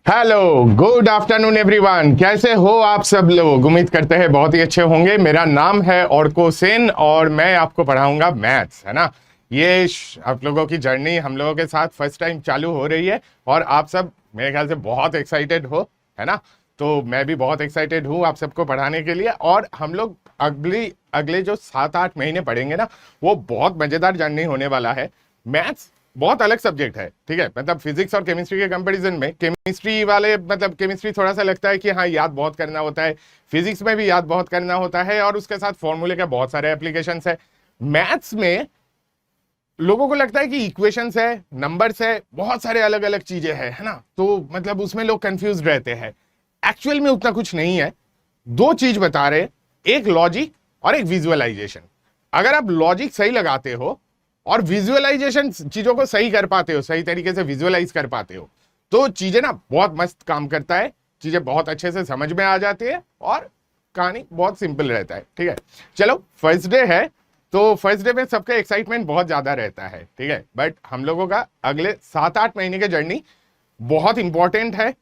Hello, good afternoon everyone. कैसे हो आप सब लोग? उम्मीद करते हैं बहुत ही अच्छे होंगे। मेरा नाम है ऑर्को सेन और मैं आपको पढ़ाऊंगा मैथ्स, है ना। ये आप लोगों की जर्नी हम लोगों के साथ फर्स्ट टाइम चालू हो रही है और आप सब मेरे ख्याल से बहुत एक्साइटेड हो, है ना। तो मैं भी बहुत एक्साइटेड हूँ आप सबको पढ़ाने के लिए। और हम लोग अगले जो 7-8 महीने पढ़ेंगे ना, वो बहुत मजेदार जर्नी होने वाला है। मैथ्स बहुत अलग सब्जेक्ट है, ठीक है। मतलब फिजिक्स और केमिस्ट्री के कंपैरिजन में केमिस्ट्री वाले, मतलब केमिस्ट्री थोड़ा सा लगता है कि हाँ याद बहुत करना होता है, फिजिक्स में भी याद बहुत करना होता है और उसके साथ फॉर्मूले के बहुत सारे एप्लीकेशंस है। मैथ्स में लोगों को लगता है कि इक्वेशंस है, नंबर्स है, बहुत सारे अलग अलग चीजें हैं, है ना। तो मतलब उसमें लोग कंफ्यूज रहते हैं। एक्चुअल में उतना कुछ नहीं है। दो चीज बता रहे, एक लॉजिक और एक विजुअलाइजेशन। अगर आप लॉजिक सही लगाते हो और विजुअलाइजेशन चीजों को सही कर पाते हो, सही तरीके से विजुअलाइज कर पाते हो, तो चीजें ना बहुत मस्त काम करता है, चीजें बहुत अच्छे से समझ में आ जाती है और कहानी बहुत सिंपल रहता है, ठीक है। चलो, फर्स्ट डे है तो फर्स्ट डे में सबका एक्साइटमेंट बहुत ज्यादा रहता है, ठीक है। बट हम लोगों का अगले 7-8 महीने की जर्नी बहुत इंपॉर्टेंट है।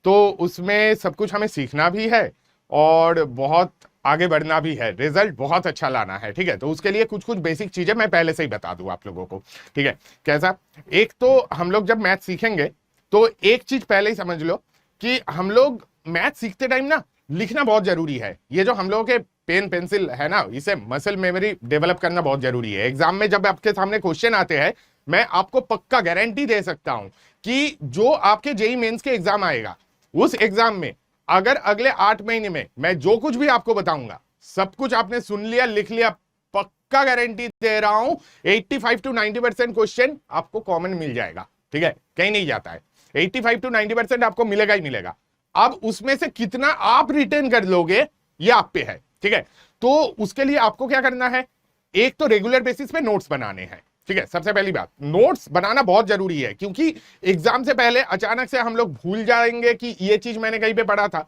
तो उसमें सब कुछ हमें सीखना भी है और बहुत आगे बढ़ना भी है, रिजल्ट बहुत अच्छा लाना है, ठीक है। तो उसके लिए कुछ कुछ बेसिक चीजें मैं पहले से ही बता दूं आप लोगों को, ठीक है। कैसा? एक तो हम लोग जब मैथ सीखेंगे तो एक चीज पहले ही समझ लो कि हम लोग मैथ सीखते टाइम ना लिखना बहुत जरूरी है। ये जो हम लोगों के पेन पेंसिल है ना, इसे मसल मेमोरी डेवलप करना बहुत जरूरी है। एग्जाम में जब आपके सामने क्वेश्चन आते हैं, मैं आपको पक्का गारंटी दे सकता हूं कि जो आपके जेईई मेंस के एग्जाम आएगा, उस एग्जाम में अगर अगले 8 महीने में मैं जो कुछ भी आपको बताऊंगा सब कुछ आपने सुन लिया, लिख लिया, पक्का गारंटी दे रहा हूं 85 to 90% क्वेश्चन आपको कॉमन मिल जाएगा, ठीक है। कहीं नहीं जाता है, 85 to 90% आपको मिलेगा ही मिलेगा। अब उसमें से कितना आप रिटेन कर लोगे ये आप पे है, ठीक है। तो उसके लिए आपको क्या करना है, एक तो रेगुलर बेसिस पे नोट्स बनाने हैं, ठीक है। सबसे पहली बात, नोट्स बनाना बहुत जरूरी है, क्योंकि एग्जाम से पहले अचानक से हम लोग भूल जाएंगे कि ये चीज मैंने कहीं पे पढ़ा था।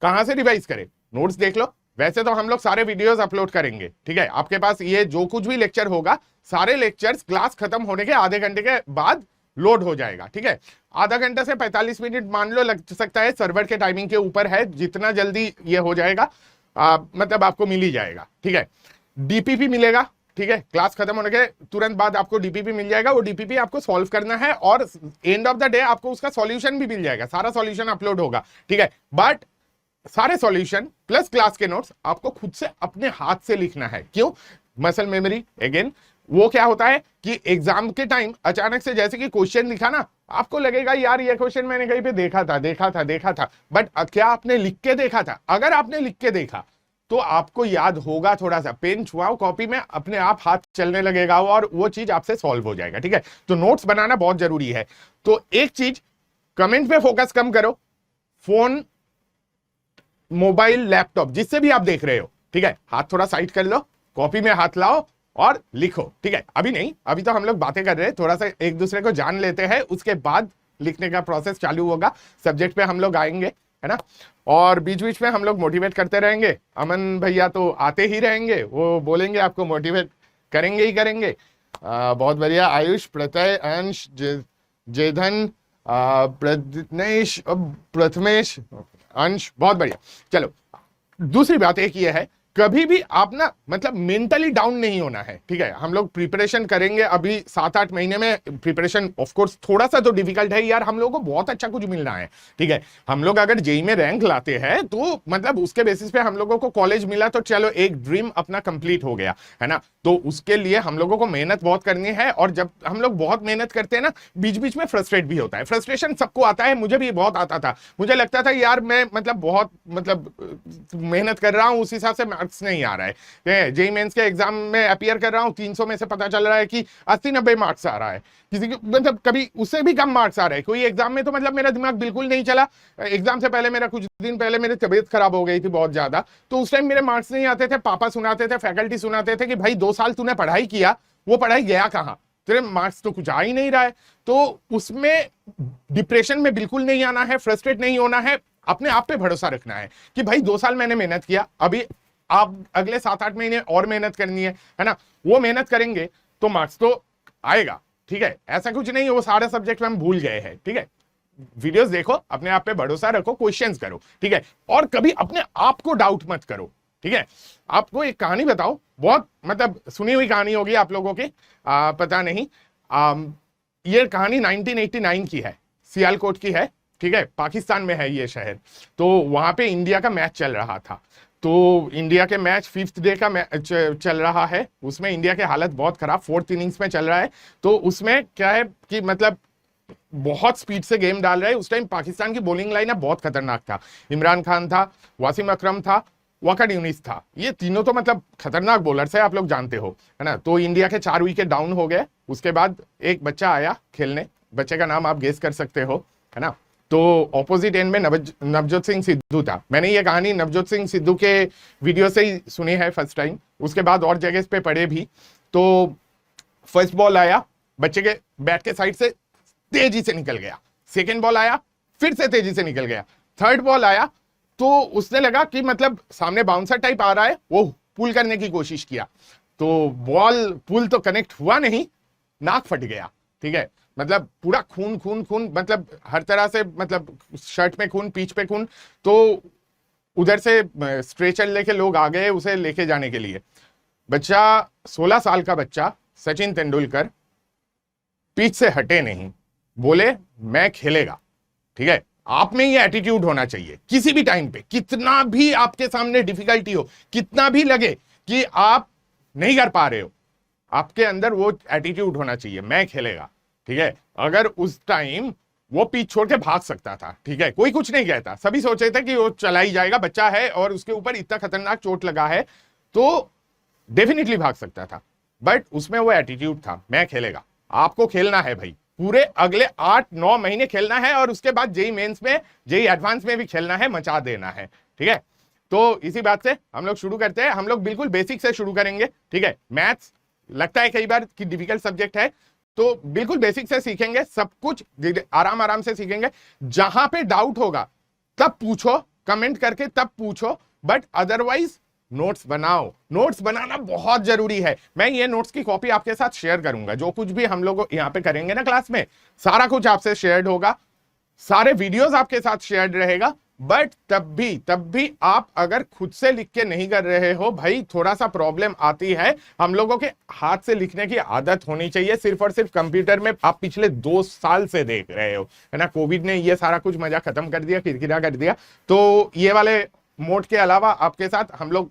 कहां से रिवाइज करें? नोट्स देख लो। वैसे तो हम लोग सारे वीडियोस अपलोड करेंगे, ठीक है। आपके पास ये जो कुछ भी लेक्चर होगा, सारे लेक्चर्स क्लास खत्म होने के आधे घंटे के बाद लोड हो जाएगा, ठीक है। आधा घंटा से 45 मिनट मान लो लग सकता है, सर्वर के टाइमिंग के ऊपर है, जितना जल्दी ये हो जाएगा मतलब आपको मिल ही जाएगा, ठीक है। डीपीपी मिलेगा, ठीक है। क्लास खत्म होने के तुरंत बाद आपको डीपीपी मिल जाएगा। वो डीपीपी आपको सॉल्व करना है और एंड ऑफ द डे आपको उसका सॉल्यूशन भी मिल जाएगा, सारा सॉल्यूशन अपलोड होगा, ठीक है। बट सारे सॉल्यूशन प्लस क्लास के नोट्स आपको खुद से अपने हाथ से लिखना है। क्यों? Muscle memory again. वो क्या होता है कि एग्जाम के टाइम अचानक से जैसे कि क्वेश्चन लिखा ना, आपको लगेगा यार ये क्वेश्चन मैंने कहीं पे देखा था, बट क्या आपने लिख के देखा था? अगर आपने लिख के देखा तो आपको याद होगा। थोड़ा सा पेन छुआओ कॉपी में, अपने आप हाथ चलने लगेगा और वो चीज आपसे सॉल्व हो जाएगा, ठीक है। तो नोट्स बनाना बहुत जरूरी है। तो एक चीज, कमेंट पे फोकस कम करो, फोन, मोबाइल, लैपटॉप, जिससे भी आप देख रहे हो, ठीक है, हाथ थोड़ा साइड कर लो, कॉपी में हाथ लाओ और लिखो, ठीक है। अभी नहीं, अभी तो हम लोग बातें कर रहे हैं, थोड़ा सा एक दूसरे को जान लेते हैं, उसके बाद लिखने का प्रोसेस चालू होगा। सब्जेक्ट पे हम लोग आएंगे, है ना। और बीच बीच में हम लोग मोटिवेट करते रहेंगे। अमन भैया तो आते ही रहेंगे, वो बोलेंगे आपको मोटिवेट करेंगे ही करेंगे। बहुत बढ़िया। आयुष, प्रत्यय, अंश, जेधन, प्रथमेश, अंश, बहुत बढ़िया। चलो, दूसरी बात एक ये है, कभी भी आप ना मतलब मेंटली डाउन नहीं होना है, ठीक है। हम लोग प्रिपरेशन करेंगे अभी 7-8 महीने में। प्रिपरेशन ऑफ कोर्स थोड़ा सा तो डिफिकल्ट है यार, हम लोगों को बहुत अच्छा कुछ मिलना है, ठीक है। हम लोग अगर जेईई में रैंक लाते हैं तो मतलब उसके बेसिस पे हम लोगों को कॉलेज मिला तो चलो एक ड्रीम अपना कंप्लीट हो गया, है ना। तो उसके लिए हम लोगों को मेहनत बहुत करनी है। और जब हम लोग बहुत मेहनत करते हैं ना, बीच बीच में फ्रस्ट्रेट भी होता है। फ्रस्ट्रेशन सबको आता है, मुझे भी बहुत आता था। मुझे लगता था यार मैं मतलब बहुत मेहनत कर रहा हूं, उस हिसाब से मार्क्स नहीं आ रहा है। जेईई मेंस के एग्जाम में अपियर कर रहा हूं, 300 में से पता चल रहा है कि 80-90 मार्क्स आ रहा है, किसी को मतलब कभी उससे भी कम मार्क्स आ रहे हैं। कोई एग्जाम में तो मतलब मेरा दिमाग बिल्कुल नहीं चला। एग्जाम से पहले मेरा कुछ दिन पहले मेरी तबीयत खराब हो गई थी बहुत ज्यादा, तो उस टाइम मेरे मार्क्स नहीं आते थे। पापा सुनाते थे, फैकल्टी सुनाते थे कि भाई 2 साल तूने पढ़ाई किया, वो पढ़ाई गया कहां, तेरे मार्क्स तो कुछ आ ही नहीं रहा है। तो उसमें डिप्रेशन में बिल्कुल नहीं आना है, फ्रस्ट्रेट नहीं होना है, अपने आप पे भरोसा रखना है कि भाई 2 साल मैंने मेहनत किया, अभी आप अगले 7-8 महीने और मेहनत करनी है ना। वो मेहनत करेंगे तो मार्क्स तो आएगा, ठीक है। ऐसा कुछ नहीं है वो सारे सब्जेक्ट में हम भूल गए हैं, ठीक है। वीडियोस देखो, अपने आप पे भरोसा रखो, क्वेश्चंस करो, ठीक है। और कभी अपने आप को डाउट मत करो, ठीक है। आपको एक कहानी बताओ, बहुत मतलब सुनी हुई कहानी होगी आप लोगों की, पता नहीं। ये कहानी 1989 की है, सियालकोट की है, ठीक है। पाकिस्तान में है ये शहर। तो वहां पे इंडिया का मैच चल रहा था। तो इंडिया के मैच 5th डे का मैच चल रहा है। उसमें इंडिया की हालत बहुत खराब, 4th इनिंग्स में चल रहा है। तो उसमें क्या है कि मतलब बहुत स्पीड से गेम डाल रहे हैं। उस टाइम पाकिस्तान की बॉलिंग लाइन बहुत खतरनाक था। इमरान खान था, वासिम अकरम था, वकार यूनिस था। ये तीनों तो मतलब खतरनाक बॉलर्स है, आप लोग जानते हो, है ना। तो इंडिया के 4 विकेट डाउन हो गए। उसके बाद एक बच्चा आया खेलने, बच्चे का नाम आप गेस कर सकते हो, है ना। तो ऑपोजिट एंड में नवजोत सिंह सिद्धू था। मैंने ये कहानी नवजोत सिंह सिद्धू के वीडियो से ही सुनी है फर्स्ट टाइम, उसके बाद और जगह पे पढ़े भी। तो फर्स्ट बॉल आया, बच्चे के बैट के साइड से तेजी से निकल गया। सेकेंड बॉल आया, फिर से तेजी से निकल गया। थर्ड बॉल आया तो उसने लगा कि मतलब सामने बाउंसर टाइप आ रहा है, वो पुल करने की कोशिश किया। तो बॉल पुल तो कनेक्ट हुआ नहीं, नाक फट गया, ठीक है। मतलब पूरा खून खून खून, मतलब हर तरह से, मतलब शर्ट में खून, पीछ पे खून। तो उधर से स्ट्रेचर लेके लोग आ गए उसे लेके जाने के लिए। बच्चा 16 साल का बच्चा सचिन तेंदुलकर पिच से हटे नहीं, बोले मैं खेलेगा, ठीक है। आप में ये एटीट्यूड होना चाहिए किसी भी टाइम पे, कितना भी आपके सामने डिफिकल्टी हो, कितना भी लगे कि आप नहीं कर पा रहे हो, आपके अंदर वो एटीट्यूड होना चाहिए, मैं खेलेगा, ठीक है। अगर उस टाइम वो पिच छोड़ के भाग सकता था, ठीक है, कोई कुछ नहीं कहता, सभी सोचे थे कि वो चला ही जाएगा, बच्चा है और उसके ऊपर इतना खतरनाक चोट लगा है तो डेफिनेटली भाग सकता था। बट उसमें वो एटीट्यूड था, मैं खेलेगा। आपको खेलना है भाई, पूरे अगले 8-9 महीने खेलना है और उसके बाद जेई मेंस में, जेई एडवांस में भी खेलना है, मचा देना है, ठीक है। तो इसी बात से हम लोग शुरू करते हैं। हम लोग बिल्कुल बेसिक से शुरू करेंगे, ठीक है। मैथ्स लगता है कई बार कि डिफिकल्ट सब्जेक्ट है, तो बिल्कुल बेसिक से सीखेंगे, सब कुछ आराम आराम से सीखेंगे। जहां पे डाउट होगा तब पूछो, कमेंट करके तब पूछो, बट अदरवाइज नोट्स बनाओ। नोट्स बनाना बहुत जरूरी है। मैं ये नोट्स की कॉपी आपके साथ शेयर करूंगा। जो कुछ भी हम लोग यहां पे करेंगे ना क्लास में, सारा कुछ आपसे शेयर्ड होगा, सारे वीडियोस आपके साथ शेयर्ड रहेगा। बट तब भी आप अगर खुद से लिख के नहीं कर रहे हो भाई, थोड़ा सा प्रॉब्लम आती है। हम लोगों के हाथ से लिखने की आदत होनी चाहिए। सिर्फ और सिर्फ कंप्यूटर में आप पिछले 2 साल से देख रहे हो, है ना। कोविड ने ये सारा कुछ मजा खत्म कर दिया, किरकिरा कर दिया। तो ये वाले मोड के अलावा आपके साथ हम लोग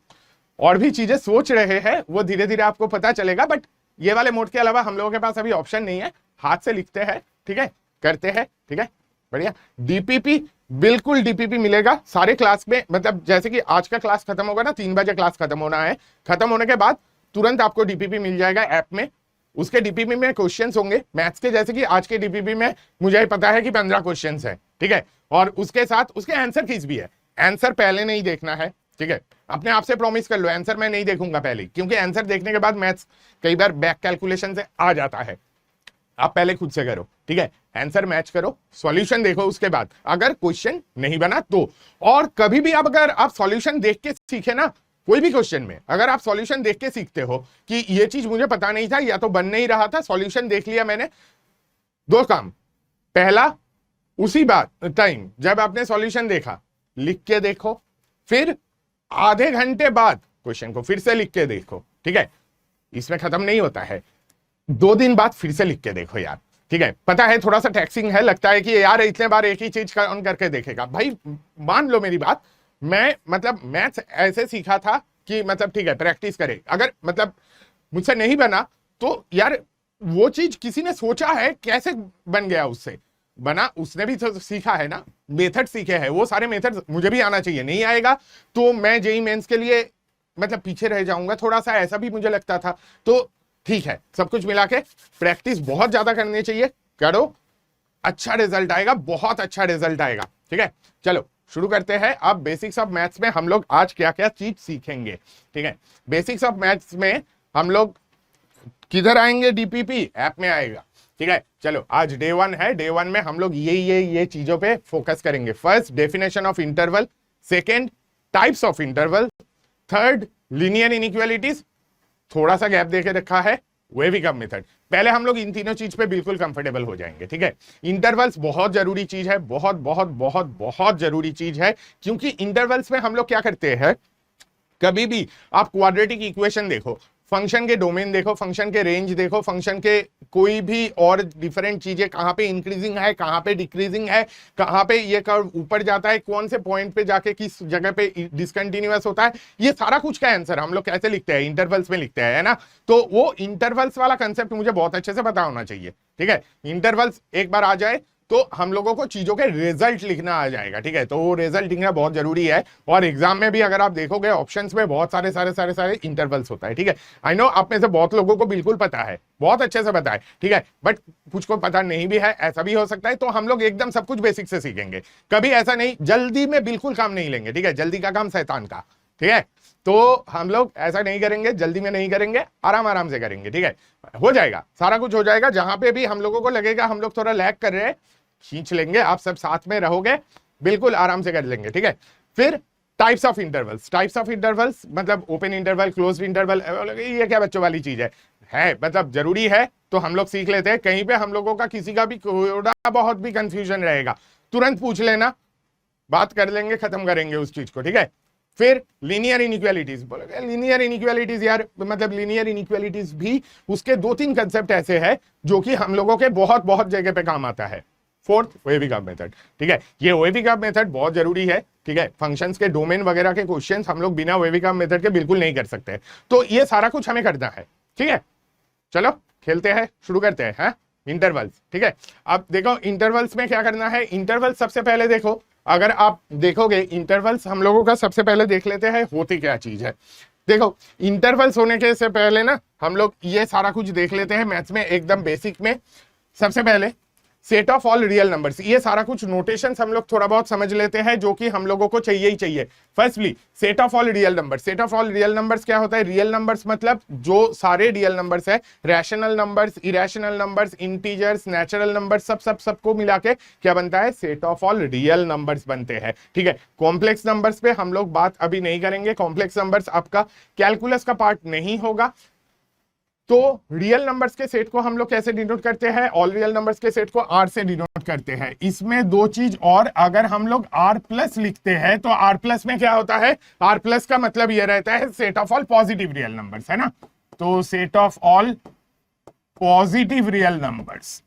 और भी चीजें सोच रहे हैं, वो धीरे धीरे आपको पता चलेगा। बट ये वाले मोड के अलावा हम लोगों के पास अभी ऑप्शन नहीं है, हाथ से लिखते हैं, ठीक है, करते हैं, ठीक है, बढ़िया। डीपीपी, बिल्कुल डीपीपी मिलेगा सारे क्लास में। मतलब जैसे कि आज का क्लास खत्म होगा ना, 3 बजे क्लास खत्म होना है, खत्म होने के बाद तुरंत आपको डीपीपी मिल जाएगा ऐप में। उसके डीपीपी में क्वेश्चंस होंगे मैथ्स के, जैसे कि आज के डीपीपी में मुझे पता है कि 15 क्वेश्चंस है, ठीक है। और उसके साथ उसके आंसर कीज भी है। आंसर पहले नहीं देखना है, ठीक है। अपने आप से प्रॉमिस कर लो, आंसर मैं नहीं देखूंगा पहले, क्योंकि आंसर देखने के बाद मैथ्स कई बार बैक कैलकुलेशन से आ जाता है। आप पहले खुद से करो, ठीक है। आंसर मैच करो, सॉल्यूशन देखो, उसके बाद अगर क्वेश्चन नहीं बना तो। और कभी भी आप अगर आप सॉल्यूशन देख के सीखे ना, कोई भी क्वेश्चन में अगर आप सॉल्यूशन देख के सीखते हो कि ये चीज मुझे पता नहीं था या तो बन नहीं रहा था, सॉल्यूशन देख लिया मैंने, 2 काम। पहला, उसी बात टाइम जब आपने सॉल्यूशन देखा, लिख के देखो, फिर आधे घंटे बाद क्वेश्चन को फिर से लिख के देखो, ठीक है। इसमें खत्म नहीं होता है, 2 दिन बाद फिर से लिख के देखो यार, ठीक है। पता है थोड़ा सा टैक्सिंग है, लगता है कि यार इतने बार एक ही चीज ऑन करके देखेगा। भाई मान लो मेरी बात, मैं मतलब मैथ्स ऐसे सीखा था कि मतलब ठीक है प्रैक्टिस करे, अगर मतलब मुझसे नहीं बना तो यार वो चीज किसी ने सोचा है, कैसे बन गया, उससे बना, उसने भी तो सीखा है ना, मेथड सीखे हैं, वो सारे मेथड मुझे भी आना चाहिए। नहीं आएगा तो मैं जेई मेंस के लिए मतलब पीछे रह जाऊंगा, थोड़ा सा ऐसा भी मुझे लगता था। तो ठीक है, सब कुछ मिला के प्रैक्टिस बहुत ज्यादा करनी चाहिए, करो, अच्छा रिजल्ट आएगा, बहुत अच्छा रिजल्ट आएगा, ठीक है। चलो शुरू करते हैं। अब बेसिक्स ऑफ मैथ्स में हम लोग आज क्या क्या चीज सीखेंगे, ठीक है। बेसिक्स ऑफ मैथ्स में हम लोग किधर आएंगे, डीपीपी ऐप में आएगा, ठीक है। चलो आज डे 1 है, डे 1 में हम लोग ये चीजों पे फोकस करेंगे। First, definition of interval, second, types of interval, third, linear inequalities, थोड़ा सा गैप देके रखा है, वेव कम मेथड, पहले हम लोग इन तीनों चीज पे बिल्कुल कंफर्टेबल हो जाएंगे, ठीक है। इंटरवल्स बहुत जरूरी चीज है, बहुत बहुत बहुत बहुत जरूरी चीज है, क्योंकि इंटरवल्स में हम लोग क्या करते हैं, कभी भी आप क्वाड्रेटिक इक्वेशन देखो, फंक्शन के डोमेन देखो, फंक्शन के रेंज देखो, फंक्शन के कोई भी और डिफरेंट चीजें, कहां पे इंक्रीजिंग है, कहां पे डिक्रीजिंग है, कहां पे ये कर्व ऊपर जाता है, कौन से पॉइंट पे जाके किस जगह पे डिसकंटिन्यूअस होता है, ये सारा कुछ का आंसर हम लोग कैसे लिखते हैं, इंटरवल्स में लिखते हैं, है ना। तो वो इंटरवल्स वाला कंसेप्ट मुझे बहुत अच्छे से पता होना चाहिए, ठीक है। इंटरवल्स एक बार आ जाए तो हम लोगों को चीजों के रिजल्ट लिखना आ जाएगा, ठीक है। तो वो रिजल्ट लिखना बहुत जरूरी है, और एग्जाम में भी अगर आप देखोगे ऑप्शंस में बहुत सारे सारे सारे सारे इंटरवल्स होता है, ठीक है। आई नो आप में से बहुत लोगों को बिल्कुल पता है, बहुत अच्छे से पता है, ठीक है, बट कुछ को पता नहीं भी है, ऐसा भी हो सकता है। तो हम लोग एकदम सब कुछ बेसिक से सीखेंगे, कभी ऐसा नहीं, जल्दी में बिल्कुल काम नहीं लेंगे, ठीक है। जल्दी का काम शैतान का, ठीक है। तो हम लोग ऐसा नहीं करेंगे, जल्दी में नहीं करेंगे, आराम आराम से करेंगे, ठीक है। हो जाएगा, सारा कुछ हो जाएगा। जहां पे भी हम लोगों को लगेगा हम लोग थोड़ा लैग कर रहे हैं, खींच लेंगे, आप सब साथ में रहोगे, बिल्कुल आराम से कर लेंगे, ठीक है। फिर types of intervals, types of intervals मतलब ओपन इंटरवल, क्लोज्ड इंटरवल, ये क्या बच्चों वाली चीज है मतलब जरूरी है तो हम लोग सीख लेते हैं। कहीं पे हम लोगों का किसी का भी थोड़ा बहुत भी कंफ्यूजन रहेगा, तुरंत पूछ लेना, बात कर लेंगे, खत्म करेंगे उस चीज को, ठीक है। फिर लीनियर इनइक्वालिटीज, बोलोगे लीनियर इनइक्वालिटीज यार, मतलब लीनियर इनइक्वालिटीज भी उसके दो तीन कंसेप्ट ऐसे हैं जो कि हम लोगों के बहुत बहुत जगह पे काम आता है। फोर्थ, वेविगाव मेथड, ठीक है। ये वेविगाव मेथड बहुत जरूरी है, ठीक है। फंक्शंस के डोमेन वगैरह के क्वेश्चंस हम लोग बिना वेविगाव मेथड के बिल्कुल नहीं कर सकते, तो ये सारा कुछ हमें करना है, ठीक है। चलो खेलते हैं, शुरू करते हैं, हाँ? इंटरवल्स, ठीक है। अब देखो इंटरवल्स में क्या करना है। इंटरवल्स सबसे पहले देखो, अगर आप देखोगे इंटरवल्स हम लोगों का सबसे पहले देख लेते हैं होती क्या चीज है। देखो इंटरवल्स होने के से पहले ना हम लोग ये सारा कुछ देख लेते हैं मैथ्स में, एकदम बेसिक में। सबसे पहले set of all real numbers, ये सारा कुछ नोटेशंस हम लोग थोड़ा बहुत समझ लेते हैं जो कि हम लोगों को चाहिए ही चाहिए। Firstly set of all real numbers, set of all real numbers क्या होता है। रियल नंबर्स मतलब जो सारे रियल नंबर्स है, rational numbers, irrational numbers, integers, natural numbers, सबको मिला के क्या बनता है, set of all real numbers बनते हैं, ठीक है। कॉम्प्लेक्स नंबर्स पे हम लोग बात अभी नहीं करेंगे, कॉम्प्लेक्स नंबर्स आपका कैलकुलस का पार्ट नहीं होगा। तो रियल नंबर्स के सेट को हम लोग कैसे डिनोट करते हैं, ऑल रियल नंबर्स के सेट को आर से डिनोट करते हैं। इसमें दो चीज और, अगर हम लोग आर प्लस लिखते हैं तो आर प्लस में क्या होता है, आर प्लस का मतलब यह रहता है set of all positive real numbers, है ना। तो set of all positive real numbers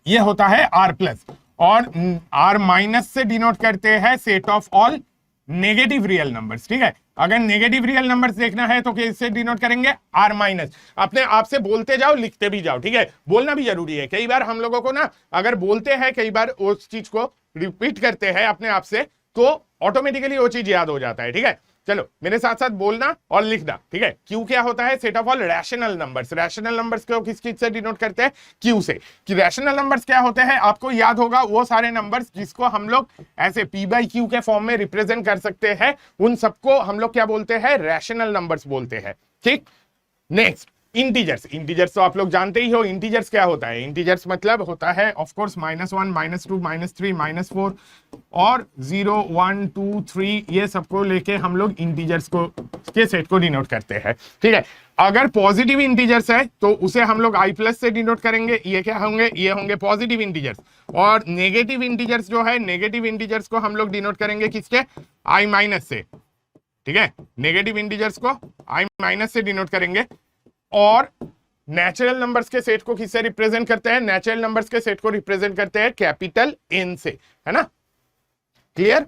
ये होता है आर प्लस, और आर माइनस से डिनोट करते हैं set of all negative real numbers, ठीक है। अगर नेगेटिव रियल नंबर्स देखना है तो किससे डिनोट करेंगे, आर माइनस। अपने आप से बोलते जाओ, लिखते भी जाओ, ठीक है। बोलना भी जरूरी है, कई बार हम लोगों को ना अगर बोलते हैं, कई बार उस चीज को रिपीट करते हैं अपने आप से, तो ऑटोमेटिकली वो चीज याद हो जाता है, ठीक है। चलो मेरे साथ साथ बोलना और लिखना, ठीक है। क्यू क्या होता है, set of all rational numbers. Rational numbers को किस चीज से डिनोट करते हैं, क्यू से। कि रैशनल नंबर्स क्या होते हैं, आपको याद होगा, वो सारे नंबर्स जिसको हम लोग ऐसे पी बाई क्यू के फॉर्म में रिप्रेजेंट कर सकते हैं, उन सबको हम लोग क्या बोलते हैं, रैशनल नंबर्स बोलते हैं, ठीक। नेक्स्ट इंटीजर्स, इंटीजर्स तो आप लोग जानते ही हो। इंटीजर्स क्या होता है, इंटीजर्स मतलब होता है ऑफ कोर्स -1, -2, -3, -4 और 0, 1, 2, 3, ये सबको लेके हम लोग इंटीजर्स को के सेट को डिनोट करते हैं, ठीक है। अगर पॉजिटिव इंटीजर्स है तो उसे हम लोग आई प्लस से डिनोट करेंगे, ये क्या होंगे, ये होंगे पॉजिटिव इंटीजर्स। और नेगेटिव इंटीजर्स जो है, नेगेटिव इंटीजर्स को हम लोग डिनोट करेंगे किसके, आई माइनस से, ठीक है। नेगेटिव इंटीजर्स को आई माइनस से डिनोट करेंगे। और नेचुरल नंबर्स के सेट को किससे रिप्रेजेंट करते हैं, नेचुरल नंबर्स के सेट को रिप्रेजेंट करते हैं कैपिटल एन से, है ना। क्लियर,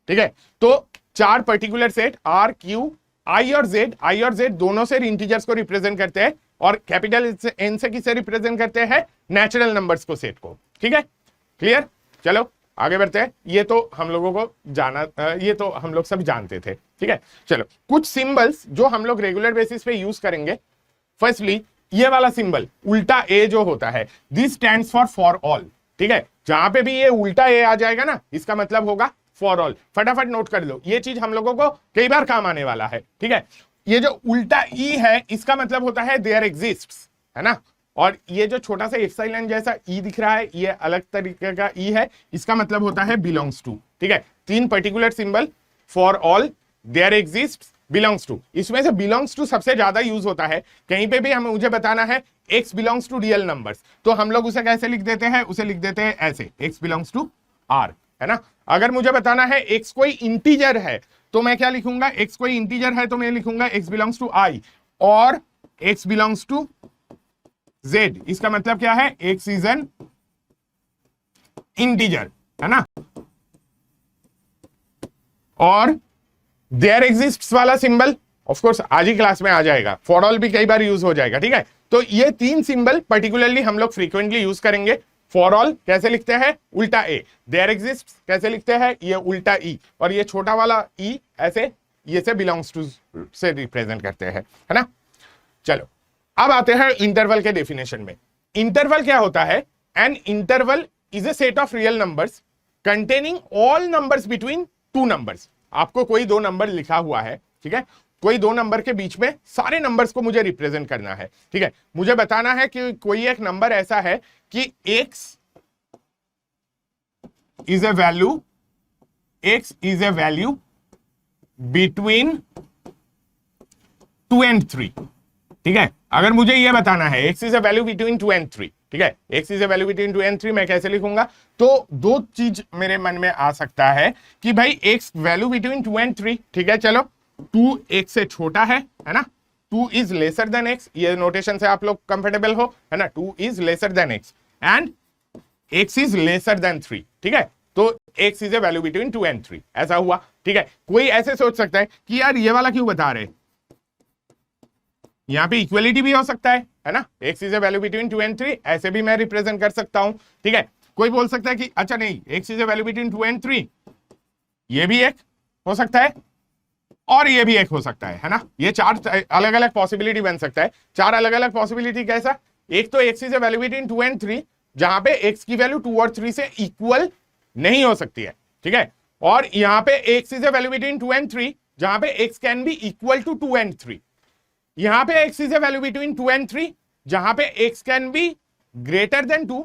ठीक है। तो चार पर्टिकुलर सेट आर, क्यू, आई और जेड दोनों से इंटीजर्स को रिप्रेजेंट करते हैं, और कैपिटल एन से किससे रिप्रेजेंट करते हैं, नेचुरल नंबर्स को सेट को, ठीक है। क्लियर, चलो आगे बढ़ते हैं। ये तो हम लोगों को जाना, ये तो हम लोग सब जानते थे, ठीक है। चलो कुछ सिंबल्स जो हम लोग रेगुलर बेसिस पे यूज करेंगे। फर्स्टली ये वाला सिंबल उल्टा ए जो होता है, दिस स्टैंड्स फॉर ऑल, ठीक है। जहां पे भी ये उल्टा ए आ जाएगा ना, इसका मतलब होगा फॉर ऑल। फटाफट नोट कर लो, ये चीज हम लोगों को कई बार काम आने वाला है, ठीक है। ये जो उल्टा ई है, इसका मतलब होता है देयर एग्जिस्ट्स, है ना। और ये जो छोटा सा एप्सिलॉन जैसा ई दिख रहा है, ये अलग तरीके का ई है, इसका मतलब होता है बिलोंग्स टू, ठीक है। तीन particular symbol, for all, there exists, belongs to. इसमें से बिलोंग्स टू सबसे ज्यादा यूज होता है। कहीं पे भी हमें मुझे बताना है x belongs to real numbers, तो हम लोग उसे कैसे लिख देते हैं, उसे लिख देते हैं ऐसे, x बिलोंग्स टू r, है ना। अगर मुझे बताना है x कोई इंटीजर है तो मैं क्या लिखूंगा, x कोई इंटीजर है तो मैं लिखूंगा x बिलोंग्स टू i, और x बिलोंग्स टू z, इसका मतलब क्या है, x इज एन इंटीजर, है ना। और देयर एग्जिस्ट्स वाला सिंबल ऑफ कोर्स आज ही क्लास में आ जाएगा, फॉर ऑल भी कई बार यूज हो जाएगा, ठीक है। तो ये तीन सिंबल पर्टिकुलरली हम लोग फ्रीक्वेंटली यूज करेंगे। फॉर ऑल कैसे लिखते हैं, उल्टा ए, देयर एग्जिस्ट्स कैसे लिखते हैं, ये उल्टा ई, और ये छोटा वाला ई ऐसे, ये से बिलोंग्स टू से रिप्रेजेंट करते हैं, है ना। चलो अब आते हैं इंटरवल के डेफिनेशन में। इंटरवल क्या होता है, an interval is a set of real numbers containing all numbers between two numbers. आपको कोई दो नंबर लिखा हुआ है, ठीक है, कोई दो नंबर के बीच में सारे नंबर्स को मुझे रिप्रेजेंट करना है, ठीक है। मुझे बताना है कि कोई एक नंबर ऐसा है कि x is a value between 2 and 3, ठीक है। अगर मुझे यह बताना है x is a value between 2 and 3, ठीक है, x is a value between 2 and 3, मैं कैसे लिखूंगा, तो दो चीज मेरे मन में आ सकता है कि भाई x वैल्यू बिटवीन 2 and 3, ठीक है, चलो 2 x से छोटा है ना, 2 इज लेसर देन x, ये नोटेशन से आप लोग कंफर्टेबल हो, है ना, 2 is lesser than x and x is lesser than 3, ठीक है, तो x is a value between 2 and 3, ऐसा हुआ, ठीक है। कोई ऐसे सोच सकता है कि यार ये वाला क्यों बता रहे, यहां पे इक्वलिटी भी हो सकता है ना, x is a value between 2 and 3, ऐसे भी मैं रिप्रेजेंट कर सकता हूं, ठीक है। कोई बोल सकता है कि अच्छा नहीं, x is a value between 2 and 3, ये भी एक हो सकता है और ये भी एक हो सकता है ना। ये चार अलग अलग पॉसिबिलिटी बन सकता है, चार अलग अलग पॉसिबिलिटी कैसा, एक तो x is a value between 2 and 3, जहां पे x की वैल्यू 2 और 3 से इक्वल नहीं हो सकती है, ठीक है, और यहां पे x is a value between 2 and 3, जहां पे x can be equal to 2 and 3, यहां पे x is a value between 2 and 3, जहां पे x can be greater than 2,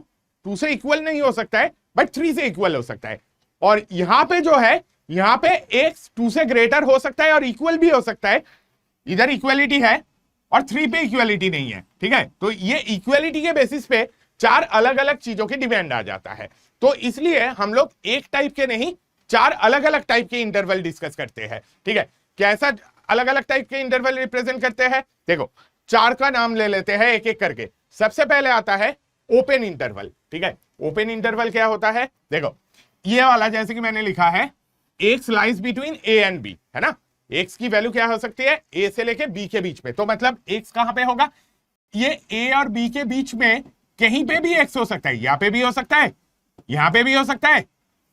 2 से इक्वल नहीं हो सकता है बट 3 से इक्वल हो सकता है, और यहां पे जो है, यहां पे x 2 से ग्रेटर हो सकता है और इक्वल भी हो सकता है, इधर इक्वलिटी है और 3 पे इक्वलिटी नहीं है, ठीक है। तो ये इक्वलिटी के बेसिस पे चार अलग अलग चीजों की डिमांड आ जाता है, तो इसलिए हम लोग एक टाइप के नहीं, चार अलग अलग टाइप के इंटरवल डिस्कस करते हैं, ठीक है। कैसा अलग अलग टाइप के इंटरवल रिप्रेजेंट करते हैं, देखो चार का नाम ले लेते हैं एक एक करके। सबसे पहले आता है ओपन इंटरवल, ठीक है। ओपन इंटरवल क्या होता है, देखो ये वाला जैसे कि मैंने लिखा है x lies between a and b, है ना, x की वैल्यू क्या हो सकती है, a से लेके b के बीच में, तो मतलब x कहां पे होगा, ये a और b के बीच में कहीं पे भी x हो सकता है, यहां पे भी हो सकता है, यहां पे भी हो सकता है,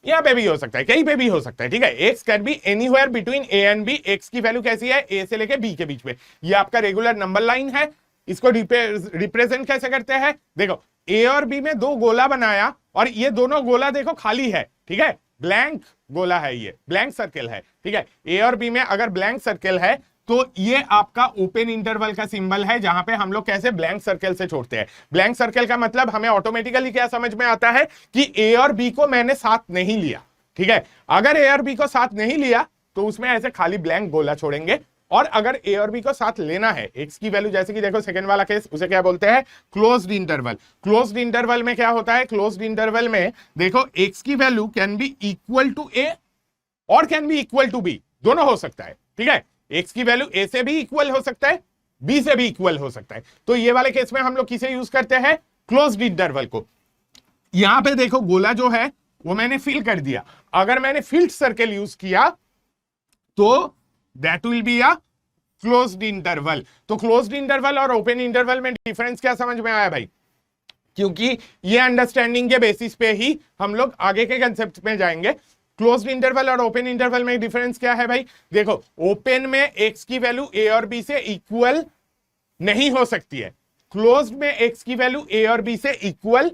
यहां पे भी हो सकता है, कहीं पे भी हो सकता है, ठीक है। x can B anywhere between a and b, x की वैल्यू कैसी है, a से लेके b के बीच में, ये आपका रेगुलर नंबर लाइन है। इसको रिप्रेजेंट कैसे करते हैं, देखो a और b में दो गोला बनाया और ये दोनों गोला देखो खाली है, ठीक है, ब्लैंक गोला है, ये ब्लैंक सर्किल है, ठीक है। ए और बी में अगर ब्लैंक सर्किल है तो ये आपका ओपन इंटरवल का सिंबल है, जहां पे हम लोग कैसे ब्लैंक सर्किल से छोड़ते हैं। ब्लैंक सर्किल का मतलब हमें ऑटोमेटिकली क्या समझ में आता है कि ए और बी को मैंने साथ नहीं लिया, ठीक है। अगर ए और बी को साथ नहीं लिया तो उसमें ऐसे खाली ब्लैंक गोला छोड़ेंगे, और अगर ए और बी को साथ लेना है, एक्स की वैल्यू जैसे कि देखो सेकंड वाला केस, उसे क्या बोलते हैं, क्लोज्ड इंटरवल। क्लोज्ड इंटरवल में क्या होता है, क्लोज्ड इंटरवल में देखो एक्स की value can be equal to A और can be equal to B, दोनों हो सकता है, ठीक है। एक्स की वैल्यू ए से भी इक्वल हो सकता है, बी से भी इक्वल हो सकता है, तो ये वाले केस में हम लोग किसे यूज करते हैं, क्लोज्ड इंटरवल को। यहां पे देखो गोला जो है वो मैंने फिल कर दिया, अगर मैंने फिल्ड सर्कल यूज किया तो that will be a closed interval. तो क्लोज्ड इंटरवल और ओपन इंटरवल में डिफरेंस क्या समझ में आया भाई, क्योंकि ये अंडरस्टैंडिंग के बेसिस पे ही हम लोग आगे के कंसेप्ट में जाएंगे। क्लोज्ड इंटरवल और ओपन इंटरवल में डिफरेंस क्या है भाई, देखो ओपन में एक्स की वैल्यू ए और बी से इक्वल नहीं हो सकती है, क्लोज्ड में एक्स की वैल्यू ए और बी से इक्वल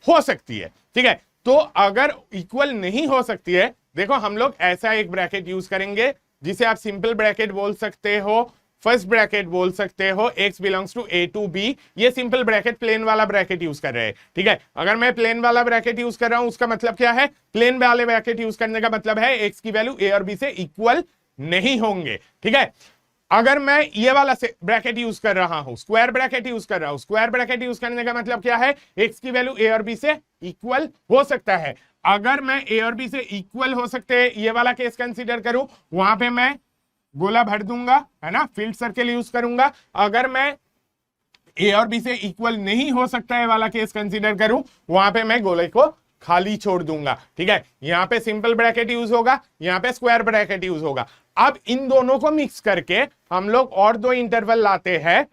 हो सकती है, ठीक है। तो अगर इक्वल नहीं हो सकती है, देखो हम लोग ऐसा एक ब्रैकेट यूज करेंगे जिसे आप सिंपल ब्रैकेट बोल सकते हो, फर्स्ट ब्रैकेट बोल सकते हो, x belongs to a to b, ये सिंपल ब्रैकेट प्लेन वाला ब्रैकेट यूज कर रहे हैं, ठीक है। अगर मैं प्लेन वाला ब्रैकेट यूज कर रहा हूं उसका मतलब क्या है, प्लेन वाले ब्रैकेट यूज करने का मतलब है x की वैल्यू a और b से इक्वल नहीं होंगे, ठीक है। अगर मैं ये वाला से ब्रैकेट यूज कर रहा हूं, स्क्वायर ब्रैकेट यूज कर रहा हूं, स्क्वायर ब्रैकेट यूज करने का मतलब क्या है, एक्स की वैल्यू ए और बी से इक्वल हो सकता है। अगर मैं ए और बी से इक्वल हो सकते हैं ये वाला केस कंसीडर करूं, वहां पे मैं गोला भर दूंगा, है ना, फील्ड सर्किल यूज करूंगा। अगर मैं ए और बी से इक्वल नहीं हो सकता है वाला केस कंसीडर करूं, वहां पे मैं गोले को खाली छोड़ दूंगा। ठीक है, यहां पे सिंपल ब्रैकेट यूज होगा, यहां पे स्क्वायर ब्रैकेट यूज होगा। अब इन दोनों को मिक्स करके हम लोग और दो इंटरवल लाते हैं,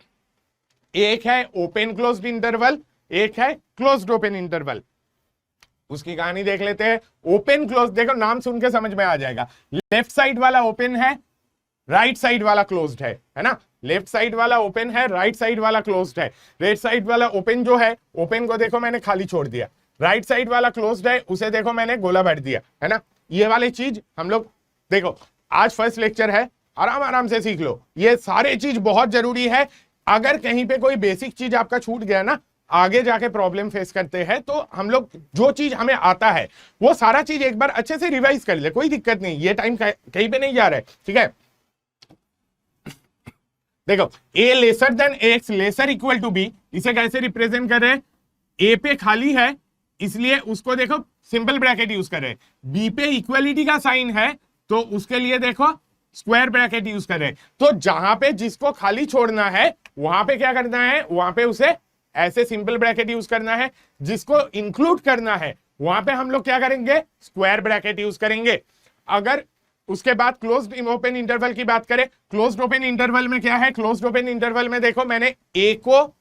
एक है ओपन क्लोज्ड इंटरवल, एक है क्लोज्ड ओपन इंटरवल। उसकी कहानी देख लेते हैं। ओपन क्लोज, देखो नाम सुन के समझ में आ जाएगा। लेफ्ट साइड वाला ओपन है, राइट साइड वाला क्लोज्ड है ना। लेफ्ट साइड वाला ओपन है, राइट साइड वाला क्लोज्ड है। राइट साइड वाला ओपन जो है, ओपन को देखो मैंने खाली छोड़ दिया। राइट साइड वाला क्लोज्ड है, उसे देखो मैंने गोला भर दिया, है ना। ये वाली चीज हम लोग देखो, आज फर्स्ट लेक्चर है, आराम आराम से सीख लो। ये सारे चीज बहुत जरूरी है। अगर कहीं पे कोई बेसिक चीज आपका छूट गया ना, आगे जाके प्रॉब्लम फेस करते हैं, तो हम लोग जो चीज हमें आता है वो सारा चीज एक बार अच्छे से रिवाइज कर ले, कोई दिक्कत नहीं। ये टाइम कहीं पे नहीं जा रहा है, ठीक है। देखो a lesser than x lesser equal to b, इसे कैसे रिप्रेजेंट कर रहे हैं, a पे खाली है इसलिए उसको देखो सिंपल ब्रैकेट यूज कर रहे हैं। b पे इक्वलिटी का साइन है तो उसके लिए देखो स्क्वायर ब्रैकेट यूज कर रहे हैं। तो जहां पे जिसको खाली छोड़ना है वहां पे क्या करना है, वहां पे उसे ऐसे सिंपल ब्रैकेट यूज करना है। जिसको इंक्लूड करना है वहां पे हम लोग क्या करेंगे, स्क्वायर ब्रैकेट यूज करेंगे। अगर उसके बाद क्लोज्ड ओपन इंटरवल की बात करें, क्लोज्ड ओपन इंटरवल में क्या है, क्लोज्ड ओपन इंटरवल में देखो मैंने a को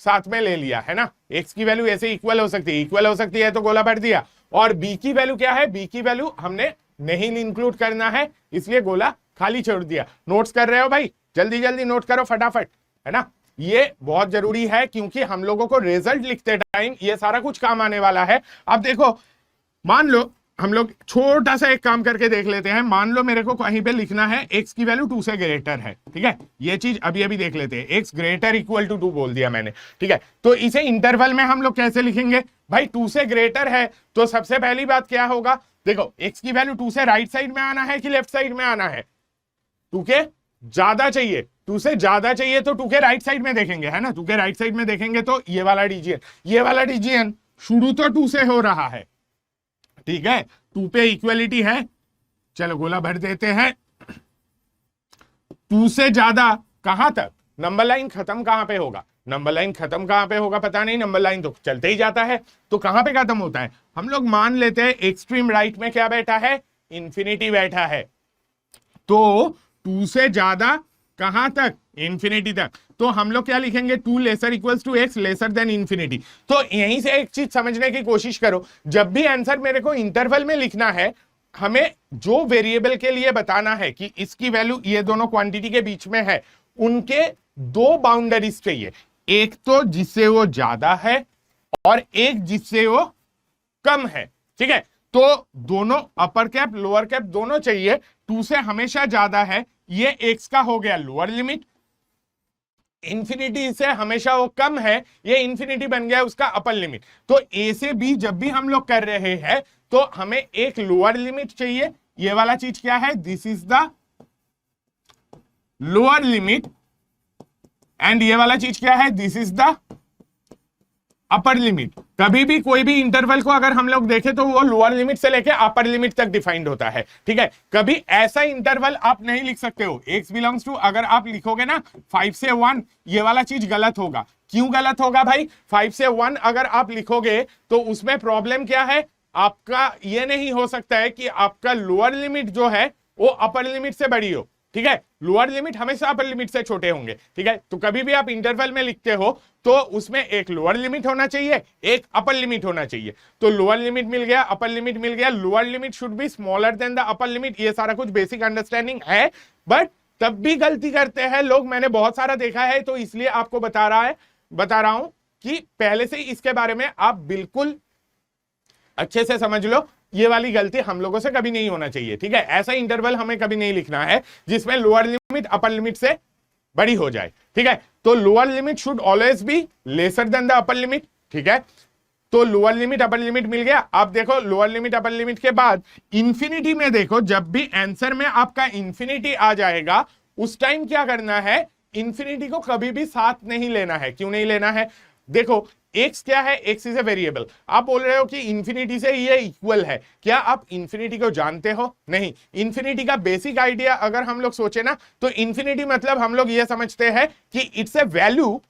साथ में ले लिया, है ना। x की वैल्यू ऐसे इक्वल हो सकती है, इक्वल हो सकती है तो गोला भर दिया। और b की वैल्यू क्या है, b की वैल्यू हमने नहीं इंक्लूड करना है इसलिए गोला खाली छोड़ दिया। नोट्स कर रहे हो भाई, जल्दी जल्दी नोट करो फटाफट, है ना। ये बहुत जरूरी है क्योंकि हम लोगों को रिजल्ट लिखते टाइम ये सारा कुछ काम आने वाला है। अब देखो, मान लो हम लोग छोटा सा एक काम करके देख लेते हैं। मान लो मेरे को कहीं पे लिखना है x की वैल्यू 2 से ग्रेटर है, ठीक है। ये चीज अभी अभी देख लेते हैं, x ग्रेटर इक्वल टू 2 बोल दिया मैंने, ठीक है। तो इसे इंटरवल में हम लोग कैसे लिखेंगे भाई, 2 से ग्रेटर है तो सबसे पहली बात क्या होगा, देखो x की वैल्यू 2 से राइट साइड में आना है कि लेफ्ट साइड में आना है, 2 के ज्यादा चाहिए, 2 से ज्यादा चाहिए तो 2 के राइट साइड में देखेंगे, है ना। 2 के राइट साइड में देखेंगे तो ये वाला रीजियन शुरू तो 2 से हो रहा है, ठीक है। 2 पे इक्वलिटी है, चलो गोला भर देते हैं। 2 से ज्यादा कहां तक, नंबर लाइन खत्म कहां पे होगा, नंबर लाइन खत्म कहां पे होगा पता नहीं, नंबर लाइन तो चलते ही जाता है, तो कहां पे खत्म होता है, हम लोग मान लेते हैं एक्सट्रीम राइट में क्या बैठा है, इंफिनिटी बैठा है। तो 2 से ज्यादा कहां तक, इंफिनिटी तक। तो हम लोग क्या लिखेंगे, 2 lesser equals to x lesser than infinity. तो यहीं से एक चीज समझने की कोशिश करो, जब भी आंसर मेरे को इंटरवल में लिखना है, हमें जो वेरिएबल के लिए बताना है कि इसकी वैल्यू ये दोनों क्वांटिटी के बीच में है, उनके 2 बाउंड्रीज चाहिए, एक तो जिससे वो ज्यादा है और एक जिससे वो कम है, ठीक है। तो दोनों अपर कैप लोअर कैप दोनों चाहिए। 2 से हमेशा ज्यादा है, ये x का हो गया लोअर लिमिट, इंफिनिटी से हमेशा वो कम है, ये इंफिनिटी बन गया उसका अपर लिमिट। तो a से b जब भी हम लोग कर रहे हैं तो हमें एक लोअर लिमिट चाहिए, ये वाला चीज क्या है, this is the lower limit, and ये वाला चीज क्या है, this is the upper limit. कभी भी कोई भी इंटरवल को अगर हम लोग देखें तो वो लोअर लिमिट से लेके अपर लिमिट तक डिफाइंड होता है, ठीक है। कभी ऐसा इंटरवल आप नहीं लिख सकते हो x बिलोंग्स टू, अगर आप लिखोगे ना 5 से 1, ये वाला चीज गलत होगा। क्यों गलत होगा भाई, 5 से 1 अगर आप लिखोगे तो उसमें प्रॉब्लम क्या है, आपका ये नहीं हो सकता है कि आपका लोअर लिमिट जो है वो अपर लिमिट से बड़ी हो, ठीक है। लोअर लिमिट हमेशा अपर लिमिट से छोटे होंगे, ठीक है। तो कभी भी आप इंटरवल में लिखते हो तो उसमें एक लोअर लिमिट होना चाहिए, एक अपर लिमिट होना चाहिए। तो लोअर लिमिट मिल गया, अपर लिमिट मिल गया, lower limit should be smaller than the upper limit. ये सारा कुछ बेसिक अंडरस्टैंडिंग है, बट तब भी गलती करते हैं लोग, मैंने बहुत सारा देखा है, तो इसलिए आपको बता रहा हूं कि पहले से इसके बारे में आप बिल्कुल अच्छे से समझ लो। ये वाली गलती हम लोगों से कभी नहीं होना चाहिए, ठीक है। ऐसा इंटरवल हमें कभी नहीं लिखना है जिसमें लोअर लिमिट अपर लिमिट से बड़ी हो जाए, ठीक है। तो lower limit should always be lesser than the upper limit, ठीक है। तो लोअर लिमिट अपर लिमिट मिल गया। आप देखो लोअर लिमिट अपर लिमिट के बाद इंफिनिटी में देखो, जब भी आंसर में आपका इंफिनिटी आ जाएगा उस टाइम क्या करना है, इंफिनिटी को कभी भी साथ नहीं लेना है। क्यों नहीं लेना है? देखो x क्या है, x इज ए वेरिएबल। आप बोल रहे हो कि इंफिनिटी से ये इक्वल है, क्या आप इंफिनिटी को जानते हो? नहीं। इंफिनिटी का बेसिक आइडिया अगर हम लोग सोचे ना, तो इंफिनिटी मतलब हम लोग ये समझते हैं कि it's a value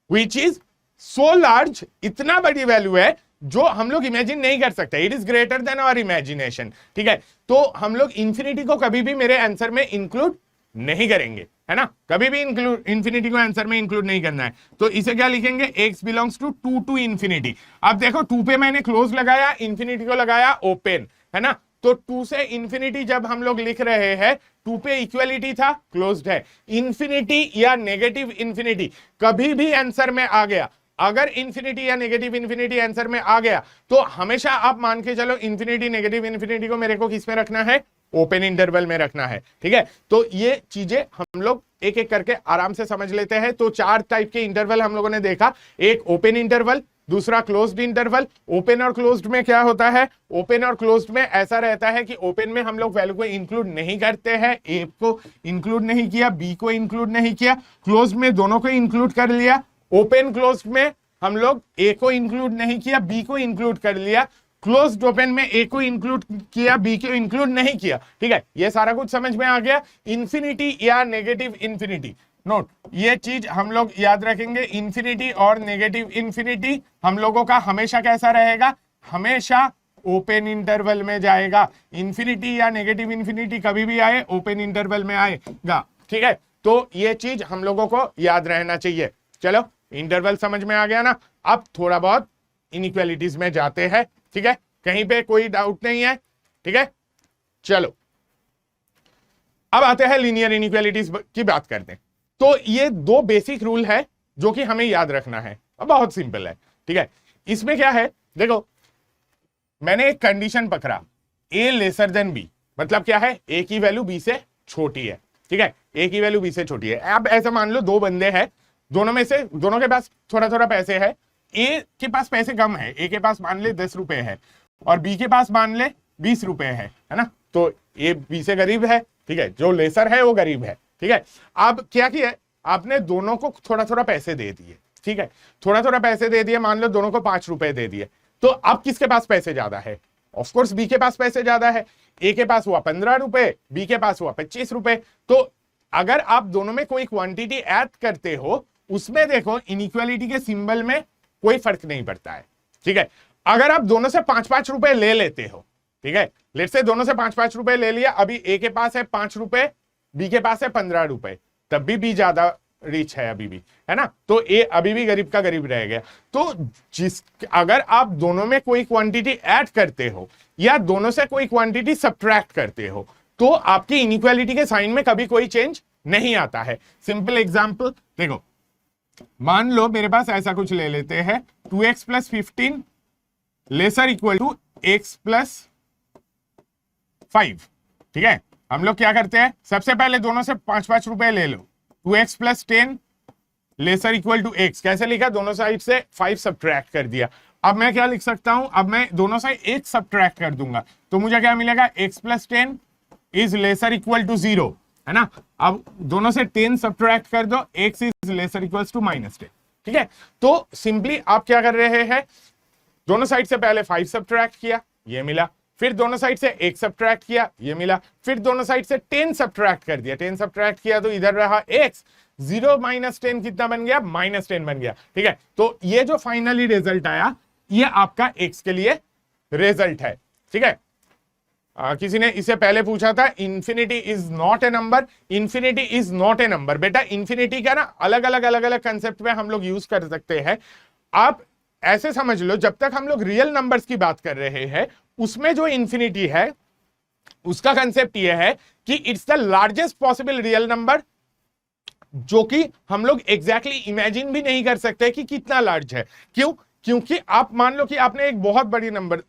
which is so large, इतना बड़ी वैल्यू है जो हम लोग इमेजिन नहीं कर सकते। It is greater than our imagination, ठीक है। तो हम लोग इंफिनिटी को कभी भी मेरे आंसर में इंक्लूड नहीं करेंगे, है ना, कभी भी इंफिनिटी को आंसर में इंक्लूड नहीं करना है। तो इसे क्या लिखेंगे, x belongs to 2 to infinity. अब देखो 2 पे मैंने क्लोज लगाया, इंफिनिटी को लगाया ओपन, है ना। तो 2 से इंफिनिटी जब हम लोग लिख रहे हैं, 2 पे इक्वलिटी था, क्लोज्ड है। इंफिनिटी या नेगेटिव इंफिनिटी कभी भी आंसर में आ गया, अगर इंफिनिटी या नेगेटिव इंफिनिटी आंसर में आ गया, तो हमेशा आप मान के चलो इंफिनिटी नेगेटिव इंफिनिटी को मेरे को किस में रखना है, ओपन इंटरवल में रखना है, ठीक है। तो ये चीजें हम लोग एक एक करके आराम से समझ लेते हैं। तो 4 टाइप के इंटरवल हम लोगों ने देखा, एक ओपन इंटरवल, दूसरा क्लोज्ड इंटरवल। ओपन और क्लोज्ड में क्या होता है, ओपन और क्लोज्ड में ऐसा रहता है कि ओपन में हम लोग वैल्यू को इंक्लूड नहीं करते हैं, ए को इंक्लूड नहीं किया, बी को इंक्लूड नहीं किया, क्लोज्ड में दोनों को इंक्लूड कर लिया। ओपन क्लोज्ड में हम लोग ए को इंक्लूड नहीं किया, बी को इंक्लूड कर लिया। क्लोज्ड ओपन में ए को इंक्लूड किया, बी को इंक्लूड नहीं किया, ठीक है। ये सारा कुछ समझ में आ गया। इंफिनिटी या नेगेटिव इंफिनिटी, नोट ये चीज हम लोग याद रखेंगे। इंफिनिटी और नेगेटिव इंफिनिटी हम लोगों का हमेशा कैसा रहेगा, हमेशा ओपन इंटरवल में जाएगा। इंफिनिटी या नेगेटिव इंफिनिटी कभी भी आए, ओपन इंटरवल में आएगा, ठीक है। तो ये चीज हम लोगों को याद रहना चाहिए। चलो इंटरवल समझ में आ गया ना। अब थोड़ा बहुत इनइक्वालिटीज में जाते हैं, ठीक है, कहीं पे कोई डाउट नहीं है, ठीक है। चलो अब आते हैं लीनियर इनइक्वालिटीज की बात करते हैं। तो ये 2 बेसिक रूल है जो कि हमें याद रखना है, बहुत सिंपल है, ठीक है। इसमें क्या है, देखो मैंने एक कंडीशन पकड़ा, a लेसर देन b, मतलब क्या है, a की वैल्यू b से छोटी है, ठीक है, a की वैल्यू b से छोटी है। अब ऐसा मान लो 2 बंदे हैं, दोनों में से दोनों के पास थोड़ा थोड़ा पैसे है। ए के पास पैसे कम है, ए के पास मान ले 10 रुपए है और बी के पास मान ले 20 रुपए है ना। तो ए बी से गरीब है, ठीक है, जो लेसर है वो गरीब है, ठीक है। अब क्या किया, आपने दोनों को थोड़ा थोड़ा पैसे दे दिए, ठीक है, थोड़ा थोड़ा पैसे दे दिए, मान लो दोनों को 5 रुपए दे दिए। तो अब किसके पास पैसे ज्यादा है, ऑफकोर्स बी के पास पैसे ज्यादा है। ए के पास हुआ 15 रुपए, बी के पास हुआ 25 रुपए। तो अगर आप दोनों में कोई क्वांटिटी ऐड करते हो, उसमें देखो इनइक्वालिटी के सिंबल में कोई फर्क नहीं पड़ता है, ठीक है। अगर आप दोनों से 5-5 रुपए ले लेते हो, ठीक है, लेट्स से दोनों से 5-5 रुपए ले लिया, अभी ए के पास है 5 रुपए, बी के पास है 15 रुपए, तब भी बी ज्यादा रिच है अभी भी, है ना। तो ए अभी भी गरीब का गरीब रह गया। तो अगर आप दोनों में कोई क्वांटिटी ऐड करते हो या दोनों से कोई क्वांटिटी सब्ट्रैक्ट करते हो, तो आपकी इनइक्वालिटी के साइन में कभी कोई चेंज नहीं आता है। सिंपल एग्जांपल देखो, मान लो मेरे पास ऐसा कुछ ले लेते हैं, 2x + 15 laser equal to x + 5, ठीक है। हम लोग क्या करते हैं, सबसे पहले दोनों से 5-5 रुपए ले लो, 2x + 10 lesser equal to x, कैसे लिखा, दोनों साइड से 5 सब्ट्रैक्ट कर दिया। अब मैं क्या लिख सकता हूं, अब मैं दोनों से 1 सब्ट्रैक्ट कर दूंगा, तो मुझे क्या मिलेगा, x + 10 is lesser equal to 0, है ना। अब दोनों से 10 सब्ट्रैक्ट कर दो, x is lesser equals to -10, ठीक है। तो सिंपली आप क्या कर रहे हैं, दोनों साइड से पहले 5 सब्ट्रैक्ट किया, ये मिला, फिर दोनों साइड से 1 सब्ट्रैक्ट किया, ये मिला, फिर दोनों साइड से 10 सब्ट्रैक्ट कर दिया, 10 सब्ट्रैक्ट किया तो इधर रहा x, 0 - 10 कितना बन गया, -10 बन गया, ठीक है। तो ये जो फाइनली रिजल्ट आया, ये आपका x के लिए रिजल्ट है, ठीक है। किसी ने इससे पहले पूछा था, infinity is not a number, infinity is not a number. बेटा इंफिनिटी का ना अलग अलग कंसेप्ट में हम लोग यूज कर सकते हैं। आप ऐसे समझ लो, जब तक हम लोग रियल नंबर्स की बात कर रहे हैं, उसमें जो इंफिनिटी है उसका कंसेप्ट यह है कि it's the largest possible real number, जो कि हम लोग एग्जैक्टली इमेजिन भी नहीं कर सकते कि कितना लार्ज है। क्यों? क्योंकि आप मान लो कि आपने एक बहुत बड़ी नंबर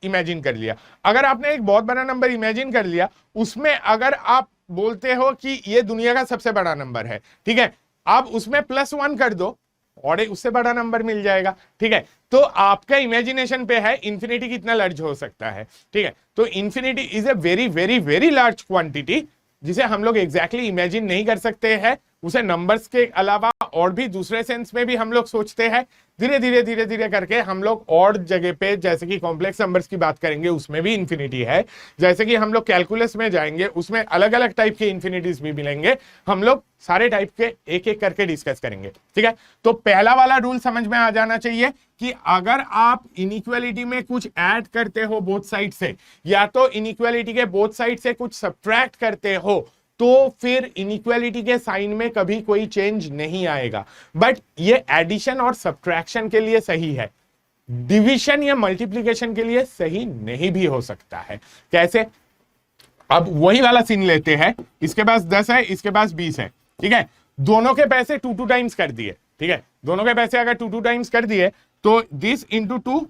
इमेजिन कर लिया। अगर आपने एक बहुत बड़ा नंबर इमेजिन कर लिया, उसमें अगर आप बोलते हो कि ये दुनिया का सबसे बड़ा नंबर है, ठीक है, आप उसमें +1 कर दो और उससे बड़ा नंबर मिल जाएगा, ठीक है। तो आपका इमेजिनेशन पे है इंफिनिटी कितना लार्ज हो सकता है, ठीक है। तो infinity is a very very very large quantity जिसे हम लोग एग्जैक्टली इमेजिन नहीं कर सकते हैं, उसे नंबर्स के अलावा और भी दूसरे सेंस में भी हम लोग सोचते हैं। धीरे धीरे करके हम लोग और जगह पे, जैसे कि कॉम्प्लेक्स नंबर्स की बात करेंगे उसमें भी इंफिनिटी है, जैसे कि हम लोग कैलकुलस में जाएंगे उसमें अलग अलग टाइप के इंफिनिटीज भी मिलेंगे। हम लोग सारे टाइप के एक एक करके डिस्कस करेंगे, ठीक है। तो पहला वाला रूल समझ में आ जाना चाहिए कि अगर आप इनइक्वालिटी में कुछ ऐड करते हो बोथ साइड से, या तो इनइक्वालिटी के बोथ साइड से कुछ सब्ट्रैक्ट करते हो, तो फिर इनइक्वालिटी के साइन में कभी कोई चेंज नहीं आएगा। बट ये एडिशन और सब्ट्रैक्शन के लिए सही है, डिवीजन या मल्टीप्लिकेशन के लिए सही नहीं भी हो सकता है। कैसे? अब वही वाला सीन लेते हैं, इसके पास 10 है, इसके पास 20 है, ठीक है। दोनों के पैसे 2 टाइम्स कर दिए, ठीक है। दोनों के पैसे अगर 2 टाइम्स कर दिए तो दिस इंटू 2,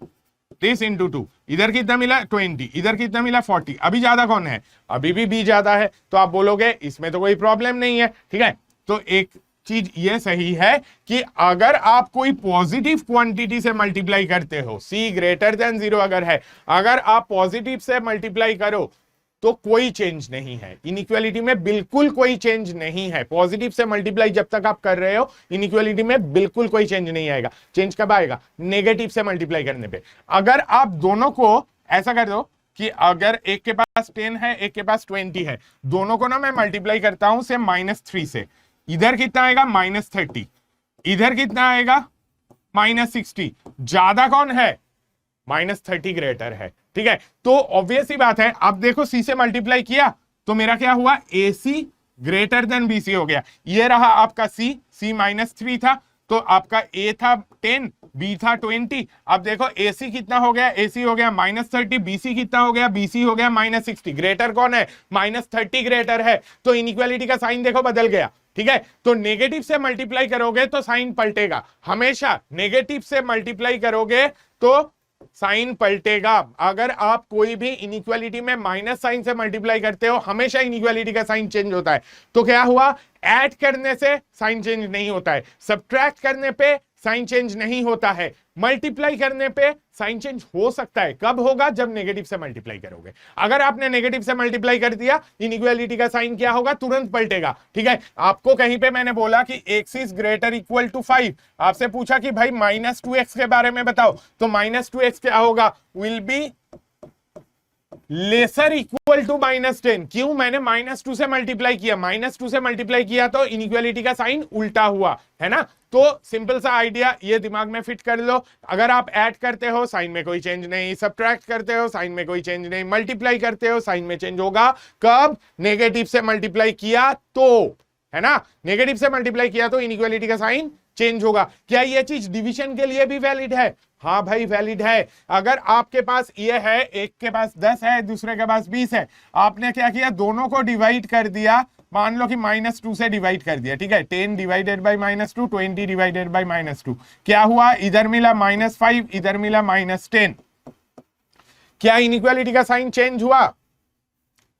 दिस इंटू 2, इधर कितना मिला 20, इधर कितना मिला 40। अभी ज्यादा कौन है? अभी भी बी ज्यादा है, तो आप बोलोगे इसमें तो कोई प्रॉब्लम नहीं है, ठीक है। तो एक चीज ये सही है कि अगर आप कोई पॉजिटिव क्वांटिटी से मल्टीप्लाई करते हो, c ग्रेटर देन 0 अगर है, अगर आप पॉजिटिव से मल्टीप्लाई करो तो कोई चेंज नहीं है। इनइक्वालिटी में बिल्कुल कोई चेंज नहीं है। पॉजिटिव से मल्टीप्लाई जब तक आप कर रहे हो, इनइक्वालिटी में बिल्कुल कोई चेंज नहीं आएगा। चेंज कब आएगा? नेगेटिव से मल्टीप्लाई करने पे। अगर आप दोनों को ऐसा कर दो कि अगर एक के पास 10 है, एक के पास 20 है, दोनों को ना मैं मल्टीप्लाई करता हूं से -3 से, इधर कितना आएगा -30, इधर कितना आएगा -60। ज्यादा कौन है? -30 ग्रेटर है, ठीक है। तो ऑब्वियस ही बात है, अब देखो सी से मल्टीप्लाई किया तो मेरा क्या हुआ? AC ग्रेटर देन BC हो गया। ये रहा आपका C -3 था, तो आपका A था 10, B था 20। अब देखो AC कितना हो गया? AC हो गया -30, BC कितना हो गया? BC हो गया -60। ग्रेटर कौन है? -30 ग्रेटर है। तो इनइक्वालिटी का साइन देखो बदल गया, ठीक है। तो नेगेटिव से मल्टीप्लाई करोगे तो साइन पलटेगा, हमेशा नेगेटिव से मल्टीप्लाई करोगे तो साइन पलटेगा। अगर आप कोई भी इनइक्वालिटी में माइनस साइन से मल्टीप्लाई करते हो, हमेशा इनइक्वालिटी का साइन चेंज होता है। तो क्या हुआ? ऐड करने से साइन चेंज नहीं होता है, सब्ट्रैक्ट करने पे साइन चेंज नहीं होता है, मल्टीप्लाई करने पे साइन चेंज हो सकता है। कब होगा? जब नेगेटिव से मल्टीप्लाई करोगे। अगर आपने नेगेटिव से मल्टीप्लाई कर दिया, इनइक्वालिटी का साइन क्या होगा? तुरंत पलटेगा, ठीक है। आपको कहीं पे मैंने बोला कि x is greater equal to 5, आपसे पूछा कि भाई -2x के बारे में बताओ, तो -2x क्या होगा? Will be lesser equal to -10। क्यों? मैंने -2 से मल्टीप्लाई किया, -2 से मल्टीप्लाई किया तो इनइक्वालिटी का साइन उल्टा हुआ, है ना। तो सिंपल सा आइडिया ये दिमाग में फिट कर लो। अगर आप ऐड करते हो साइन में कोई चेंज नहीं, सब्ट्रैक्ट करते हो साइन में कोई चेंज नहीं, मल्टीप्लाई करते हो साइन में चेंज होगा। कब? नेगेटिव से मल्टीप्लाई किया तो, है ना। नेगेटिव से मल्टीप्लाई किया तो इनइक्वालिटी का साइन चेंज होगा। क्या यह चीज डिवीजन के लिए भी वैलिड है? हाँ भाई वैलिड है। अगर आपके पास ये है, एक के पास 10 है, दूसरे के पास 20 है, आपने क्या किया? दोनों को डिवाइड कर दिया। मान लो कि -2 से डिवाइड कर दिया, ठीक है। 10 डिवाइडेड बाई -2, 20 डिवाइडेड बाई -2, क्या हुआ? इधर मिला -5, इधर मिला -10। क्या इनइक्वालिटी का साइन चेंज हुआ?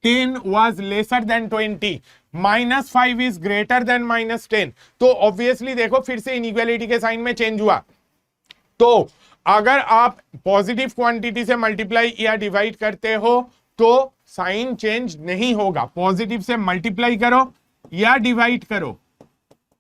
10 was lesser than 20, -5 is greater than -10। तो ऑब्वियसली देखो फिर से इनइक्वालिटी के साइन में चेंज हुआ। तो अगर आप पॉजिटिव क्वांटिटी से मल्टीप्लाई या डिवाइड करते हो तो साइन चेंज नहीं होगा। पॉजिटिव से मल्टीप्लाई करो या डिवाइड करो,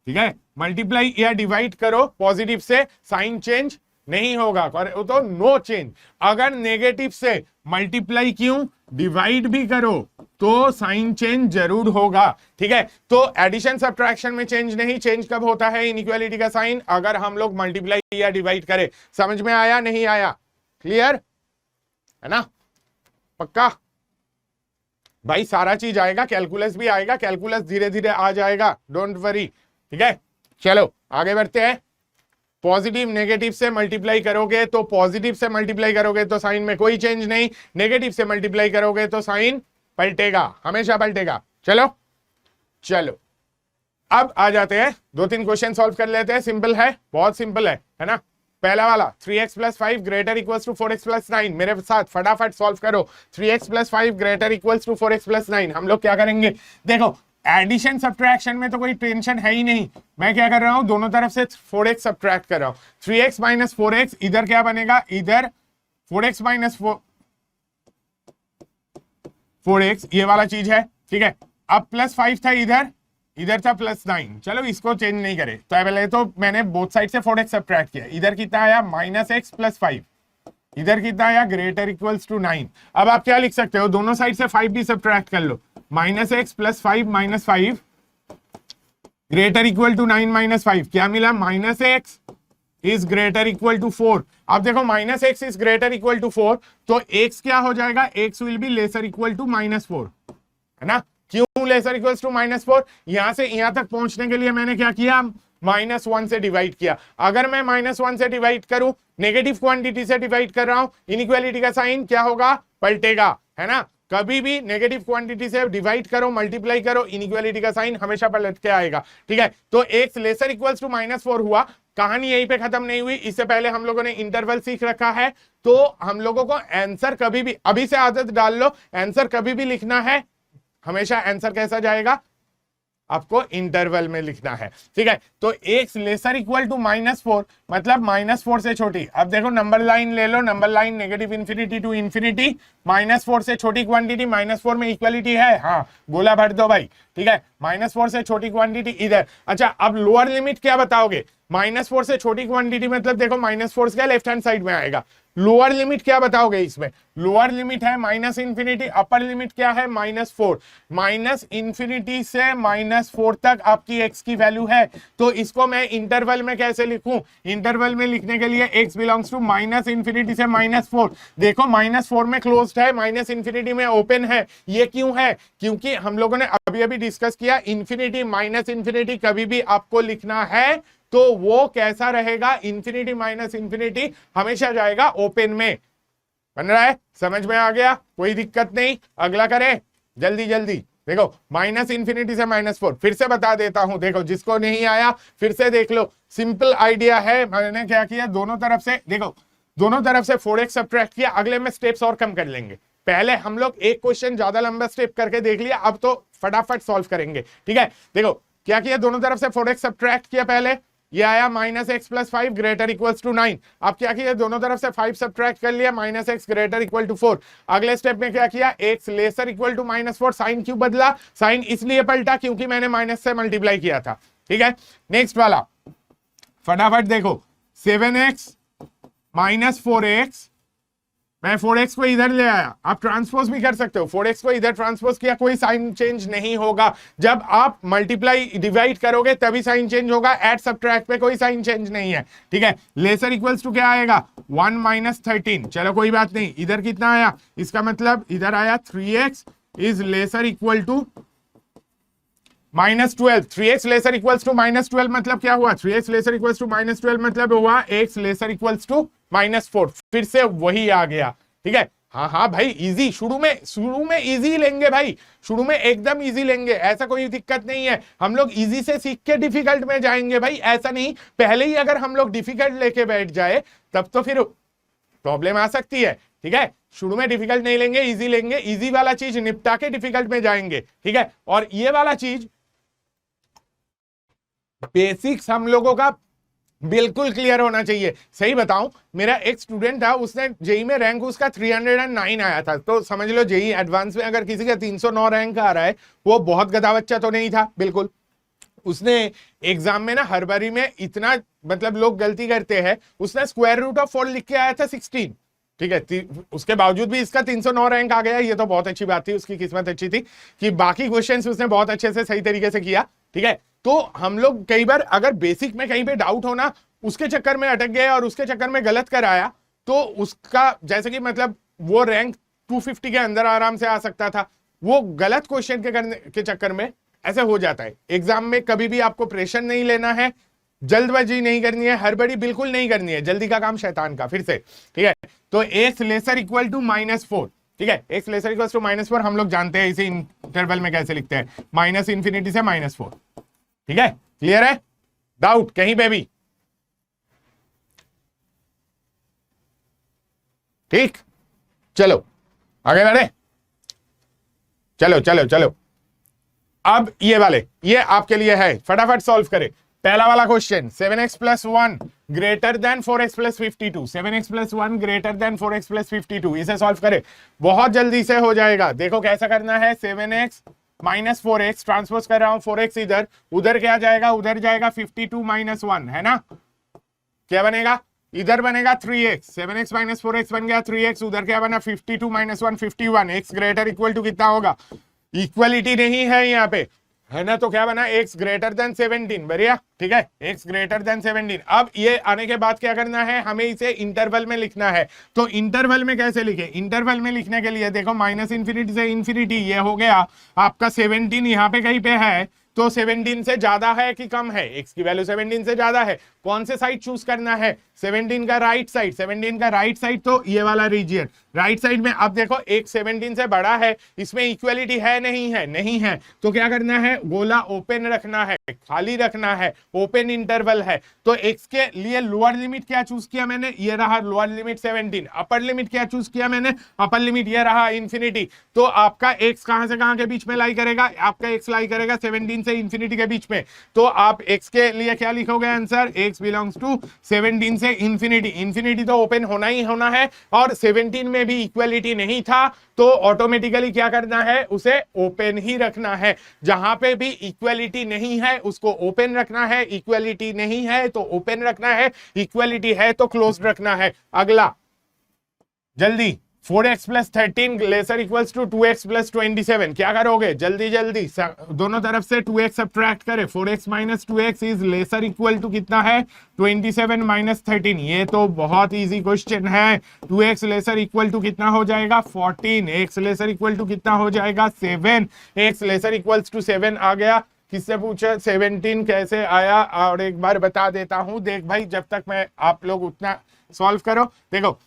ठीक है, मल्टीप्लाई या डिवाइड करो पॉजिटिव से, साइन चेंज नहीं होगा, तो नो चेंज। अगर नेगेटिव से मल्टीप्लाई क्यों डिवाइड भी करो तो साइन चेंज जरूर होगा, ठीक है। तो एडिशन सब्ट्रैक्शन में चेंज नहीं। चेंज कब होता है इनइक्वालिटी का साइन? अगर हम लोग मल्टीप्लाई या डिवाइड करें। समझ में आया नहीं आया? क्लियर है ना? पक्का भाई? सारा चीज आएगा, कैलकुलस भी आएगा, कैलकुलस धीरे धीरे आ जाएगा, डोंट वरी, ठीक है। चलो आगे बढ़ते हैं। पॉजिटिव नेगेटिव से मल्टीप्लाई करोगे तो, पॉजिटिव से मल्टीप्लाई करोगे तो साइन में कोई चेंज नहीं, नेगेटिव से मल्टीप्लाई करोगे तो साइन पलटेगा, हमेशा पलटेगा। चलो चलो अब आ जाते हैं, 2-3 क्वेश्चन सॉल्व कर लेते हैं। सिंपल है, बहुत सिंपल है ना। पहला वाला 3x + 5 greater equals to 4x + 9। मेरे साथ फटाफट सॉल्व करो। 3x + 5 greater equals to 4x + 9। हम लोग क्या करेंगे? देखो एडिशन सब्ट्रैक्शन में तो कोई टेंशन है ही नहीं। मैं क्या कर रहा हूं? दोनों तरफ से 4x सब्ट्रैक्ट कर रहा हूं। 3x - 4x, इधर क्या बनेगा? इधर 4x - 4x, ये वाला चीज है, ठीक है। अब +5 था इधर, इधर था +9, चलो इसको चेंज नहीं करे। तो पहले तो मैंने बोथ साइड से 4x सब्ट्रैक्ट किया, इधर कितना आया -x + 5, इधर कितना आया > 9। अब आप क्या लिख सकते हो, दोनों साइड से 5 भी सब्ट्रैक्ट कर लो, -x + 5 - 5 > 9 - 5 क्या मिला, -x is > 4। अब देखो -x is > 4, तो x क्या हो जाएगा, x will be lesser = -4, है ना। क्यों लेसर इक्वल्स टू -4, यहां से यहां तक पहुंचने के लिए मैंने क्या किया, -1 से डिवाइड किया। अगर मैं -1 से डिवाइड करूं, नेगेटिव क्वांटिटी से डिवाइड कर रहा हूं, इनइक्वालिटी का साइन क्या होगा, पलटेगा, है ना। कभी भी नेगेटिव क्वांटिटी से डिवाइड करो, मल्टीप्लाई करो, इनइक्वालिटी का साइन हमेशा पलट के आएगा, ठीक है। तो x लेसर इक्वल्स टू -4 हुआ। कहानी यहीं पे खत्म नहीं हुई, इससे पहले हम लोगों ने इंटरवल सीख रखा है। तो हम लोगों को आंसर कभी भी, अभी से आदत डाल लो, आंसर कभी भी लिखना है, हमेशा आंसर कैसा जाएगा, आपको इंटरवल में लिखना है, ठीक है। तो x लेसर इक्वल टू -4 मतलब -4 से छोटी। अब देखो नंबर लाइन ले लो, number line negative infinity to infinity, -4 से छोटी क्वांटिटी, -4 में इक्वलिटी है, हाँ गोला भर दो भाई, ठीक है। -4 से छोटी क्वांटिटी इधर। अच्छा अब लोअर लिमिट क्या बताओगे, -4 से छोटी क्वांटिटी मतलब देखो -4 क्या लेफ्ट हैंड साइड में आएगा, लोअर लिमिट क्या बताओगे इसमें, लोअर लिमिट है -इन्फिनिटी, अपर लिमिट क्या है -4, -इन्फिनिटी से -4 तक आपकी x की वैल्यू है। तो इसको मैं इंटरवल में कैसे लिखूं, इंटरवल में लिखने के लिए x बिलोंग्स टू -इन्फिनिटी से -4। देखो -4 में क्लोज्ड है, -इन्फिनिटी में ओपन है, ये क्यों है, क्योंकि हम लोगों ने अभी अभी डिस्कस किया, इन्फिनिटी -इन्फिनिटी कभी भी आपको लिखना है तो वो कैसा रहेगा, इन्फिनिटी -इन्फिनिटी हमेशा जाएगा ओपन में। बन रहा है, समझ में आ गया, कोई दिक्कत नहीं। अगला करें जल्दी जल्दी। देखो -इन्फिनिटी से -4 फिर से बता देता हूं, देखो जिसको नहीं आया फिर से देख लो, सिंपल आइडिया है। मैंने क्या किया, दोनों तरफ से देखो, दोनों तरफ से 4x सब्ट्रैक्ट किया। अगले में स्टेप्स और कम कर लेंगे, पहले हम लोग एक क्वेश्चन ज्यादा लंबा स्टेप करके देख लिया, अब तो फटाफट सॉल्व करेंगे, ठीक है। देखो क्या किया, दोनों तरफ से 4x सब्ट्रैक्ट किया, पहले ये आया -x + 5 > 9। अब क्या किया, दोनों तरफ से 5 सब्ट्रैक्ट कर लिया, -x > 4। अगले स्टेप में क्या किया, x lesser equal to -4। Sign क्यों बदला, साइन इसलिए पलटा क्योंकि मैंने माइनस से मल्टीप्लाई किया था, ठीक है। नेक्स्ट वाला फटाफट देखो, 7x - 4x, मैं 4x को इधर ले आया, आप ट्रांसपोज भी कर सकते हो, 4x को इधर ट्रांसपोज किया, कोई साइन चेंज नहीं होगा। जब आप मल्टीप्लाई डिवाइड करोगे तभी साइन चेंज होगा, ऐड सब्ट्रैक्ट पे कोई साइन चेंज नहीं है, ठीक है। लेसर इक्वल्स टू क्या आएगा, 1 - 13। चलो कोई बात नहीं, इधर कितना आया, इसका मतलब इधर आया 3x is lesser equal to -12। 3x lesser equals to -12 मतलब क्या हुआ, 3x लेसर इक्वल्स टू -12 मतलब हुआ x लेसर इक्वल्स टू -4। फिर से वही आ गया, ठीक है। हाँ हाँ भाई इजी, शुरू में इजी लेंगे भाई, शुरू में एकदम इजी लेंगे, ऐसा कोई दिक्कत नहीं है। हम लोग इजी से सीख के डिफिकल्ट में जाएंगे भाई, ऐसा नहीं पहले ही अगर हम लोग डिफिकल्ट लेके बैठ जाए तब तो फिर प्रॉब्लम आ सकती है, ठीक है। शुरू में डिफिकल्ट नहीं लेंगे, इजी लेंगे, इजी वाला चीज निपटा के डिफिकल्ट में जाएंगे, ठीक है। और ये वाला चीज बेसिक्स हम लोगों का बिल्कुल क्लियर होना चाहिए। सही बताऊं, मेरा एक स्टूडेंट था, उसने जेई में रैंक उसका 309 आया था, तो समझ लो जेई एडवांस में अगर किसी का 309 रैंक आ रहा है, वो बहुत गधा बच्चा तो नहीं था, बिल्कुल। उसने एग्जाम में ना हर बारी में इतना, मतलब लोग गलती करते हैं, उसने √4 लिख के आया था 16, ठीक है। उसके बावजूद भी इसका 309 रैंक आ गया, ये तो बहुत अच्छी बात थी, उसकी किस्मत अच्छी थी कि बाकी क्वेश्चंस उसने बहुत अच्छे से सही तरीके से किया, ठीक है। तो हम लोग कई बार अगर बेसिक में कहीं पे डाउट होना, उसके चक्कर में अटक गए और उसके चक्कर में गलत कराया, तो उसका जैसे कि मतलब वो रैंक 250 के अंदर आराम से आ सकता था, वो गलत क्वेश्चन के करने के चक्कर में ऐसे हो जाता है। एग्जाम में कभी भी आपको प्रेशर नहीं लेना है, जल्दबाजी नहीं करनी है, हड़बड़ी बिल्कुल नहीं करनी है, जल्दी का काम शैतान का, फिर से, ठीक है। तो x लेसर इक्वल टू -4, ठीक है, x लेसर इक्वल टू -4 हम लोग जानते हैं इसे इंटरवल में कैसे लिखते हैं, -इन्फिनिटी से -4, ठीक है। क्लियर है, डाउट कहीं पे भी, ठीक। चलो आगे बढ़े, चलो चलो चलो। अब ये वाले, ये आपके लिए है, फटाफट सॉल्व करें। पहला वाला question, 7x + 1 greater than 4x + 52, 7x + 1 greater than 4x + 52, इसे सॉल्व करें, बहुत जल्दी से हो जाएगा। देखो कैसा करना है, 7x -4x, ट्रांसपोज कर रहा हूं 4x इधर, उधर क्या जाएगा, उधर जाएगा 52 - 1, है ना। क्या बनेगा, इधर बनेगा 3x, 7x - 4x बन गया 3x, उधर क्या बना 52 - 1 51, x ग्रेटर इक्वल टू कितना होगा, इक्वलिटी नहीं है यहाँ पे, है ना, तो क्या बना x ग्रेटर देन 17, बढ़िया, ठीक है, x ग्रेटर देन 17। अब ये आने के बाद क्या करना है, हमें इसे इंटरवल में लिखना है। तो इंटरवल में कैसे लिखे, इंटरवल में लिखने के लिए देखो -∞ से इन्फिनिटी, ये हो गया आपका 17 यहाँ पे कहीं पे है, तो 17 से ज्यादा है कि कम है, x की वैल्यू 17 से ज्यादा है, कौन से साइड चूज करना है, 17 का राइट साइड, 17 का राइट साइड, तो ये वाला रीजियन राइट साइड में। अब देखो एक 17 से बड़ा है, इसमें इक्वलिटी है नहीं है, नहीं है, तो क्या करना है, गोला ओपन रखना है, खाली रखना है, ओपन इंटरवल है। तो x के लिए लोअर लिमिट क्या चूज किया मैंने, ये रहा लोअर लिमिट 17, अपर लिमिट क्या चूज किया मैंने, अपर लिमिट ये रहा इन्फिनिटी। तो आपका x कहां से कहां के बीच में लाई करेगा, आपका x लाई करेगा 17 से इन्फिनिटी के बीच में। तो आप x के लिए क्या लिखोगे आंसर, x बिलोंग्स टू 17 से इन्फिनिटी, इन्फिनिटी तो ओपन होना ही होना है, और 17 में भी इक्वलिटी नहीं था, तो ऑटोमेटिकली क्या करना है, उसे ओपन ही रखना है। जहां पे भी इक्वलिटी नहीं है उसको ओपन रखना है, इक्वलिटी नहीं है तो ओपन रखना है, इक्वलिटी है तो क्लोज रखना है। अगला जल्दी, 4x + 13 laser equals to 2x + 27, क्या करोगे, जल्दी जल्दी दोनों तरफ से 2x सब्ट्रैक्ट करें, 4x - 2x is lesser equal to कितना है, 27 - 13। ये तो बहुत इजी क्वेश्चन है। 2x लेसर इक्वल टू कितना हो जाएगा 14, x लेसर इक्वल टू कितना हो जाएगा 7, x लेसर इक्वल्स टू 7 आ गया। किससे पूछा 17 कैसे आया, और एक बार बता देता हूं, देख भाई जब तक मैं आप लोग उतना सॉल्व करो, देखो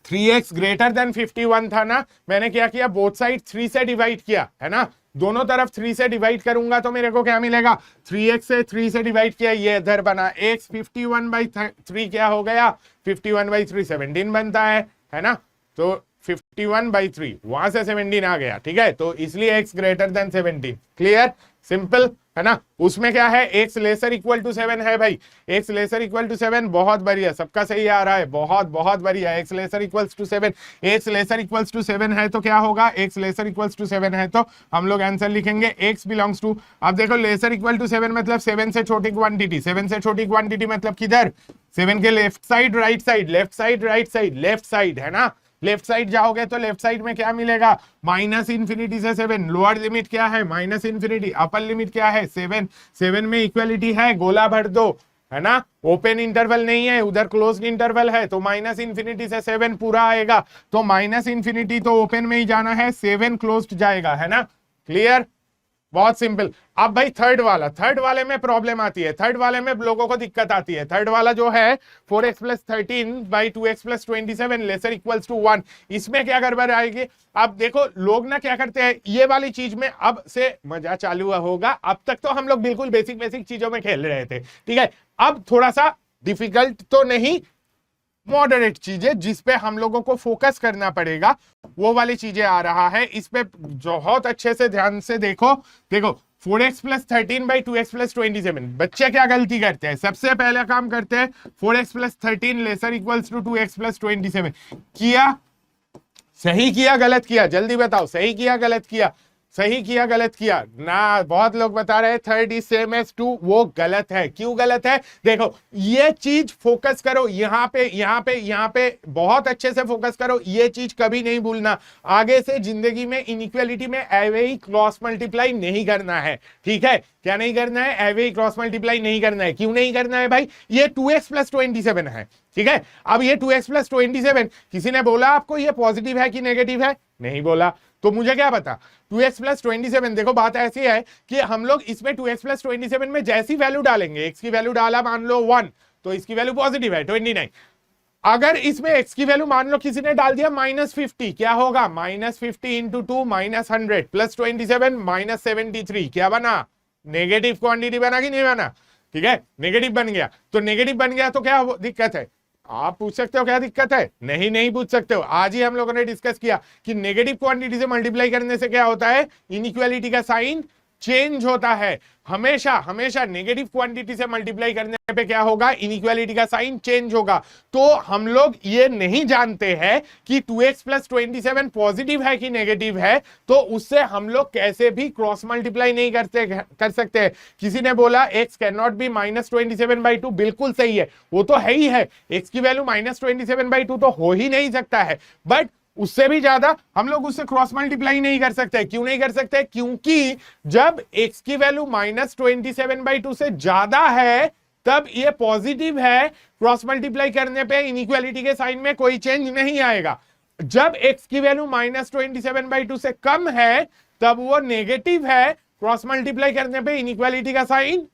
3x ग्रेटर देन 51 था ना, मैंने क्या किया, बोथ साइड 3 से डिवाइड किया, है ना, दोनों तरफ 3 से डिवाइड करूंगा तो मेरे को क्या मिलेगा, 3x से 3 से डिवाइड किया, ये इधर बना x, 51/3 क्या हो गया, 51/3 17 बनता है ना, तो 51/3 वहां से 17 आ गया, ठीक है, तो इसलिए x greater than 17, clear, simple, है ना। उसमें क्या है, x लेसर इक्वल टू 7 है भाई, x लेसर इक्वल टू 7, बहुत बढ़िया, सबका सही आ रहा है, बहुत बहुत बढ़िया, x lesser equals to 7, x lesser equals to 7 है तो क्या होगा, x लेसर इक्वल्स टू 7 है तो हम लोग आंसर लिखेंगे x बिलोंग्स टू, अब देखो लेसर इक्वल टू 7 मतलब 7 से छोटी क्वांटिटी, 7 से छोटी क्वांटिटी मतलब किधर, 7 के left side right side, left side right side, left side, है ना, लेफ्ट साइड जाओगे तो लेफ्ट साइड में क्या मिलेगा, -∞ से 7, लोअर लिमिट क्या है -∞, अपर लिमिट क्या है 7, 7 में इक्वलिटी है, गोला भर दो, है ना, ओपन इंटरवल नहीं है, उधर क्लोज्ड इंटरवल है, तो -∞ से 7 पूरा आएगा, तो -∞ तो ओपन में ही जाना है, 7 क्लोज्ड जाएगा, है ना, क्लियर, बहुत सिंपल। अब भाई थर्ड वाले में प्रॉब्लम आती है, थर्ड वाले में लोगों को दिक्कत आती है, थर्ड वाला जो है 4x + 13 / 2x + 27 laser equals to 1, इसमें क्या गड़बड़ आएगी। अब देखो लोग ना क्या करते हैं, ये वाली चीज में अब से मजा चालू होगा, अब तक तो हम लोग बिल्कुल बेसिक बेसिक चीजों में खेल रहे थे, ठीक है, अब थोड़ा सा डिफिकल्ट तो नहीं, मॉडरेट चीजें जिस पे हम लोगों को फोकस करना पड़ेगा, वो वाली चीजें आ रहा है, इस पे बहुत अच्छे से ध्यान से देखो। देखो 4x + 13 / 2x + 27, बच्चे क्या गलती करते हैं, सबसे पहले काम करते हैं 4x + 13 laser equals to 2x + 27 किया, सही किया गलत किया, जल्दी बताओ, सही किया गलत किया, सही किया गलत किया ना, बहुत लोग बता रहे हैं 3 इज सेम एज 2, वो गलत है, क्यों गलत है, देखो ये चीज फोकस करो, यहाँ पे बहुत अच्छे से फोकस करो, ये चीज कभी नहीं भूलना, आगे से जिंदगी में इनइक्वालिटी में एवे ही क्रॉस मल्टीप्लाई नहीं करना है, ठीक है, क्या नहीं करना है, एवे ही क्रॉस मल्टीप्लाई नहीं करना है, क्यों नहीं करना है भाई, ये 2x + 27 है, ठीक है, अब ये 2x + 27 किसी ने बोला आपको ये पॉजिटिव है कि नेगेटिव है, नहीं बोला, तो मुझे क्या पता, 2x + 27, देखो बात ऐसी है कि हम लोग इसमें 2x + 27 में जैसी वैल्यू डालेंगे, x की वैल्यू डाला मान लो 1, तो इसकी वैल्यू पॉजिटिव है 29, अगर इसमें x की वैल्यू मान लो किसी ने डाल दिया -50, क्या होगा, -50 × 2 -100 + 27 -73, क्या बना, नेगेटिव क्वांटिटी बना कि नहीं बना, ठीक है, नेगेटिव बन गया, तो नेगेटिव बन गया तो क्या दिक्कत है, आप पूछ सकते हो क्या दिक्कत है, नहीं पूछ सकते हो, आज ही हम लोगों ने डिस्कस किया कि नेगेटिव क्वांटिटी से मल्टीप्लाई करने से क्या होता है, इनइक्वालिटी का साइन चेंज होता है। हमेशा हमेशा नेगेटिव क्वांटिटी से मल्टीप्लाई करने पे क्या होगा, इनइक्वालिटी का साइन चेंज होगा। तो हम लोग ये नहीं जानते हैं कि 2x प्लस 27 पॉजिटिव है कि नेगेटिव है, तो उससे हम लोग कैसे भी क्रॉस मल्टीप्लाई नहीं कर सकते। किसी ने बोला x कैन नॉट बी -27/2, बिल्कुल सही है, वो तो है ही है, x की वैल्यू -27/2 तो हो ही नहीं सकता है, बट उससे भी ज्यादा हम लोग उससे क्रॉस मल्टीप्लाई नहीं कर सकते। क्यों नहीं कर सकते? क्योंकि जब x की वैल्यू -27/2 से ज्यादा है तब ये पॉजिटिव है, क्रॉस मल्टीप्लाई करने पे इनइक्वालिटी के साइन में कोई चेंज नहीं आएगा। जब x की वैल्यू -27/2 से कम है तब वो नेगेटिव है, क्रॉस मल्टीप्लाई करने पे इनइक्वालिटी का साइन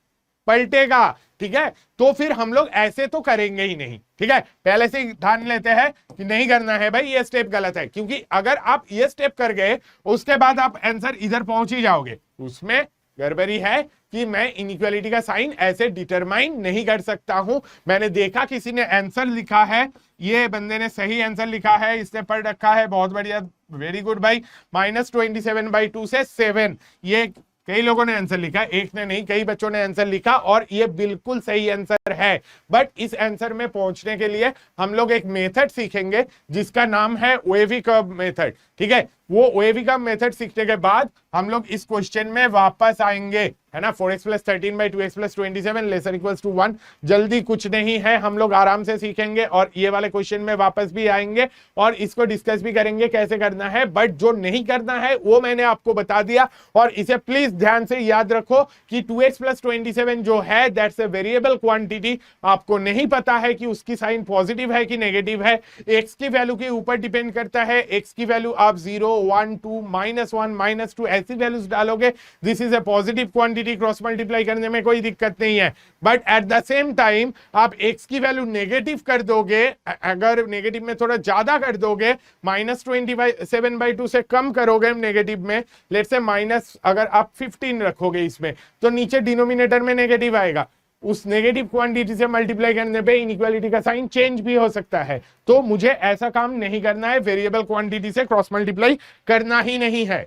पलटेगा। ठीक है, तो फिर हम लोग ऐसे तो करेंगे ही नहीं। ठीक है, पहले से ही ठान लेते हैं कि नहीं करना है भाई, ये स्टेप गलत है, क्योंकि अगर आप ये स्टेप कर गए उसके बाद आप आंसर इधर पहुंच ही जाओगे, उसमें गड़बड़ी है कि मैं इनइक्वालिटी का साइन ऐसे डिटरमाइन नहीं कर सकता हूं। मैंने देखा किसी ने आंसर लिखा है, ये बंदे ने सही आंसर लिखा है, इसने पढ़ रखा है, बहुत बढ़िया, वेरी गुड भाई। -27/2 से 7, ये कई लोगों ने आंसर लिखा, एक ने नहीं, कई बच्चों ने आंसर लिखा और ये बिल्कुल सही आंसर है। बट इस आंसर में पहुंचने के लिए हम लोग एक मेथड सीखेंगे जिसका नाम है वेवी कर्व मेथड। ठीक है, वो वेवी कर्व मेथड सीखने के बाद हम लोग इस क्वेश्चन में वापस आएंगे, है ना। 4x + 13/2x + 27 laser equals to 1। जल्दी कुछ नहीं है, हम लोग आराम से सीखेंगे और ये वाले क्वेश्चन में वापस भी आएंगे और इसको डिस्कस भी करेंगे कैसे करना है। बट जो नहीं करना है वो मैंने आपको बता दिया, और इसे प्लीज ध्यान से याद रखो कि 2x + 27 जो है दैट्स ए वेरिएबल क्वांटिटी। आपको नहीं पता है कि उसकी साइन पॉजिटिव है कि नेगेटिव है, x की वैल्यू के ऊपर डिपेंड करता है। x की वैल्यू आप 0, 1, 2, -1, -2 ऐसी वैल्यूज डालोगे, this is a positive quantity, cross multiply करने में कोई दिक्कत नहीं है। But at the same time आप x की वैल्यू नेगेटिव कर दोगे, अगर नेगेटिव में थोड़ा ज्यादा कर दोगे, -27/2 से कम करोगे नेगेटिव में, लेट्स से माइनस अगर आप 15 रखोगे इसमें, तो नीचे डिनोमिनेटर में नेगेटिव आएगा, उस नेगेटिव क्वांटिटी से मल्टीप्लाई करने पे इनइक्वालिटी का साइन चेंज भी हो सकता है। तो मुझे ऐसा काम नहीं करना है, वेरिएबल क्वांटिटी से क्रॉस मल्टीप्लाई करना ही नहीं है।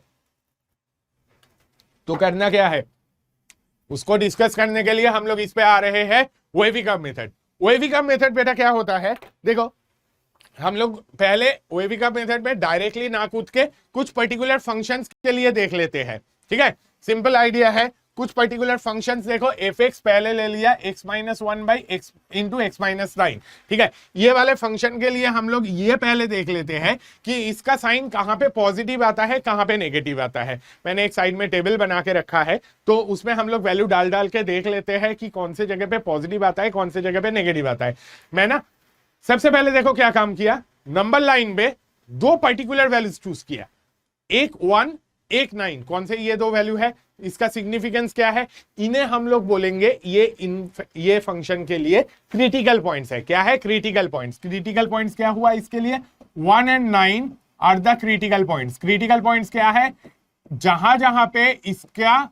तो करना क्या है, उसको डिस्कस करने के लिए हम लोग इस पे आ रहे हैं, wavy curve method. Wavy curve method बेटा क्या होता है, देखो हम लोग पहले वेवी कर्व मेथड में डायरेक्टली ना कूद के कुछ पर्टिकुलर फंक्शंस के लिए देख लेते हैं। ठीक है, सिंपल आइडिया है, कुछ पर्टिकुलर फंक्शंस देखो, fx पहले ले लिया x - 1/x × x - 9। ठीक है, ये वाले फंक्शन के लिए हम लोग ये पहले देख लेते हैं कि इसका साइन कहां पे पॉजिटिव आता है, कहां पे नेगेटिव आता है। मैंने एक साइड में टेबल बना के रखा है, तो उसमें हम लोग वैल्यू डाल डाल के देख लेते हैं कि कौन से जगह पे पॉजिटिव आता है, कौन से जगह पे नेगेटिव आता है। मैं ना सबसे पहले देखो क्या काम किया, नंबर लाइन पे दो पर्टिकुलर वैल्यूज चूज किया, एक 1 एक 9। कौन से ये दो वैल्यू है, इसका सिग्निफिकेंस क्या है, इन्हें हम लोग बोलेंगे ये फंक्शन के लिए क्रिटिकल पॉइंट्स है। क्या है, क्रिटिकल पॉइंट्स। क्रिटिकल पॉइंट्स क्या हुआ इसके लिए, 1 और 9 are the critical points. Critical points क्या है, जहां जहां पे इसका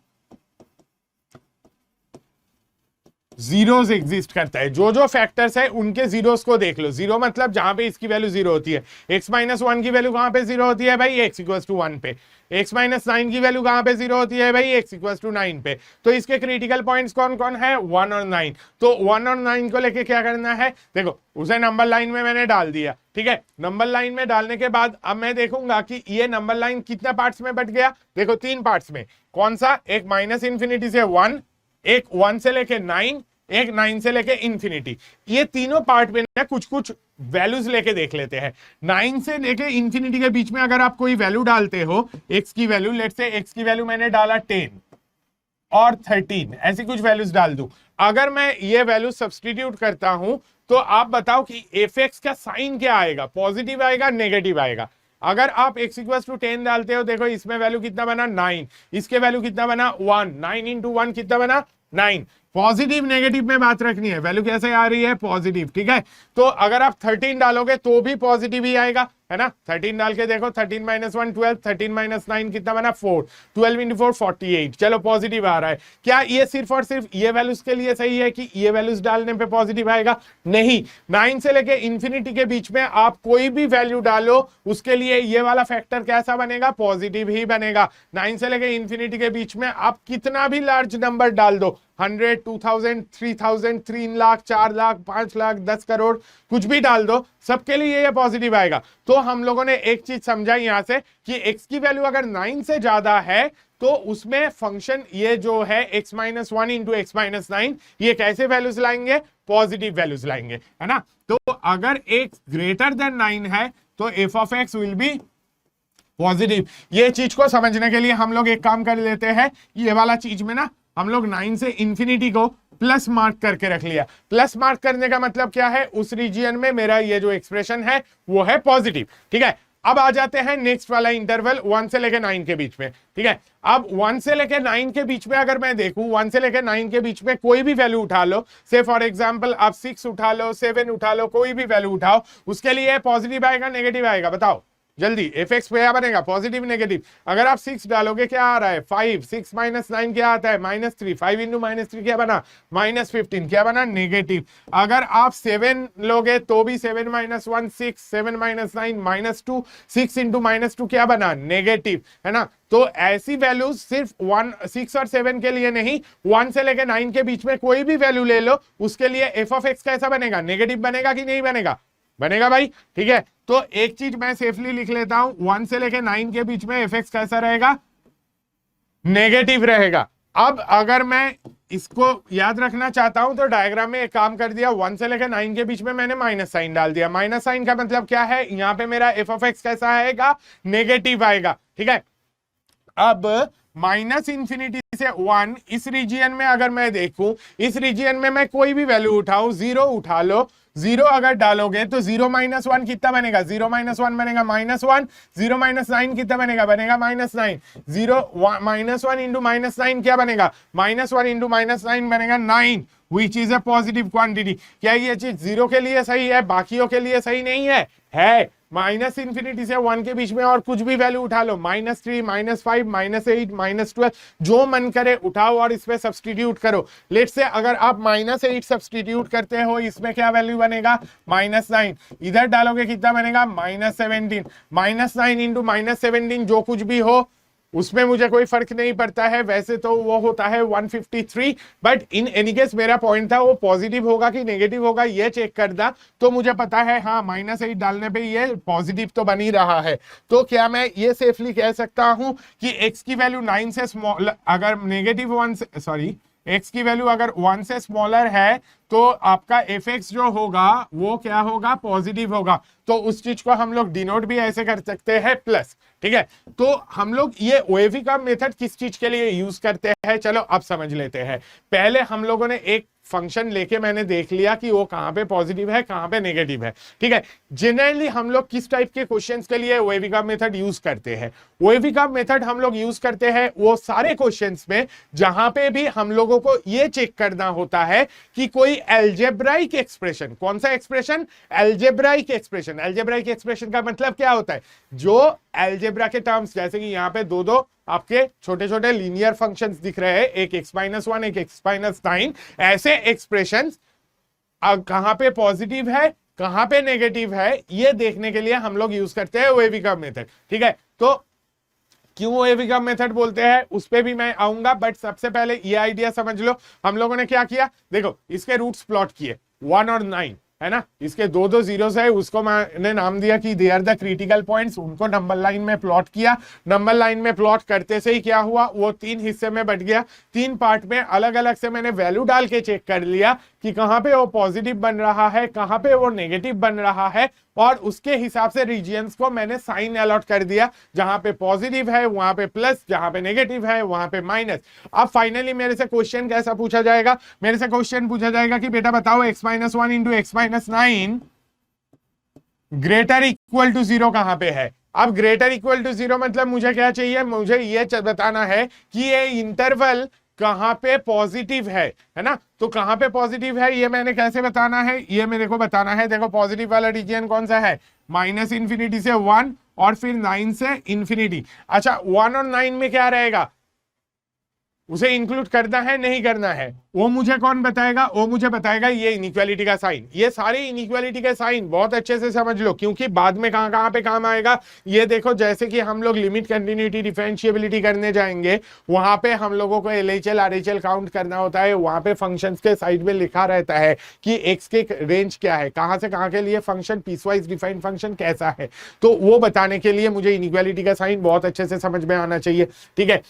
जीरोस एग्जिस्ट करता है, जो जो फैक्टर्स है उनके जीरोस को देख लो। जीरो मतलब जहां पे इसकी वैल्यू 0 होती है। x - 1 की वैल्यू कहां पे 0 होती है भाई, x = 1 पे। x - 9 की वैल्यू कहां पे 0 होती है भाई, x = 9 पे। तो इसके क्रिटिकल पॉइंट्स कौन कौन है, 1 और 9। तो 1 और 9 को लेके क्या करना है, देखो उसे नंबर लाइन में मैंने डाल दिया। ठीक है, नंबर लाइन में डालने के बाद अब मैं देखूंगा कि ये नंबर लाइन कितने पार्ट्स में बट गया। देखो 3 पार्ट्स में, कौन सा, एक -∞ से 1, एक 1 से लेके 9, एक 9 से लेके इंफिनिटी। ये तीनों पार्ट में ना कुछ कुछ वैल्यूज लेके देख लेते हैं। 9 से लेके इंफिनिटी के बीच में अगर आप कोई वैल्यू डालते हो, x की वैल्यू, लेट्स से x की वैल्यू मैंने डाला 10 और 13, ऐसी कुछ वैल्यूज डाल दूं। अगर मैं ये वैल्यू सब्स्टिट्यूट करता हूं तो आप बताओ कि fx का साइन क्या आएगा, पॉजिटिव आएगा, नेगेटिव आएगा। अगर आप x = 10 डालते हो, देखो इसमें वैल्यू कितना बना 9, इसके वैल्यू कितना बना 1, 9 × 1 कितना बना 9। पॉजिटिव नेगेटिव में बात रखनी है, वैल्यू कैसे आ रही है, पॉजिटिव। ठीक है, तो अगर आप 13 डालोगे तो भी पॉजिटिव ही आएगा, है ना। 13 डाल के देखो, 13 माइनस 1 12, 13 माइनस 9 कितना बना 4, 12 इंटू 4 48। चलो पॉजिटिव आ रहा है। क्या ये सिर्फ और सिर्फ ये वैल्यूज के लिए सही है कि ये वैल्यूज डालने पे पॉजिटिव आएगा? नहीं, 9 से लेके इंफिनिटी के बीच में आप कोई भी वैल्यू डालो उसके लिए ये वाला फैक्टर कैसा बनेगा? पॉजिटिव ही बनेगा। 9 से लेके इंफिनिटी के बीच में आप कितना भी लार्ज नंबर डाल दो, 100, 2000, 3000, 3 लाख, 4 लाख, 5 लाख, 10 करोड़, कुछ भी डाल दो, सबके लिए ये पॉजिटिव आएगा। तो हम लोगों ने एक चीज समझा यहां से कि x की वैल्यू अगर 9 से ज्यादा है तो उसमें फंक्शन ये जो है x minus 1 into X minus 9, ये कैसे वैल्यूज लाएंगे? पॉजिटिव वैल्यूज लाएंगे, है ना। तो अगर x ग्रेटर देन 9 है तो f of x will be positive. ये चीज को समझने के लिए हम लोग एक काम कर लेते हैं, ये वाला चीज में ना हम लोग 9 से इंफिनिटी को प्लस मार्क करके रख लिया। प्लस मार्क करने का मतलब क्या है? उस रीजियन में मेरा ये जो एक्सप्रेशन है वो है पॉजिटिव, ठीक है। अब आ जाते हैं नेक्स्ट वाला इंटरवल 1 से लेके 9 के बीच में, ठीक है। अब 1 से लेके 9 के बीच में अगर मैं देखूं, 1 से लेके 9 के बीच में कोई भी वैल्यू उठा लो, से फॉर एग्जांपल आप 6 उठा लो, 7 उठा लो, कोई भी वैल्यू उठाओ, उसके लिए पॉजिटिव आएगा नेगेटिव आएगा? बताओ जल्दी। एफ एक्स क्या बनेगा? Positive negative. अगर आप 6 डालोगे क्या आ रहा है? 5, 6 माइनस 9 क्या आता है? -3, 5 इंटू -3 क्या बना? -15 क्या बना? नेगेटिव। अगर आप 7 लोगे तो भी 7 माइनस 1 6, 7 माइनस 9 -2, 6 इंटू -2 क्या बना? नेगेटिव, है ना। तो ऐसी वैल्यूज सिर्फ 1, 6 और 7 के लिए नहीं, 1 से लेकर 9 के बीच में कोई भी वैल्यू ले लो, उसके लिए एफ ऑफ एक्स कैसा बनेगा? नेगेटिव बनेगा कि नहीं बनेगा? बनेगा भाई, ठीक है। तो एक चीज मैं सेफली लिख लेता हूं, 1 से लेके 9 के बीच में एफ एक्स कैसा रहेगा? नेगेटिव रहेगा। अब अगर मैं इसको याद रखना चाहता हूं तो डायग्राम में एक काम कर दिया, 1 से लेकर 9 के बीच में मैंने माइनस साइन डाल दिया। माइनस साइन का मतलब क्या है? यहां पे मेरा एफ ऑफ एक्स कैसा आएगा? नेगेटिव आएगा, ठीक है। अब माइनस इंफिनिटी से 1 इस रीजियन में अगर मैं देखूं, इस रीजियन में मैं कोई भी वैल्यू उठाऊं, 0 उठा लो, 0 अगर डालोगे तो 0 माइनस 1 कितना बनेगा? 0 माइनस 1 बनेगा -1, 0 माइनस 9 कितना बनेगा? बनेगा -9। 0 माइनस 1 इंटू -9 क्या बनेगा? -1 इंटू -9 बनेगा 9, which is a positive quantity. क्या ये चीज 0 के लिए सही है, बाकियों के लिए सही नहीं है? है। माइनस इंफिनिटी से 1 के बीच में और कुछ भी वैल्यू उठा लो, -3, -5, -8, -12, जो मन करे उठाओ और इसमें सब्सटीट्यूट करो। लेट से अगर आप -8 सब्सटीट्यूट करते हो, इसमें क्या वैल्यू बनेगा? -9। इधर डालोगे कितना बनेगा? -17। -9 इंटू -17 जो कुछ भी हो उसमें मुझे कोई फर्क नहीं पड़ता है, वैसे तो वो होता है 153, बट इन एनी केस मेरा पॉइंट था वो पॉजिटिव होगा कि नेगेटिव होगा ये चेक करना, तो मुझे पता है हाँ -8 डालने पे ये पॉजिटिव तो बन ही रहा है। तो क्या मैं ये सेफली कह सकता हूं कि x की वैल्यू 9 से स्मॉल, अगर -1 से, सॉरी, x की वैल्यू अगर 1 से स्मॉलर है तो आपका एफ एक्स जो होगा वो क्या होगा? पॉजिटिव होगा। तो उस चीज को हम लोग डिनोट भी ऐसे कर सकते हैं प्लस, ठीक है। तो हम लोग ये ओएवी का मेथड किस चीज के लिए यूज करते हैं, चलो अब समझ लेते हैं। पहले हम लोगों ने एक फंक्शन लेके मैंने देख लिया कि वो कहां पे पॉजिटिव है कहां पे नेगेटिव है, ठीक है। जनरली हम लोग किस टाइप के क्वेश्चंस के लिए ओएवी का मेथड यूज करते हैं? ओएवी का मेथड हम लोग यूज करते हैं वो सारे क्वेश्चंस में जहां पे भी हम लोगों को ये चेक करना होता है कि कोई एल्जेब्राइक एक्सप्रेशन, कौन सा expression? Algebraic expression. Algebraic expression का मतलब क्या होता है? जो एल्जेब्रा के टर्म्स, जैसे कि यहाँ पे दो आपके छोटे छोटे लीनियर फंक्शंस दिख रहे हैं, एक x-1 एक x-9, ऐसे एक्सप्रेशंस कहां पे पॉजिटिव है कहां पे नेगेटिव है ये देखने के लिए हम लोग यूज करते हैं ओएवी का मेथड, ठीक है। तो क्यों ओएवी का मेथड बोलते हैं उस पे भी मैं आऊंगा, बट सबसे पहले ये आइडिया समझ लो। हम लोगों ने क्या किया, देखो इसके रूट्स प्लॉट किए 1 और 9, है ना। इसके दो जीरोस है, उसको मैंने नाम दिया कि they are the critical points, उनको नंबर लाइन में प्लॉट किया। नंबर लाइन में प्लॉट करते से ही क्या हुआ, वो 3 हिस्से में बट गया। 3 पार्ट में अलग अलग से मैंने वैल्यू डाल के चेक कर लिया कि कहां पे वो पॉजिटिव बन रहा है कहां पे वो नेगेटिव बन रहा है, और उसके हिसाब से रीजियंस को मैंने साइन अलॉट कर दिया। जहां पे पॉजिटिव है वहां पे प्लस, जहां पे नेगेटिव है वहां पे माइनस। अब फाइनली मेरे से क्वेश्चन कैसा पूछा जाएगा? मेरे से क्वेश्चन पूछा जाएगा कि बेटा बताओ x-1 into x-9 greater equal to 0 कहां पे है। अब ग्रेटर इक्वल टू 0 मतलब मुझे क्या चाहिए? मुझे ये बताना है कि ये इंटरवल कहां पे पॉजिटिव है ना। तो कहां पे पॉजिटिव है ये मैंने कैसे बताना है, ये मेरे को बताना है। देखो पॉजिटिव वाला रीजन कौन सा है, माइनस इंफिनिटी से 1 और फिर 9 से इंफिनिटी। अच्छा 1 और 9 में क्या रहेगा, उसे इंक्लूड करना है नहीं करना है, वो मुझे कौन बताएगा, वो मुझे बताएगा ये इनइक्वालिटी का साइन। ये सारे इनइक्वालिटी के साइन बहुत अच्छे से समझ लो, क्योंकि बाद में कहां कहां पे काम आएगा ये देखो। जैसे कि हम लोग लिमिट कंटिन्यूटी डिफरेंशिएबिलिटी करने जाएंगे, वहां पे हम लोगों को एलएचएल आरएचएल काउंट करना होता है। वहां पे फंक्शंस के साइड में लिखा रहता है कि एक्स के रेंज क्या है, कहां से कहां के लिए फंक्शन पीसवाइज डिफाइंड फंक्शन कैसा है। तो वो बताने के लिए मुझे इनइक्वालिटी का साइन बहुत अच्छे से समझ में आना चाहिए। ठीक है,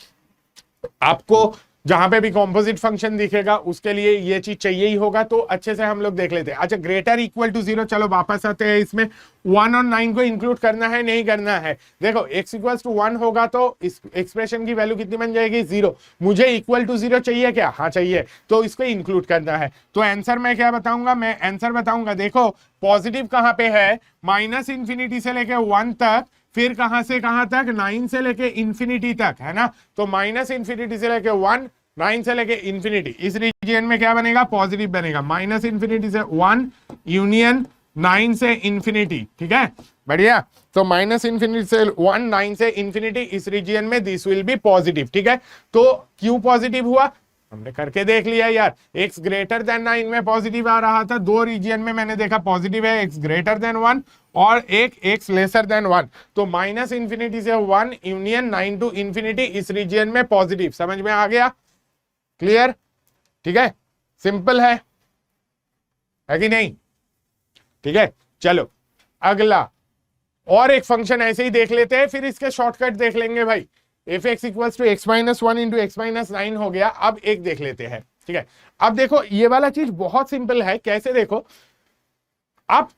आपको जहां पे भी कॉम्पोजिट फंक्शन दिखेगा उसके लिए ये चीज चाहिए ही होगा। तो अच्छे से हम लोग देख लेते हैं। अच्छा ग्रेटर इक्वल टू 0, चलो वापस आते हैं इसमें। 1 और 9 को इंक्लूड करना है नहीं करना है। देखो x इक्वल्स टू 1 होगा तो इस एक्सप्रेशन की वैल्यू कितनी बन जाएगी, 0। मुझे इक्वल टू 0 चाहिए क्या, हाँ चाहिए, तो इसको इंक्लूड करना है। तो आंसर मैं क्या बताऊंगा, मैं आंसर बताऊंगा। देखो पॉजिटिव कहां पे है, माइनस इंफिनिटी से लेके 1 तक, फिर कहां से कहां तक, 9 से लेके इंफिनिटी तक, है ना। तो माइनस इंफिनिटी से लेके 1, 9 से लेके इंफिनिटी, इस रीजन में क्या बनेगा, पॉजिटिव बनेगा। माइनस इंफिनिटी से 1 यूनियन 9 से इंफिनिटी, ठीक है, बढ़िया। तो माइनस इंफिनिटी से 1, 9 से इंफिनिटी, इस रीजन में दिस विल बी पॉजिटिव। ठीक है, तो क्यों पॉजिटिव हुआ हमने करके देख लिया यार। x ग्रेटर देन 9 में पॉजिटिव आ रहा था, दो रीजन में मैंने देखा पॉजिटिव है, x ग्रेटर देन 1 और एक x लेसर देन 1। तो माइनस इंफिनिटी से 1 यूनियन 9 टू इंफिनिटी, इस रीजन में पॉजिटिव। समझ में आ गया, क्लियर, ठीक है, सिंपल है कि नहीं। ठीक है, चलो अगला और एक फंक्शन ऐसे ही देख लेते हैं, फिर इसके शॉर्टकट देख लेंगे भाई। F X equals to X minus 1 into X minus 9 हो गया। अब एक देख लेते हैं, ठीक है। अब देखो ये वाला चीज बहुत सिंपल है, कैसे देखो, आप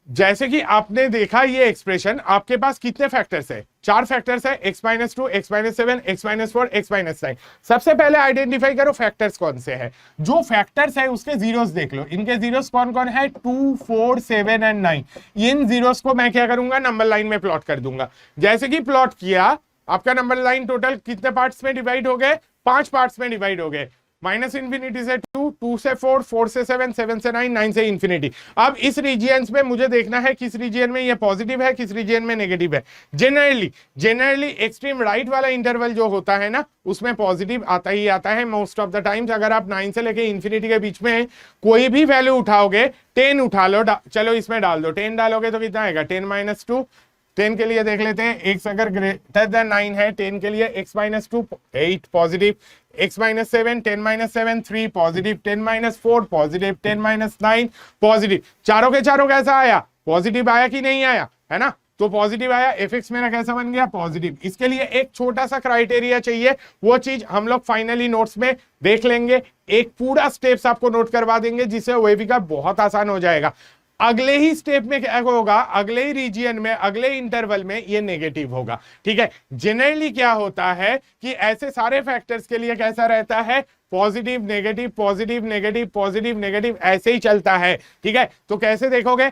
जैसे कि आपने देखा ये एक्सप्रेशन, आपके पास कितने फैक्टर्स है, 4 फैक्टर्स है, x minus 2, x minus 7, x minus 4, x minus 9। सबसे पहले आइडेंटिफाई करो फैक्टर्स कौन से हैं। जो फैक्टर्स है उसके जीरोस देख लो, इनके जीरोस कौन कौन है, 2, 4, 7 एंड 9। इन जीरोस को मैं क्या करूंगा, नंबर लाइन में प्लॉट कर दूंगा। जैसे कि प्लॉट किया, आपका नंबर लाइन टोटल कितने पार्ट्स में डिवाइड हो गए, 5 पार्ट्स में डिवाइड हो गए। माइनस इंफिनिटी से 2, 2 से 4, 4 से 7, 7 से 9, 9 से इंफिनिटी। अब इस रीजियंस में मुझे देखना है किस रीजियन में ये पॉजिटिव है, किस रीजियन में नेगेटिव है। जनरली एक्सट्रीम राइट वाला इंटरवल जो होता है ना, उसमें पॉजिटिव आता ही आता है मोस्ट ऑफ द टाइम्स। अगर आप 9 से लेके इंफिनिटी के बीच में कोई भी वैल्यू उठाओगे, 10 उठा लो, चलो इसमें डाल दो, 10 डालोगे तो कितना आएगा, 10 माइनस 2। 10 के लिए देख लेते हैं, x अगर ग्रेटर देन 9 है, 10 के लिए x minus 2 8 positive, x minus 7 10 minus 7 3 positive, 10 minus 4 positive, 10 minus 9 positive. चारों के चारों कैसा आया, पॉजिटिव आया कि नहीं आया, है ना। तो पॉजिटिव आया, fx मेरा कैसा बन गया, पॉजिटिव। इसके लिए एक छोटा सा क्राइटेरिया चाहिए, वो चीज हम लोग फाइनली नोट्स में देख लेंगे। एक पूरा स्टेप्स आपको नोट करवा देंगे, जिससे ओएवी का बहुत आसान हो जाएगा। अगले ही स्टेप में क्या होगा, अगले ही रीजियन में, अगले इंटरवल में ये नेगेटिव होगा। ठीक है, जनरली क्या होता है कि ऐसे सारे फैक्टर्स के लिए कैसा रहता है, positive negative positive negative positive negative, ऐसे ही चलता है। ठीक है, तो कैसे देखोगे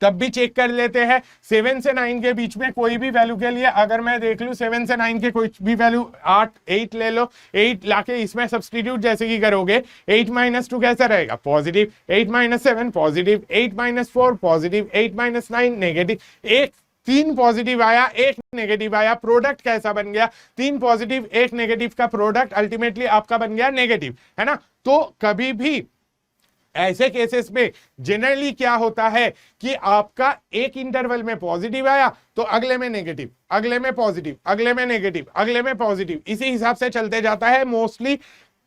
तब भी चेक कर लेते हैं। 7 से 9 के बीच में कोई भी वैल्यू के लिए अगर मैं देख लूं 7 से 9 के कोई भी वैल्यू 8 ले लो, 8 लाके इसमें सब्सटीट्यूट जैसे कि करोगे, 8 माइनस 2 कैसा रहेगा, positive, 8 minus 7 positive, 8 minus 4 positive, 8 minus 9 negative. एक 3 पॉजिटिव आया, 1 नेगेटिव आया, प्रोडक्ट कैसा बन गया, 3 पॉजिटिव 1 नेगेटिव का प्रोडक्ट अल्टीमेटली आपका बन गया नेगेटिव, है ना। तो कभी भी ऐसे केसेस में जनरली क्या होता है कि आपका एक इंटरवल में पॉजिटिव आया तो अगले में नेगेटिव, अगले में पॉजिटिव, अगले में नेगेटिव, अगले में पॉजिटिव, इसी हिसाब से चलते जाता है। मोस्टली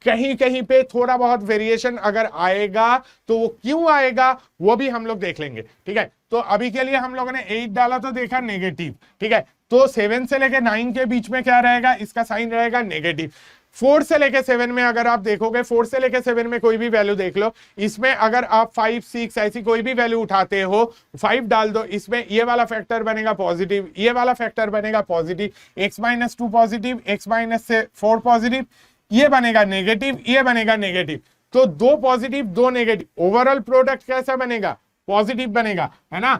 कहीं कहीं पे थोड़ा बहुत वेरिएशन अगर आएगा तो वो क्यों आएगा वो भी हम लोग देख लेंगे। ठीक है, तो अभी के लिए हम लोगों ने 8 डाला तो देखा नेगेटिव। ठीक है, तो 7 से लेके 9 के बीच में क्या रहेगा, इसका साइन रहेगा नेगेटिव। 4 से लेके 7 में अगर आप देखोगे, 4 से लेके 7 में कोई भी वैल्यू देख लो, इसमें अगर आप 5 6 ऐसी कोई भी वैल्यू उठाते हो, 5 डाल दो, इसमें ये वाला फैक्टर बनेगा पॉजिटिव, ये वाला फैक्टर बनेगा positive, x minus 2 positive, x minus 4 positive, ये बनेगा नेगेटिव, ये बनेगा नेगेटिव। तो 2 पॉजिटिव 2 नेगेटिव, ओवरऑल प्रोडक्ट कैसा बनेगा, पॉजिटिव बनेगा, है ना।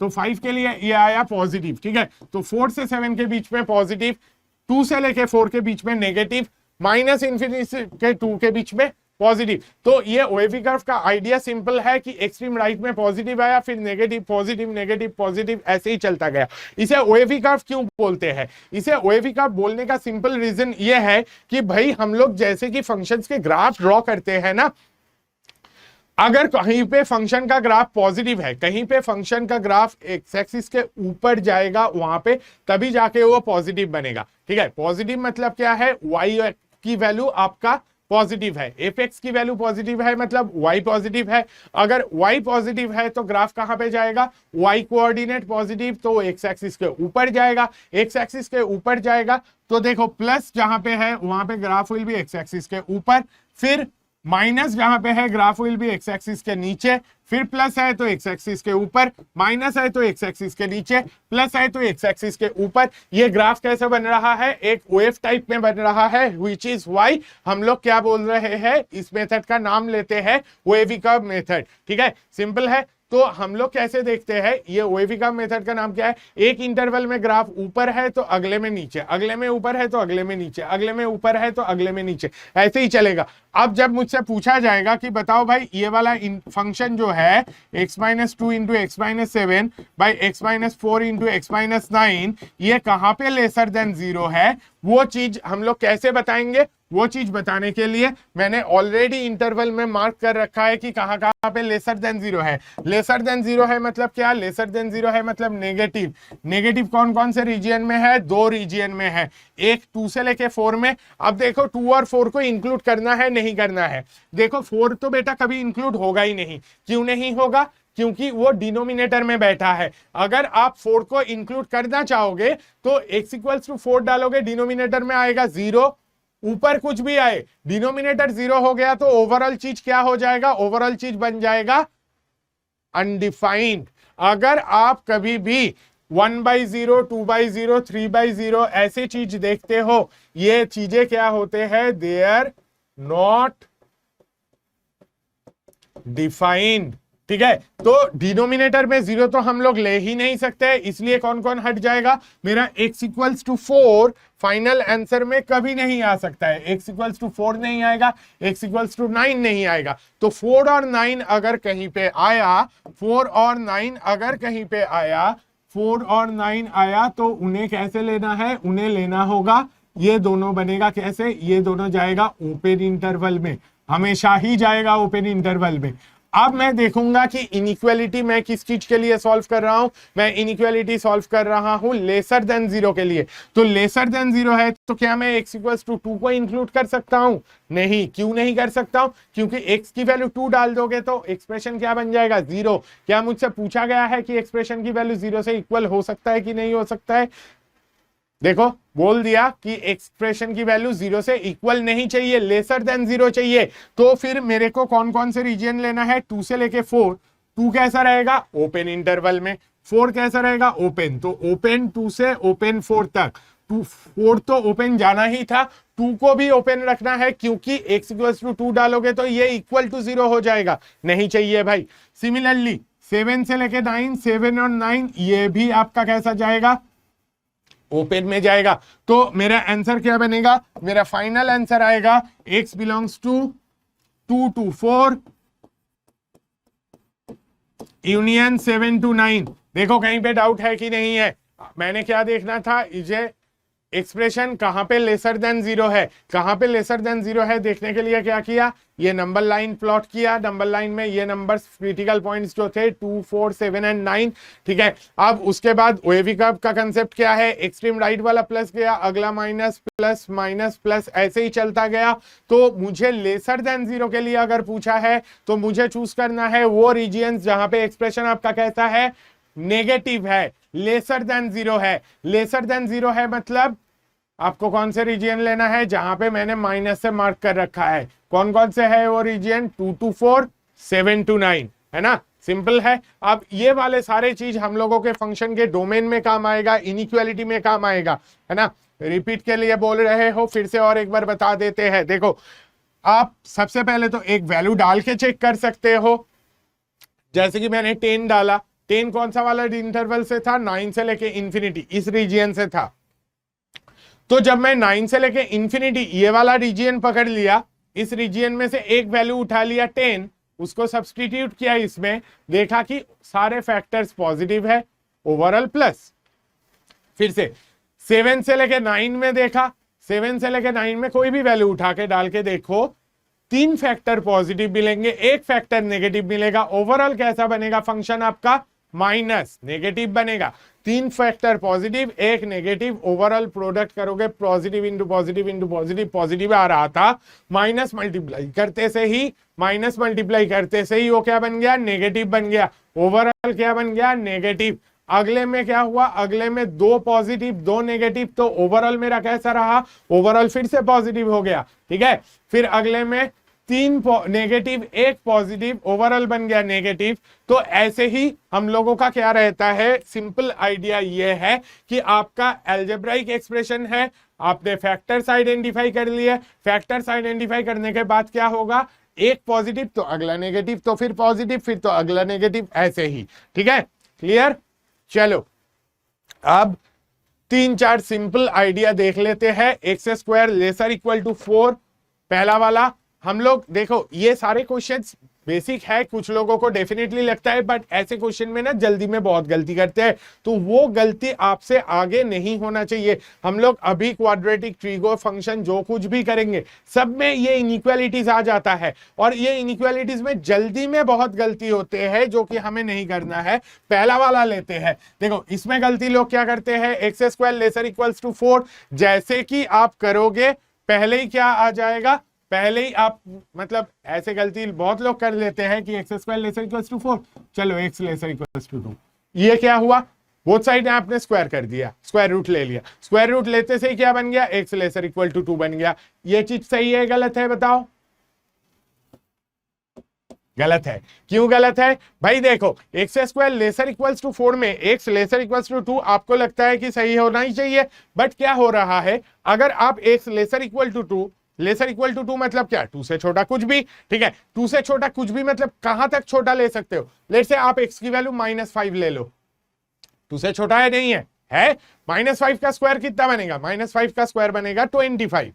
तो 5 के लिए ये आया पॉजिटिव। ठीक है, तो 4 से 7 के बीच में पॉजिटिव, 2 से लेके 4 के बीच में नेगेटिव, माइनस इन्फिनिटी के 2 के बीच में पॉजिटिव। तो ये ओएवी कर्व का आइडिया सिंपल है कि एक्सट्रीम राइट में पॉजिटिव आया, फिर नेगेटिव पॉजिटिव नेगेटिव पॉजिटिव, ऐसे ही चलता गया। इसे ओएवी कर्व क्यों बोलते हैं? इसे ओएवी कर्व बोलने का सिंपल रीजन ये है कि भाई हम लोग जैसे कि फंक्शंस के ग्राफ ड्रॉ करते हैं ना, अगर कहीं पे फंक्शन का ग्राफ पॉजिटिव है, कहीं पे फंक्शन का ग्राफ एक्स एक्सिस के ऊपर जाएगा, वहां पे तभी जाके वो पॉजिटिव बनेगा। ठीक है, पॉजिटिव मतलब क्या है? वाई की वैल्यू आपका पॉजिटिव है, एफ एक्स की वैल्यू पॉजिटिव है, मतलब वाई पॉजिटिव है। अगर वाई पॉजिटिव है तो ग्राफ कहां पे जाएगा? वाई कोऑर्डिनेट पॉजिटिव, तो एक्स एक्सिस के ऊपर जाएगा। एक्स एक्सिस के ऊपर जाएगा तो देखो प्लस जहां पे है वहां पे ग्राफ विल भी एक्स एक्सिस के ऊपर, फिर माइनस जहां पे है ग्राफ विल भी एक्स एक्सिस के नीचे, फिर प्लस है तो एक्स एक्सिस के ऊपर, माइनस है तो एक्स एक्सिस के नीचे, प्लस है तो एक्स एक्सिस के ऊपर। ये ग्राफ कैसे बन रहा है? एक वेव टाइप में बन रहा है, व्हिच इज व्हाई हम लोग क्या बोल रहे हैं, इस मेथड का नाम लेते हैं वेवी कर्व मेथड। ठीक है, सिंपल है। तो हम लोग कैसे देखते हैं, ये वेवी कर्व मेथड का नाम क्या है? एक इंटरवल में ग्राफ ऊपर है तो अगले में नीचे, अगले में ऊपर है तो अगले में नीचे, अगले में ऊपर है तो अगले में नीचे, ऐसे ही चलेगा। अब जब मुझसे पूछा जाएगा कि बताओ भाई ये वाला फंक्शन जो है x - 2 into X minus 7 by x minus 4 into X minus 9, ये कहां पे लेसर देन 0 है, वो चीज हम लोग कैसे बताएंगे? वो चीज बताने के लिए मैंने ऑलरेडी इंटरवल में मार्क कर रखा है कि कहां कहां पे लेसर देन 0 है। लेसर देन 0 है मतलब क्या? लेसर देन 0 है मतलब नेगेटिव। नेगेटिव कौन कौन से रीजियन में है? 2 रीजियन में है, एक 2 से लेके 4 में। अब देखो 2 और 4 को इंक्लूड करना है नहीं करना है? देखो 4 तो बेटा कभी इंक्लूड होगा ही नहीं। क्यों नहीं होगा? क्योंकि वो डिनोमिनेटर में बैठा है। अगर आप 4 को इंक्लूड करना चाहोगे तो x = 4 डालोगे, डिनोमिनेटर में आएगा 0, ऊपर कुछ भी आए, डिनोमिनेटर 0 हो गया तो ओवरऑल चीज क्या हो जाएगा? ओवरऑल चीज बन जाएगा अनडिफाइंड। अगर आप कभी भी 1/0, 2/0, 3/0 ऐसे चीज देखते हो, ये चीजें क्या होते हैं? They are not defined. ठीक है, तो डिनोमिनेटर में 0 तो हम लोग ले ही नहीं सकते, इसलिए कौन कौन हट जाएगा? मेरा x = 4 फाइनल आंसर में कभी नहीं आ सकता है। x = 4 नहीं आएगा, x = 9 नहीं आएगा। तो 4 और 9 अगर कहीं पे आया, 4 और 9 अगर कहीं पे आया, 4 और 9 आया तो उन्हें कैसे लेना है? उन्हें लेना होगा, ये दोनों बनेगा कैसे? ये दोनों जाएगा ओपन इंटरवल में, हमेशा ही जाएगा ओपन इंटरवल में। अब मैं देखूंगा कि इनइक्वालिटी मैं किस चीज के लिए सॉल्व कर रहा हूं। मैं इनइक्वालिटी सॉल्व कर रहा हूं लेसर देन 0 के लिए। तो लेसर देन 0 है तो क्या मैं x = 2 को इंक्लूड कर सकता हूं? नहीं। क्यों नहीं कर सकता हूं? क्योंकि x की वैल्यू 2 डाल दोगे तो एक्सप्रेशन क्या बन जाएगा? 0। क्या मुझसे पूछा गया है कि एक्सप्रेशन की वैल्यू 0 से इक्वल हो सकता है कि नहीं हो सकता है? देखो बोल दिया कि एक्सप्रेशन की वैल्यू 0 से इक्वल नहीं चाहिए, लेसर देन 0 चाहिए। तो फिर मेरे को कौन कौन से रीजन लेना है? 2 से लेके 4। 2 कैसा रहेगा? ओपन इंटरवल में। 4 कैसा रहेगा? ओपन। तो ओपन 2 से ओपन 4 तक। 4 तो ओपन जाना ही था, 2 को भी ओपन रखना है, क्योंकि x = 2 डालोगे तो ये = 0 हो जाएगा, नहीं चाहिए भाई। सिमिलरली 7 से लेके 9, 7 और 9 ये भी आपका कैसा जाएगा? ओपन में जाएगा। तो मेरा आंसर क्या बनेगा? मेरा फाइनल आंसर आएगा x belongs to 2 to 4 union 7 to 9। देखो कहीं पे डाउट है कि नहीं है? मैंने क्या देखना था? ये एक्सप्रेशन कहां पे लेसर देन 0 है, कहां पे लेसर देन 0 है देखने के लिए क्या किया? ये नंबर लाइन प्लॉट किया। नंबर लाइन में ये नंबर्स क्रिटिकल पॉइंट्स जो थे 2, 4, 7 एंड 9। ठीक है, अब उसके बाद वेवी कर्व का कंसेप्ट क्या है? एक्सट्रीम राइट वाला प्लस गया, अगला माइनस, प्लस माइनस प्लस, ऐसे ही चलता गया। तो मुझे लेसर देन 0 के लिए अगर पूछा है तो मुझे चूज करना है वो रीजियंस जहां पे एक्सप्रेशन आपका कैसा है? नेगेटिव है, लेसर देन 0 है। लेसर देन 0 है मतलब आपको कौन से रीजियन लेना है? जहां पे मैंने माइनस से मार्क कर रखा है। कौन कौन से है वो रीजियन? 2 to 4, 7 to 9, है ना? सिंपल है। अब ये वाले सारे चीज हम लोगों के फंक्शन के डोमेन में काम आएगा, इनइक्वालिटी में काम आएगा, है ना? रिपीट के लिए बोल रहे हो, फिर से और एक बार बता देते हैं। देखो आप सबसे पहले तो एक वैल्यू डाल के चेक कर सकते हो, जैसे कि मैंने 10 डाला। 10 कौन सा वाला इंटरवल से था? 9 से लेके इंफिनिटी, इस रीजियन से था। तो जब मैं 9 से लेके इंफिनिटी ये वाला रीजियन पकड़ लिया, इस रीजियन में से एक वैल्यू उठा लिया 10, उसको सब्सटीट्यूट किया इसमें, देखा कि सारे फैक्टर्स पॉजिटिव है, ओवरऑल प्लस। फिर से 7 से लेके 9 में देखा, 7 से लेके 9 में कोई भी वैल्यू उठा के डाल के देखो, 3 फैक्टर पॉजिटिव मिलेंगे, 1 फैक्टर नेगेटिव मिलेगा। ओवरऑल कैसा बनेगा फंक्शन आपका? माइनस नेगेटिव बनेगा। 3 factor positive, 1 negative, overall product करोगे positive into positive into positive, positive आ रहा था, माइनस मल्टीप्लाई करते से ही, माइनस मल्टीप्लाई करते से ही वो क्या बन गया? नेगेटिव बन गया। ओवरऑल क्या बन गया? नेगेटिव। अगले में क्या हुआ? अगले में 2 पॉजिटिव 2 नेगेटिव, तो ओवरऑल मेरा कैसा रहा? ओवरऑल फिर से पॉजिटिव हो गया, ठीक है। फिर अगले में 3 नेगेटिव 1 पॉजिटिव, ओवरऑल बन गया नेगेटिव। तो ऐसे ही हम लोगों का क्या रहता है? सिंपल आइडिया ये है कि आपका अलजेब्राइक एक्सप्रेशन है, आपने फैक्टर्स आइडेंटिफाई कर लिए, फैक्टर्स आइडेंटिफाई करने के बाद क्या होगा? एक पॉजिटिव तो अगला नेगेटिव, तो फिर पॉजिटिव, फिर तो अगला नेगेटिव, ऐसे ही, ठीक है। क्लियर? चलो अब 3-4 सिंपल आइडिया देख लेते हैं। X square lesser equal to 4, पहला वाला। हम लोग देखो ये सारे क्वेश्चंस बेसिक है, कुछ लोगों को डेफिनेटली लगता है, बट ऐसे क्वेश्चन में ना जल्दी में बहुत गलती करते हैं, तो वो गलती आपसे आगे नहीं होना चाहिए। हम लोग अभी क्वाड्रेटिक ट्रिगो फंक्शन जो कुछ भी करेंगे सब में ये इनइक्वालिटीज आ जाता है, और ये इनइक्वालिटीज में जल्दी में बहुत गलती होते हैं जो कि हमें नहीं करना है। पहला वाला लेते हैं, देखो इसमें गलती लोग क्या करते हैं? X square lesser equals to 4, जैसे कि आप करोगे पहले ही क्या आ जाएगा? पहले ही आप मतलब ऐसे गलती बहुत लोग कर लेते हैं कि X square lesser equals to 4, चलो एक्स लेसर इक्वल्स टू 2, ये क्या हुआ? बोथ साइड में आपने स्क्वायर कर दिया, स्क्वायर रूट ले लिया, स्क्वायर रूट लेते से ही क्या बन गया? एक्स लेसर इक्वल टू 2 बन गया। ये चीज सही है गलत है? बताओ। गलत है। क्यों गलत है भाई? देखो X square lesser equals to 4 में एक्स लेसर इक्वल्स टू 2 आपको लगता है कि सही होना ही चाहिए, बट क्या हो रहा है? अगर आप X lesser equal to 2, lesser equal to 2 मतलब क्या? 2 से छोटा कुछ भी, ठीक है। 2 से छोटा कुछ भी मतलब कहां तक छोटा ले सकते हो? लेट्स से आप x की वैल्यू -5 ले लो, 2 से छोटा है? नहीं है, है। -5 का स्क्वायर कितना बनेगा? -5 का स्क्वायर बनेगा 25।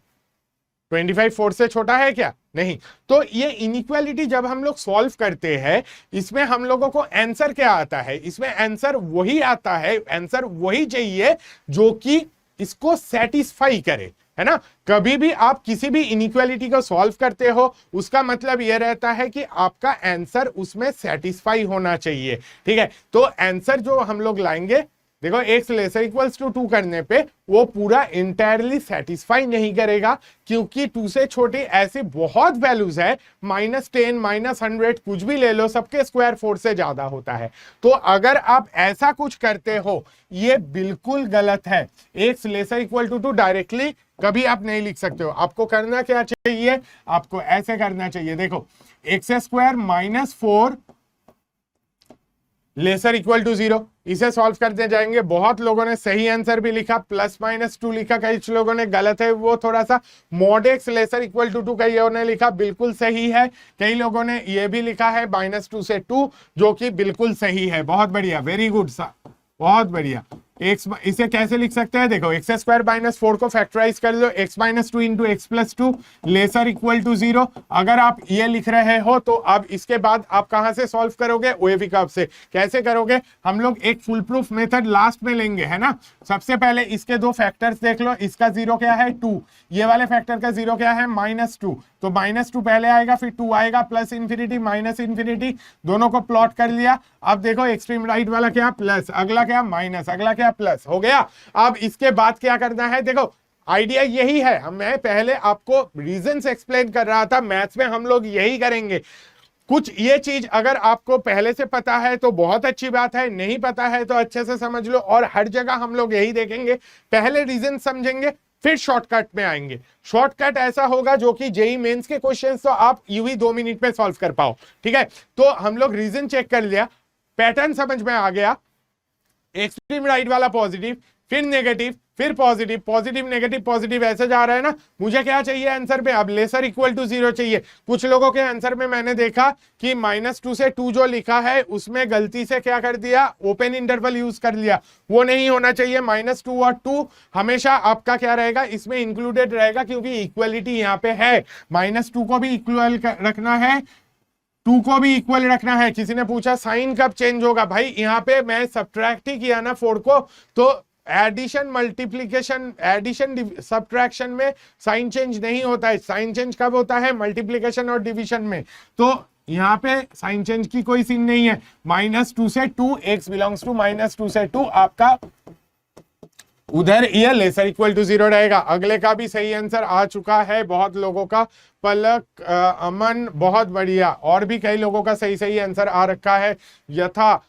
25 4 से छोटा है क्या? नहीं। तो ये इनइक्वालिटी जब हम लोग सॉल्व करते हैं, इसमें हम लोगों को आंसर क्या आता है? इसमें आंसर वही आता है, आंसर वही चाहिए जो कि इसको सेटिस्फाई करे, है ना। कभी भी आप किसी भी इनइक्वालिटी को सॉल्व करते हो, उसका मतलब यह रहता है कि आपका आंसर उसमें सेटिस्फाई होना चाहिए, ठीक है। तो आंसर जो हम लोग लाएंगे, देखो एक्स लेसर इक्वल्स टू 2 करने पे वो पूरा इंटायरली सेटिस्फाई नहीं करेगा, क्योंकि 2 से छोटी ऐसी बहुत वैल्यूज है, -10 -100 कुछ भी ले लो, सबके स्क्वायर 4 से ज्यादा होता है। तो अगर आप ऐसा कुछ करते हो, ये बिल्कुल गलत है। X lesser equal to 2 directly कभी आप नहीं लिख सकते हो। आपको करना क्या चाहिए? आपको ऐसे करना चाहिए, देखो X square -4 lesser equal to 0, इसे सॉल्व करते जाएंगे। बहुत लोगों ने सही आंसर भी लिखा, +-2 लिखा, कई लोगों ने गलत है, वो थोड़ा सा mod X lesser equal to 2 कई ने लिखा, बिल्कुल सही है। कई लोगों ने ये भी लिखा है -2 से 2, जो कि बिल्कुल सही है। बहुत बढ़िया, वेरी गुड सा, बहुत बढ़िया। एक्स इसे कैसे लिख सकते हैं? देखो एक्स स्क्वायर -4 को फैक्टराइज कर लो, x -2 into X +2 lesser equal to 0। अगर आप ये लिख रहे हो तो अब इसके बाद आप कहां से सॉल्व करोगे? ओएवी कर्व से। कैसे करोगे? हम लोग एक फुल प्रूफ मेथड लास्ट में लेंगे, है ना। सबसे पहले इसके 2 फैक्टर्स देख लो, इसका 0 क्या है? 2, ये वाले फैक्टर का 0 क्या है? -2, तो -2 पहले आएगा, फिर 2 आएगा, प्लस इंफिनिटी माइनस इंफिनिटी, दोनों को प्लॉट कर लिया। अब देखो एक्सट्रीम राइट वाला क्या? प्लस, अगला क्या? माइनस, अगला क्या? प्लस, हो गया। अब इसके बाद क्या करना है? देखो आइडिया यही है, मैं पहले आपको रीजंस एक्सप्लेन कर रहा था, मैथ्स में हम लोग यही करेंगे। कुछ ये चीज अगर आपको पहले से पता है तो बहुत अच्छी बात है, नहीं पता है तो अच्छे से समझ लो। और हर जगह हम लोग यही देखेंगे, पहले रीजन समझेंगे, फिर शॉर्टकट में आएंगे। शॉर्टकट ऐसा होगा जो कि जेई मेंस के क्वेश्चंस तो आप यूं ही 2 मिनट में सॉल्व कर पाओ, ठीक है। तो हम लोग रीजन चेक कर लिया, पैटर्न समझ में आ गया, एक्सट्रीम राइट वाला पॉजिटिव, फिर नेगेटिव, फिर पॉजिटिव, पॉजिटिव नेगेटिव पॉजिटिव ऐसे जा रहा है ना। मुझे क्या चाहिए आंसर में, अब लेसर इक्वल टू 0 चाहिए। कुछ लोगों के आंसर में मैंने देखा कि -2 से 2 जो लिखा है उसमें गलती से क्या कर दिया, ओपन इंटरवल यूज कर लिया। वो नहीं होना चाहिए। -2 और 2 हमेशा आपका क्या रहेगा, इसमें इंक्लूडेड रहेगा, क्योंकि इक्वलिटी यहाँ पे है। -2 को भी इक्वल रखना है, 2 को भी इक्वल रखना है। किसी ने पूछा साइन कब चेंज होगा, भाई यहाँ पे मैं सब्ट्रैक्ट ही किया ना 4 को, तो एडिशन मल्टीप्लीकेशन, एडिशन सब्ट्रैक्शन में साइन चेंज नहीं होता है। साइन चेंज कब होता है, मल्टीप्लीकेशन और डिवीजन में। तो यहाँ पे साइन चेंज की कोई सीन नहीं है। -2 से 2, x बिलोंग्स टू -2 से 2, आपका उधर ये लेसर इक्वल टू 0 रहेगा। अगले का भी सही आंसर आ चुका है बहुत लोगों का। पलक, अमन, बहुत बढ़िया। और भी कई लोगों का सही सही आंसर आ रखा है। यथा,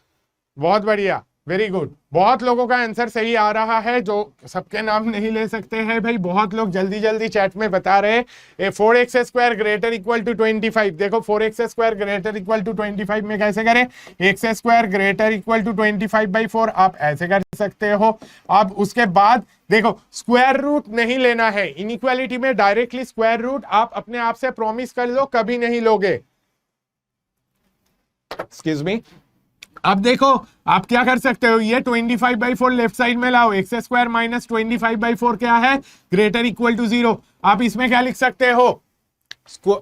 बहुत बढ़िया, वेरी गुड। बहुत लोगों का आंसर सही आ रहा है, जो सबके नाम नहीं ले सकते हैं भाई। बहुत लोग जल्दी जल्दी चैट में बता रहे। 4x² greater equal to 25। देखो 4x² ग्रेटर इक्वल टू 25 में कैसे करें, x² ग्रेटर इक्वल टू 25/4 आप ऐसे कर सकते हो। अब उसके बाद देखो स्क्वायर रूट नहीं लेना है इनइक्वालिटी में, डायरेक्टली स्क्वायर रूट आप अपने आप से प्रॉमिस कर लो कभी नहीं लोगे। Excuse me. अब देखो आप क्या कर सकते हो, ये 25/4 लेफ्ट साइड में लाओ। x² - 25/4 क्या है, ग्रेटर इक्वल टू 0। आप इसमें क्या लिख सकते हो,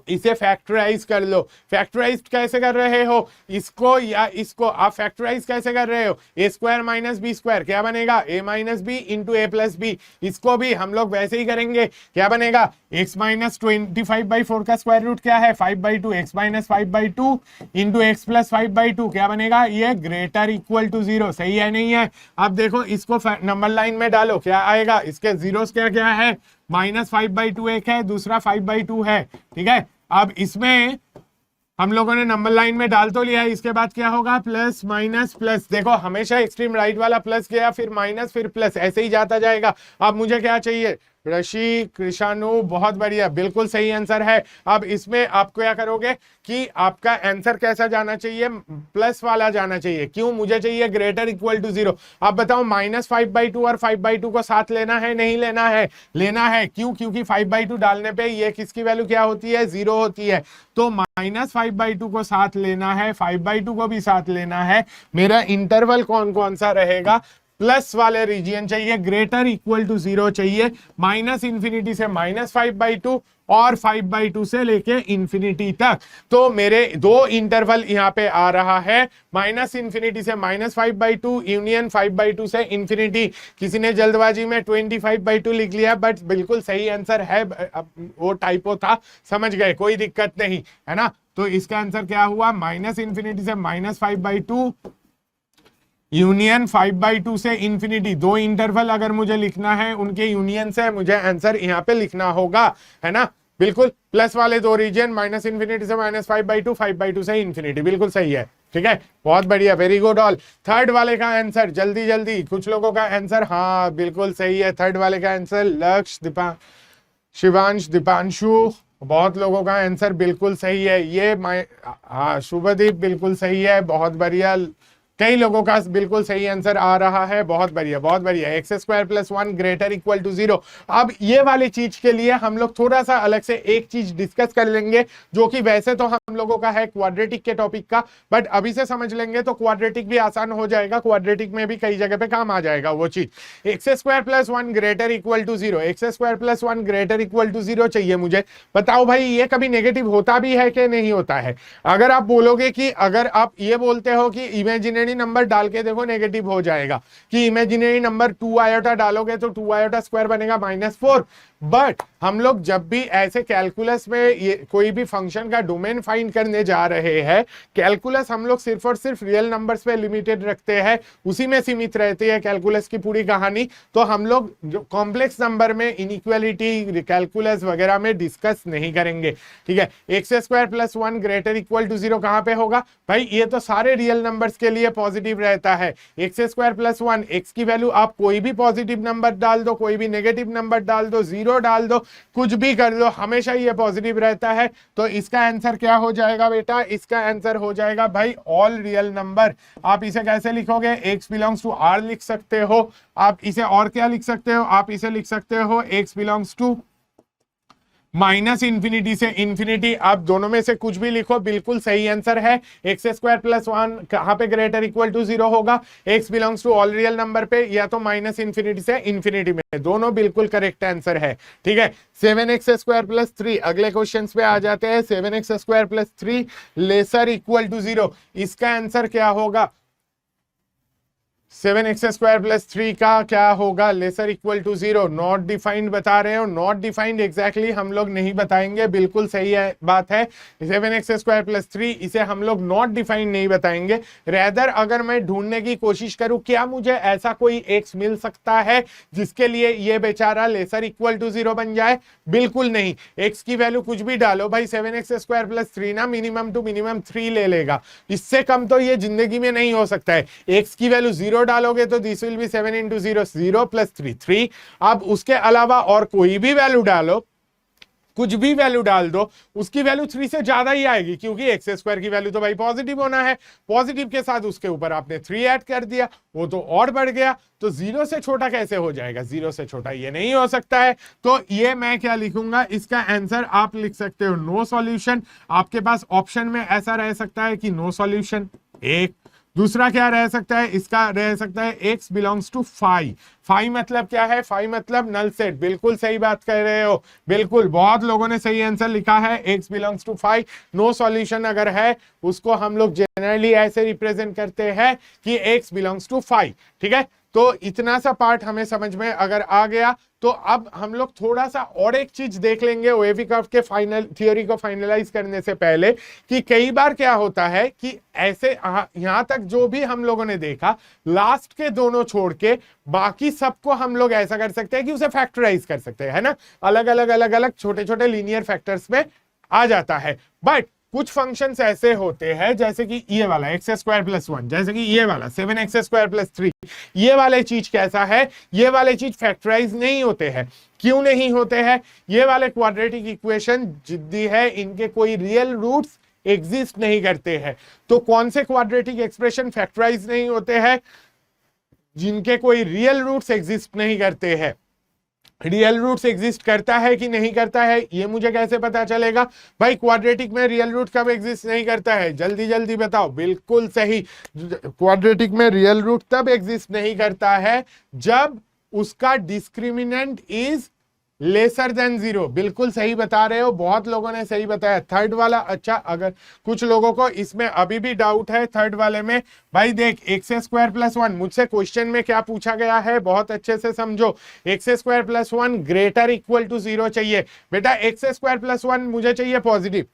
इसे फैक्टराइज कर लो। फैक्टराइज कैसे कर रहे हो, इसको या इसको आप फैक्टराइज कैसे कर रहे हो, a² - b² क्या बनेगा, a - b इंटू a+b। इसको भी हम लोग वैसे ही करेंगे। क्या बनेगा, x - 25/4 का स्क्वायर रूट क्या है, 5/2, x - 5/2 इंटू x + 5/2 क्या बनेगा, ये ग्रेटर इक्वल टू 0। सही है नहीं है। अब देखो इसको नंबर लाइन में डालो, क्या आएगा, इसके जीरोस क्या क्या है, -5/2 एक है, दूसरा 5/2 है। ठीक है, अब इसमें हम लोगों ने नंबर लाइन में डाल तो लिया है। इसके बाद क्या होगा, प्लस माइनस प्लस। देखो हमेशा एक्सट्रीम राइट वाला प्लस गया, फिर माइनस, फिर प्लस, ऐसे ही जाता जाएगा। अब मुझे क्या चाहिए, ऋषि, कृषाणु, बहुत बढ़िया, बिल्कुल सही आंसर है। अब इसमें आप क्या करोगे कि आपका आंसर कैसा जाना चाहिए, प्लस वाला जाना चाहिए। क्यों, मुझे चाहिए ग्रेटर इक्वल टू 0। अब बताओ -5/2 और 5/2 को साथ लेना है नहीं लेना है, लेना है। क्यों, क्योंकि 5/2 डालने पे ये किसकी वैल्यू क्या होती है, 0 होती है। तो -5/2 को साथ लेना है, 5/2 को भी साथ लेना है। मेरा इंटरवल कौन कौन सा रहेगा, प्लस वाले रीजियन चाहिए, ग्रेटर इक्वल टू 0 चाहिए। -∞ से -5/2 और 5/2 से लेके इंफिनिटी तक। तो मेरे दो इंटरवल यहां पे आ रहा है, -∞ से -5/2 यूनियन 5/2 से इंफिनिटी। किसी ने जल्दबाजी में 25/2 लिख लिया, बट बिल्कुल सही आंसर है, वो टाइपो था, समझ गए, कोई दिक्कत नहीं है ना। तो इसका आंसर क्या हुआ, -∞ से -5/2 यूनियन 5/2 से इंफिनिटी। दो इंटरवल अगर मुझे लिखना है, उनके यूनियन से मुझे आंसर यहाँ पे लिखना होगा, है ना। बिल्कुल, प्लस वाले दो रीजन, -∞ से -5/2, 5/2 से इंफिनिटी, बिल्कुल सही है। ठीक है, बहुत बढ़िया, वेरी गुड ऑल। थर्ड वाले का आंसर जल्दी जल्दी, कुछ लोगों का आंसर हाँ बिल्कुल सही है। थर्ड वाले का आंसर लक्ष्य, शिवांश, दीपांशु, बहुत लोगों का आंसर बिल्कुल सही है। ये हाँ शुभदीप बिल्कुल सही है, बहुत बढ़िया। कई लोगों का बिल्कुल सही आंसर आ रहा है, बहुत बढ़िया बहुत बढ़िया। x² + 1 greater equal to 0। अब ये वाली चीज के लिए हम लोग थोड़ा सा अलग से एक चीज डिस्कस कर लेंगे, जो कि वैसे तो हम लोगों का है क्वाड्रेटिक के टॉपिक का, बट अभी से समझ लेंगे तो क्वाड्रेटिक भी आसान हो जाएगा। क्वाड्रेटिक में भी कई जगह पे काम आ जाएगा वो चीज। x² + 1 greater equal to 0, x² + 1 greater equal to 0 चाहिए मुझे। बताओ भाई ये कभी नेगेटिव होता भी है कि नहीं होता है। अगर आप बोलोगे कि, अगर आप ये बोलते हो कि इमेजिनरी नंबर डाल के देखो नेगेटिव हो जाएगा, कि इमेजिनरी नंबर 2 आयोटा डालोगे तो 2 आयोटा स्क्वायर बनेगा -4। बट हम लोग जब भी ऐसे कैलकुलस में ये कोई भी फंक्शन का डोमेन फाइंड करने जा रहे हैं, कैलकुलस हम लोग सिर्फ और सिर्फ रियल नंबर्स पे लिमिटेड रखते हैं, उसी में सीमित रहती है कैलकुलस की पूरी कहानी। तो हम लोग जो कॉम्प्लेक्स नंबर में इनइक्वालिटी कैलकुलस वगैरह में डिस्कस नहीं करेंगे। ठीक है, x² + 1 ग्रेटर इक्वल टू 0 कहां पे होगा भाई, ये तो सारे रियल नंबर्स के लिए पॉजिटिव रहता है। एक्स स्क्वायर प्लस 1, एक्स की वैल्यू आप कोई भी पॉजिटिव नंबर डाल दो, कोई भी नेगेटिव नंबर डाल दो, 0 डाल दो, कुछ भी कर दो, हमेशा ये पॉजिटिव रहता है। तो इसका आंसर क्या हो जाएगा बेटा? इसका आंसर हो जाएगा भाई ऑल रियल नंबर। आप इसे कैसे लिखोगे? x बिलोंग्स टू r लिख सकते हो। आप इसे और क्या लिख सकते हो? आप इसे लिख सकते हो x belongs to minus infinity से इंफिनिटी। आप दोनों में से कुछ भी लिखो, बिल्कुल सही आंसर है। एक्स स्क्वायर प्लस 1 कहां पे ग्रेटर इक्वल टू 0 होगा? x belongs to all real number पे, या तो माइनस इंफिनिटी से इंफिनिटी में। दोनों बिल्कुल करेक्ट आंसर है। ठीक है, 7x स्क्वायर प्लस 3, अगले क्वेश्चन पे आ जाते हैं। 7x square plus 3 lesser equal to 0, इसका आंसर क्या होगा? 7x स्क्वायर प्लस 3 का क्या होगा? Lesser equal to 0। Not defined बता रहे हो, नॉट डिफाइंड एग्जैक्टली हम लोग नहीं बताएंगे, बिल्कुल सही है बात है। 7x स्क्वायर प्लस 3 इसे हम लोग नॉट डिफाइंड नहीं बताएंगे। रेदर अगर मैं ढूंढने की कोशिश करूं क्या मुझे ऐसा कोई x मिल सकता है जिसके लिए ये बेचारा लेसर इक्वल टू 0 बन जाए? बिल्कुल नहीं। x की वैल्यू कुछ भी डालो भाई, 7x स्क्वायर प्लस 3 ना मिनिमम टू मिनिमम 3 ले लेगा, इससे कम तो ये जिंदगी में नहीं हो सकता है। x की वैल्यू 0 डालोगे तो this will be 7 into 0, 0 plus 3 3। अब उसके अलावा और कोई भी वैल्यू डालो, कुछ भी वैल्यू डाल दो, उसकी वैल्यू 3 से ज्यादा ही आएगी, क्योंकि एक्स स्क्वायर की वैल्यू तो भाई पॉजिटिव होना है। पॉजिटिव के साथ उसके ऊपर आपने 3 ऐड कर दिया, वो तो और बढ़ गया। तो 0 से छोटा कैसे हो जाएगा? 0 से छोटा ये नहीं हो सकता है। तो ये मैं क्या लिखूंगा? इसका आंसर आप लिख सकते हो नो सॉल्यूशन। आपके पास ऑप्शन में ऐसा रह सकता है कि नो सॉल्यूशन, एक। दूसरा क्या रह सकता है? इसका रह सकता है x बिलोंग्स टू 5। 5 मतलब क्या है? 5 मतलब नल सेट। बिल्कुल सही बात कर रहे हो, बिल्कुल, बहुत लोगों ने सही आंसर लिखा है, x belongs to 5। No solution अगर है उसको हम लोग जनरली ऐसे रिप्रेजेंट करते हैं कि x बिलोंग्स टू 5। ठीक है, तो इतना सा पार्ट हमें समझ में अगर आ गया तो अब हम लोग थोड़ा सा और एक चीज देख लेंगे OAV कर्व के फाइनल थियोरी को फाइनलाइज करने से पहले, कि कई बार क्या होता है कि ऐसे यहां तक जो भी हम लोगों ने देखा, लास्ट के दोनों छोड़ के बाकी सबको हम लोग ऐसा कर सकते हैं कि उसे फैक्टराइज कर सकते हैं, है ना? अलग अलग छोटे छोटे लीनियर फैक्टर्स में आ जाता है। बट कुछ फंक्शंस ऐसे होते हैं जैसे कि ये वाला एक्स स्क्वायर प्लस 1, जैसे कि ये वाला 7x स्क्वायर प्लस 3, ये वाले चीज कैसा है? ये वाले चीज फैक्टराइज नहीं होते हैं। क्यों नहीं होते हैं? ये वाले क्वाड्रेटिक इक्वेशन जिद्दी है, इनके कोई रियल रूट्स एग्जिस्ट नहीं करते हैं। तो कौन से क्वाड्रेटिक एक्सप्रेशन फैक्टराइज नहीं होते हैं? जिनके कोई रियल रूट्स एग्जिस्ट नहीं करते हैं। रियल रूट्स एग्जिस्ट करता है कि नहीं करता है, ये मुझे कैसे पता चलेगा? भाई क्वाड्रेटिक में रियल रूट कब एग्जिस्ट नहीं करता है? जल्दी जल्दी बताओ। बिल्कुल सही, क्वाड्रेटिक में रियल रूट तब एग्जिस्ट नहीं करता है जब उसका डिस्क्रिमिनेंट इज लेसर देन 0। बिल्कुल सही बता रहे हो, बहुत लोगों ने सही बताया। थर्ड वाला, अच्छा अगर कुछ लोगों को इसमें अभी भी डाउट है थर्ड वाले में, भाई देख एक्स स्क्वायर प्लस 1, मुझसे क्वेश्चन में क्या पूछा गया है बहुत अच्छे से समझो। X square plus 1 greater equal to 0 चाहिए। बेटा एक्स स्क्वायर प्लस 1 मुझे चाहिए पॉजिटिव,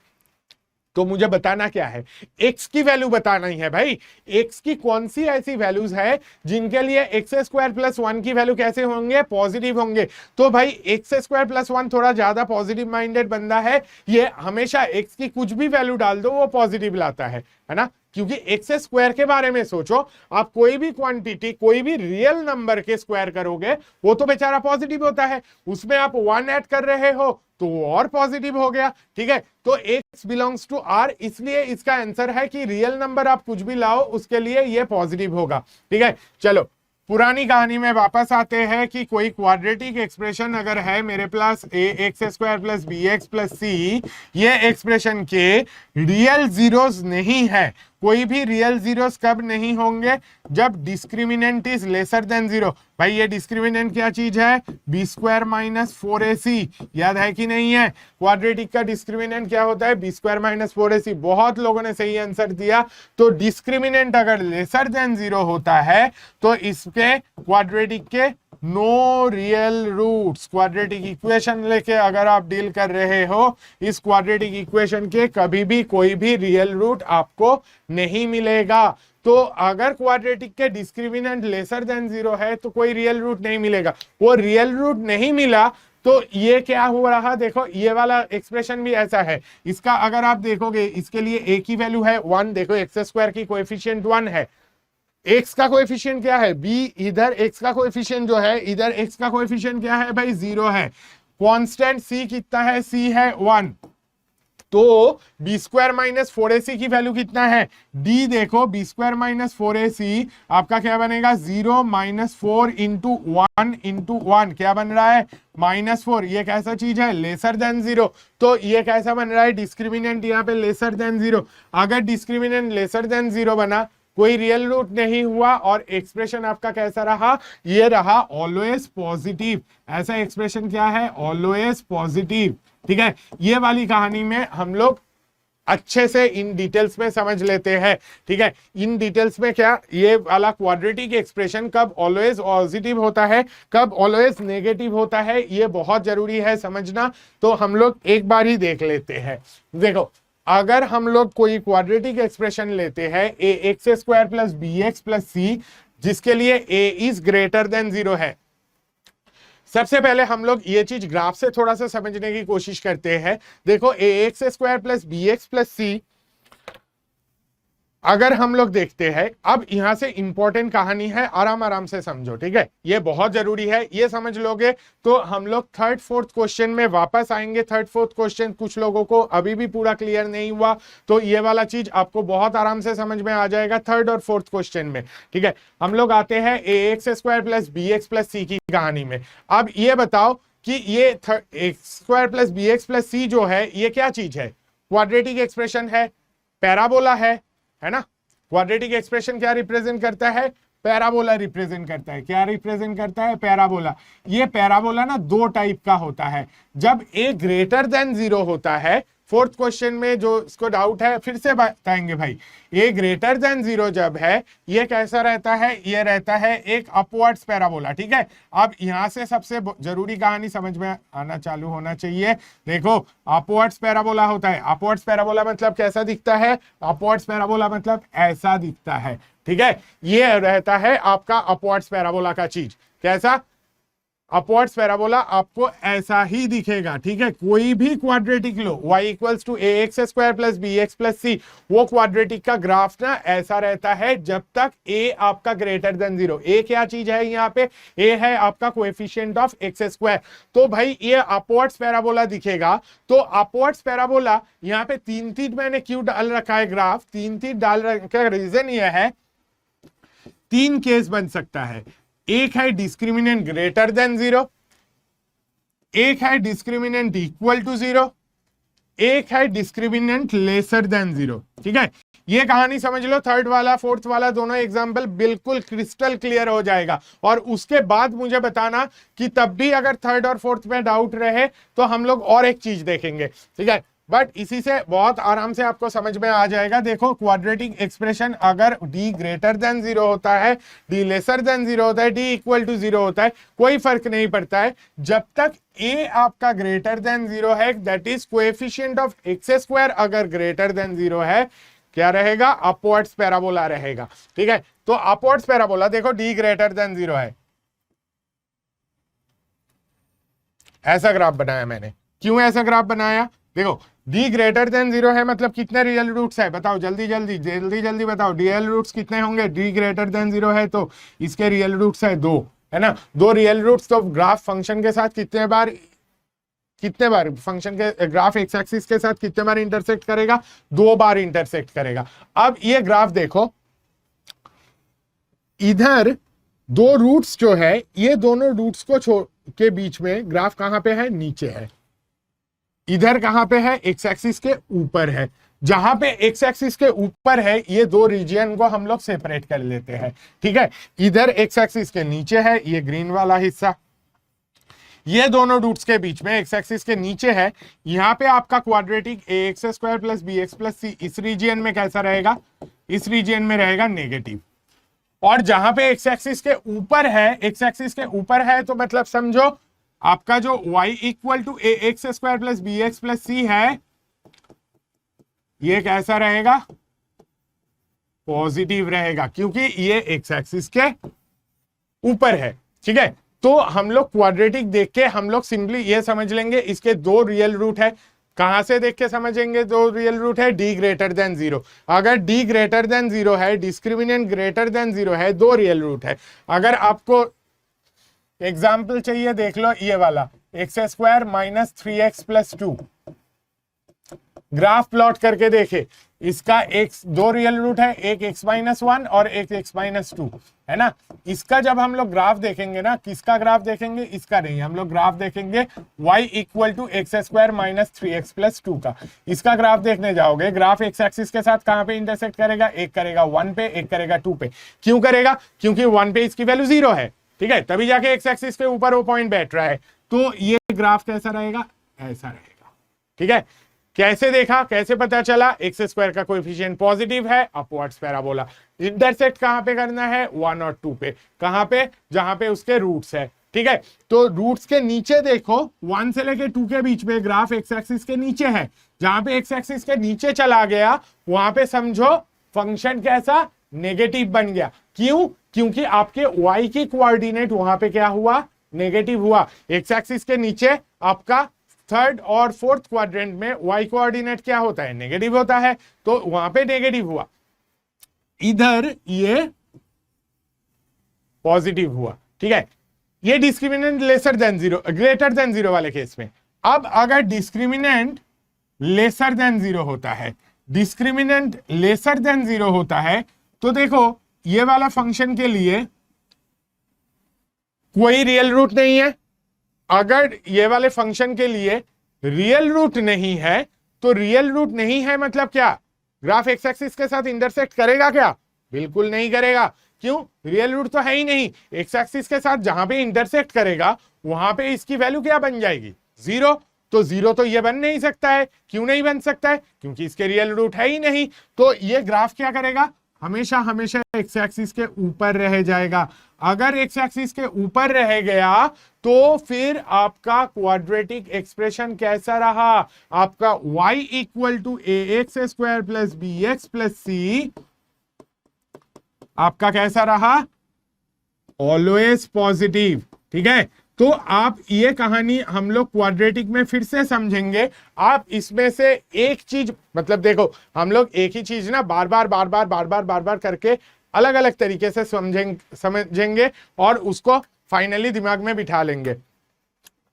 तो मुझे बताना क्या है? x की वैल्यू बताना ही है भाई। x की कौन सी ऐसी वैल्यूज है जिनके लिए एक्स स्क्वायर प्लस 1 की वैल्यू कैसे होंगे? पॉजिटिव होंगे। तो भाई एक्स स्क्वायर प्लस 1 थोड़ा ज्यादा पॉजिटिव माइंडेड बंदा है, ये हमेशा x की कुछ भी वैल्यू डाल दो वो पॉजिटिव लाता है ना? क्योंकि एक्स स्क्वायर के बारे में सोचो, आप कोई भी क्वांटिटी, कोई भी रियल नंबर के स्क्वायर करोगे वो तो बेचारा पॉजिटिव होता है, उसमें आप 1 ऐड कर रहे हो तो वो और पॉजिटिव हो गया। ठीक है, तो x बिलोंग्स टू r, इसलिए इसका आंसर है कि रियल नंबर आप कुछ भी लाओ उसके लिए ये पॉजिटिव होगा। ठीक है, चलो पुरानी कहानी में वापस आते हैं कि कोई क्वाड्रेटिक एक्सप्रेशन अगर है मेरे पास A X square plus B X plus C, ये एक्सप्रेशन के रियल जीरोस नहीं है। कोई भी रियल जीरोस कब नहीं होंगे? जब डिस्क्रिमिनेंट इज लेसर देन 0। भाई ये डिस्क्रिमिनेंट क्या चीज है? बी स्क्वायर माइनस 4ac, याद है कि नहीं है? क्वाड्रेटिक का डिस्क्रिमिनेंट क्या होता है? B square minus 4ac। बहुत लोगों ने सही आंसर दिया। तो डिस्क्रिमिनेंट अगर लेसर देन 0 होता है तो इसके क्वाड्रेटिक के no real roots, quadratic equation लेके अगर आप डील कर रहे हो, इस क्वाड्रेटिक इक्वेशन के कभी भी कोई भी रियल रूट आपको नहीं मिलेगा। तो अगर क्वाड्रेटिक के डिस्क्रिमिनेंट लेसर देन 0 है तो कोई रियल रूट नहीं मिलेगा। वो रियल रूट नहीं मिला तो ये क्या हो रहा? देखो ये वाला एक्सप्रेशन भी ऐसा है। इसका अगर आप देखोगे, इसके लिए a की वैल्यू है 1, देखो एक्स स्क्वायर की कोएफिशिएंट 1 है, एक्स का कोएफिशिएंट क्या है बी, इधर एक्स का कोएफिशिएंट जो है, इधर एक्स का कोएफिशिएंट क्या है भाई 0 है। कांस्टेंट सी कितना है, सी है 1, तो बी स्क्वायर माइनस 4ac की वैल्यू कितना है डी, देखो बी स्क्वायर माइनस 4ac आपका क्या बनेगा 0 माइनस 4 इंटू 1 क्या बन रहा है -4। ये कैसा चीज है लेसर देन 0, तो ये कैसा बन रहा है डिस्क्रिमिनेंट यहाँ पे लेसर देन 0। अगर डिस्क्रिमिनेंट लेसर देन 0 बना, कोई रियल रूट नहीं हुआ और एक्सप्रेशन आपका कैसा रहा, ये रहा ऑलवेज पॉजिटिव। ऐसा एक्सप्रेशन क्या है ऑलवेज पॉजिटिव। ठीक है, ये वाली कहानी में हम लोग अच्छे से इन डिटेल्स में समझ लेते हैं। ठीक है, इन डिटेल्स में क्या, ये वाला क्वाड्रेटिक एक्सप्रेशन कब ऑलवेज पॉजिटिव होता है, कब ऑलवेज नेगेटिव होता है, ये बहुत जरूरी है समझना। तो हम लोग एक बार ही देख लेते हैं। देखो, अगर हम लोग कोई क्वाड्रेटिक एक्सप्रेशन लेते हैं A X square plus B X plus C, जिसके लिए ए इज ग्रेटर देन 0 है, सबसे पहले हम लोग ये चीज ग्राफ से थोड़ा सा समझने की कोशिश करते हैं। देखो A X square plus B X plus C, अगर हम लोग देखते हैं, अब यहां से इंपॉर्टेंट कहानी है, आराम आराम से समझो। ठीक है, ये बहुत जरूरी है, ये समझ लोगे तो हम लोग थर्ड फोर्थ क्वेश्चन में वापस आएंगे। थर्ड फोर्थ क्वेश्चन कुछ लोगों को अभी भी पूरा क्लियर नहीं हुआ, तो ये वाला चीज आपको बहुत आराम से समझ में आ जाएगा थर्ड और फोर्थ क्वेश्चन में। ठीक है, हम लोग आते हैं A X square plus B X plus C की कहानी में। अब ये बताओ कि ये X square plus B X plus C जो है, ये क्या चीज है, क्वाड्रेटिक एक्सप्रेशन है, पैराबोला है ना। क्वाड्रेटिक एक्सप्रेशन क्या रिप्रेजेंट करता है, पैराबोला रिप्रेजेंट करता है। क्या रिप्रेजेंट करता है, पैराबोला। ये पैराबोला ना दो टाइप का होता है। जब ए ग्रेटर देन 0 होता है, फोर्थ क्वेश्चन में जो इसको डाउट है फिर से बताएंगे भाई, ए ग्रेटर देन 0 जब है, ये कैसा रहता है, ये रहता है एक अपवर्ड्स पैराबोला। ठीक है, अब यहां से सबसे जरूरी कहानी समझ में आना चालू होना चाहिए। देखो, अपवर्ड्स पैराबोला होता है, अपवर्ड्स पैराबोला मतलब कैसा दिखता है, अपवर्ड्स पैराबोला मतलब ऐसा दिखता है। ठीक है, ये रहता है आपका अपवर्ड्स पैराबोला का चीज। कैसा, अपवर्ड्स पैराबोला आपको ऐसा ही दिखेगा। ठीक है, कोई भी क्वाड्रेटिक लो, y equals to A X square plus B X plus C, वो क्वाड्रेटिक का ग्राफ ना ऐसा रहता है जब तक a आपका ग्रेटर देन 0। a क्या चीज है यहाँ पे, a है आपका कोएफिशिएंट ऑफ एक्स स्क्वायर। तो भाई ये अपवर्ड्स पैराबोला दिखेगा। तो अपवर्ड्स पैराबोला यहाँ पे 3 मैंने क्यों डाल रखा है ग्राफ, 3 डाल रखा का रीजन ये है, 3 केस बन सकता है। एक है डिस्क्रिमिनेंट ग्रेटर देन 0, एक है डिस्क्रिमिनेंट इक्वल टू 0, एक है डिस्क्रिमिनेंट लेसर देन 0। ठीक है, ये कहानी समझ लो। थर्ड वाला फोर्थ वाला दोनों एग्जांपल बिल्कुल क्रिस्टल क्लियर हो जाएगा। और उसके बाद मुझे बताना कि तब भी अगर थर्ड और फोर्थ में डाउट रहे तो हम लोग और एक चीज देखेंगे। ठीक है, बट इसी से बहुत आराम से आपको समझ में आ जाएगा। देखो, क्वाड्रेटिक एक्सप्रेशन अगर d ग्रेटर देन 0 होता है, d लेसर देन 0 होता है, d इक्वल टू 0 होता है, कोई फर्क नहीं पड़ता है जब तक a आपका ग्रेटर देन 0 है, that is coefficient of x square अगर ग्रेटर देन 0 है, क्या रहेगा, अपवर्ड्स पैराबोला रहेगा। ठीक है, तो अपवर्ड्स पैराबोला देखो d ग्रेटर देन 0 है, ऐसा ग्राफ बनाया मैंने। क्यों ऐसा ग्राफ बनाया, देखो d ग्रेटर देन 0 है मतलब कितने रियल रूट्स है, बताओ जल्दी जल्दी जल्दी जल्दी बताओ, रियल रूट्स कितने होंगे, d ग्रेटर देन 0 है तो इसके रियल रूट्स है 2, है ना। 2 रियल रूट्स, तो ग्राफ फंक्शन के साथ कितने बार फंक्शन के ग्राफ एक्स एक्सिस के साथ कितने बार इंटरसेक्ट करेगा, 2 बार इंटरसेक्ट करेगा। अब ये ग्राफ देखो, इधर 2 रूट्स जो है, ये दोनों रूट्स को छोड़ के बीच में ग्राफ कहां पे है, नीचे है। इधर कहां पे है, एक्स एक्सिस के ऊपर है। जहां पे एक्स एक्सिस के ऊपर है, ये 2 रीजन को हम लोग सेपरेट कर लेते हैं। ठीक है, इधर एक्स एक्सिस के नीचे है ये ग्रीन वाला हिस्सा, ये दोनों रूट्स के बीच में एक्स एक्सिस के नीचे है। यहां पे आपका quadratic A X square plus B X plus C इस रीजन में कैसा रहेगा, इस रीजन में रहेगा नेगेटिव। और जहां पे एक्स एक्सिस के ऊपर है, एक्स एक्सिस के ऊपर है तो मतलब समझो आपका जो y equal to A X square plus B X plus C है, ये कैसा रहेगा, पॉजिटिव रहेगा, क्योंकि ये एक्स एक्सिस के ऊपर है। ठीक है, तो हम लोग क्वाड्रेटिक देख के हम लोग सिंपली ये समझ लेंगे इसके 2 रियल रूट है, कहां से देख के समझेंगे जो रियल रूट है? d greater than 0। अगर d ग्रेटर देन 0 है, डिस्क्रिमिनेंट ग्रेटर देन 0 है, दो रियल रूट है। अगर आपको एग्जाम्पल चाहिए देख लो ये वाला, x square minus 3x plus 2, graph plot करके देखे, इसका x दो रियल रूट है, एक x माइनस 1 और एक x माइनस 2 है ना। इसका जब हम लोग ग्राफ देखेंगे ना, किसका ग्राफ देखेंगे? इसका नहीं, हम लोग ग्राफ देखेंगे y equal to X square minus 3x plus 2 का। इसका ग्राफ देखने जाओगे, ग्राफ एक्स एक्सिस के साथ कहां पे इंटरसेक्ट करेगा? एक करेगा 1 पे, एक करेगा 2 पे। क्यों करेगा? क्योंकि 1 पे इसकी वैल्यू 0 है, ठीक है, तभी जाके एक्स एक्सिस के ऊपर वो पॉइंट बैठ रहा है। तो ये ग्राफ कैसा रहेगा? ऐसा रहेगा, ठीक है। कैसे देखा, कैसे पता चला? एक्स स्क्वायर का कोएफिशिएंट पॉजिटिव है, अपवर्ड्स पैराबोला। इंटरसेक्ट कहां पे करना है? 1 और 2 पे। कहां पे? जहां पे उसके रूट्स है, ठीक है। तो रूट्स के नीचे देखो, 1 से लेके 2 के बीच में ग्राफ एक्स एक्सिस के नीचे है। जहां पे एक्स एक्सिस के नीचे चला गया, वहां पे समझो फंक्शन कैसा? नेगेटिव बन गया। क्यों? क्योंकि आपके y की कोऑर्डिनेट वहां पे क्या हुआ? नेगेटिव हुआ। एक्स एक्सिस के नीचे आपका थर्ड और फोर्थ क्वाड्रेंट में y कोऑर्डिनेट क्या होता है? नेगेटिव होता है, तो वहां पे नेगेटिव हुआ, इधर ये पॉजिटिव हुआ, ठीक है। ये discriminant lesser than 0, greater than 0 वाले केस में। अब अगर डिस्क्रिमिनेंट लेसर देन 0 होता है, डिस्क्रिमिनेंट लेसर देन 0 होता है, तो देखो ये वाला फंक्शन के लिए कोई रियल रूट नहीं है। अगर ये वाले फंक्शन के लिए रियल रूट नहीं है, तो रियल रूट नहीं है मतलब क्या? ग्राफ एक्स एक्सिस के साथ इंटरसेक्ट करेगा क्या? बिल्कुल नहीं करेगा। क्यों? रियल रूट तो है ही नहीं। एक्स एक्सिस के साथ जहां पे इंटरसेक्ट करेगा, वहां पे इसकी वैल्यू क्या बन जाएगी? 0। तो 0 तो ये बन नहीं सकता है। क्यों नहीं बन सकता है? क्योंकि इसके रियल रूट है ही नहीं। तो ये ग्राफ क्या करेगा? हमेशा हमेशा एक्स एक्सिस के ऊपर रह जाएगा। अगर एक्स एक्सिस के ऊपर रह गया, तो फिर आपका क्वाड्रेटिक एक्सप्रेशन कैसा रहा? आपका y equal to A X square plus B X plus C आपका कैसा रहा? ऑलवेज पॉजिटिव, ठीक है। तो आप ये कहानी हम लोग क्वाड्रेटिक में फिर से समझेंगे। आप इसमें से एक चीज, मतलब देखो, हम लोग एक ही चीज ना बार बार करके अलग अलग तरीके से समझेंगे और उसको फाइनली दिमाग में बिठा लेंगे।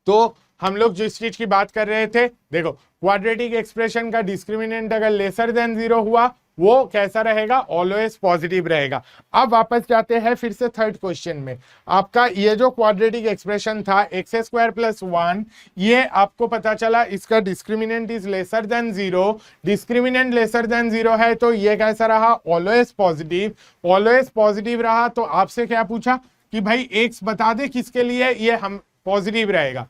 तो हम लोग जिस चीज की बात कर रहे थे, देखो, क्वाड्रेटिक एक्सप्रेशन का डिस्क्रिमिनेंट अगर लेसर देन 0 हुआ, वो कैसा रहेगा? ऑलवेज पॉजिटिव रहेगा। अब वापस जाते हैं फिर से थर्ड क्वेश्चन में। आपका ये जो क्वाड्रेटिक एक्सप्रेशन था एक्स स्क्वायर प्लस 1, ये आपको पता चला इसका discriminant is lesser than 0। Discriminant lesser than 0 है, तो ये कैसा रहा? Always positive. ऑलवेज पॉजिटिव रहा, तो आपसे क्या पूछा कि भाई एक्स बता दे किसके लिए ये हम पॉजिटिव रहेगा।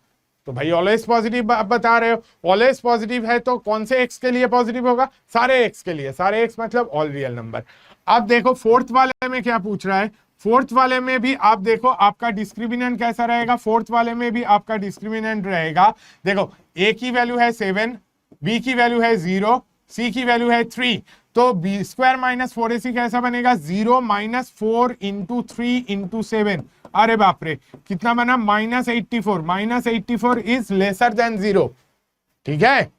तो भाई ऑलवेज पॉजिटिव आप बता रहे हो, ऑलवेज पॉजिटिव है तो कौन से एक्स के लिए पॉजिटिव होगा? सारे एक्स के लिए। सारे एक्स मतलब ऑल रियल नंबर। अब देखो फोर्थ वाले में क्या पूछ रहा है। फोर्थ वाले में भी आप देखो आपका डिस्क्रिमिनेंट कैसा रहेगा। फोर्थ वाले में भी आपका डिस्क्रिमिनेंट रहेगा, देखो ए की वैल्यू है 7, बी की वैल्यू है 0, सी की वैल्यू है 3। तो बी स्क्वायर माइनस 4ac कैसा बनेगा? 0 माइनस 4 इंटू 3 इंटू 7। अरे बाप रे, कितना बना? -84। -84 इज लेसर देन 0, ठीक है।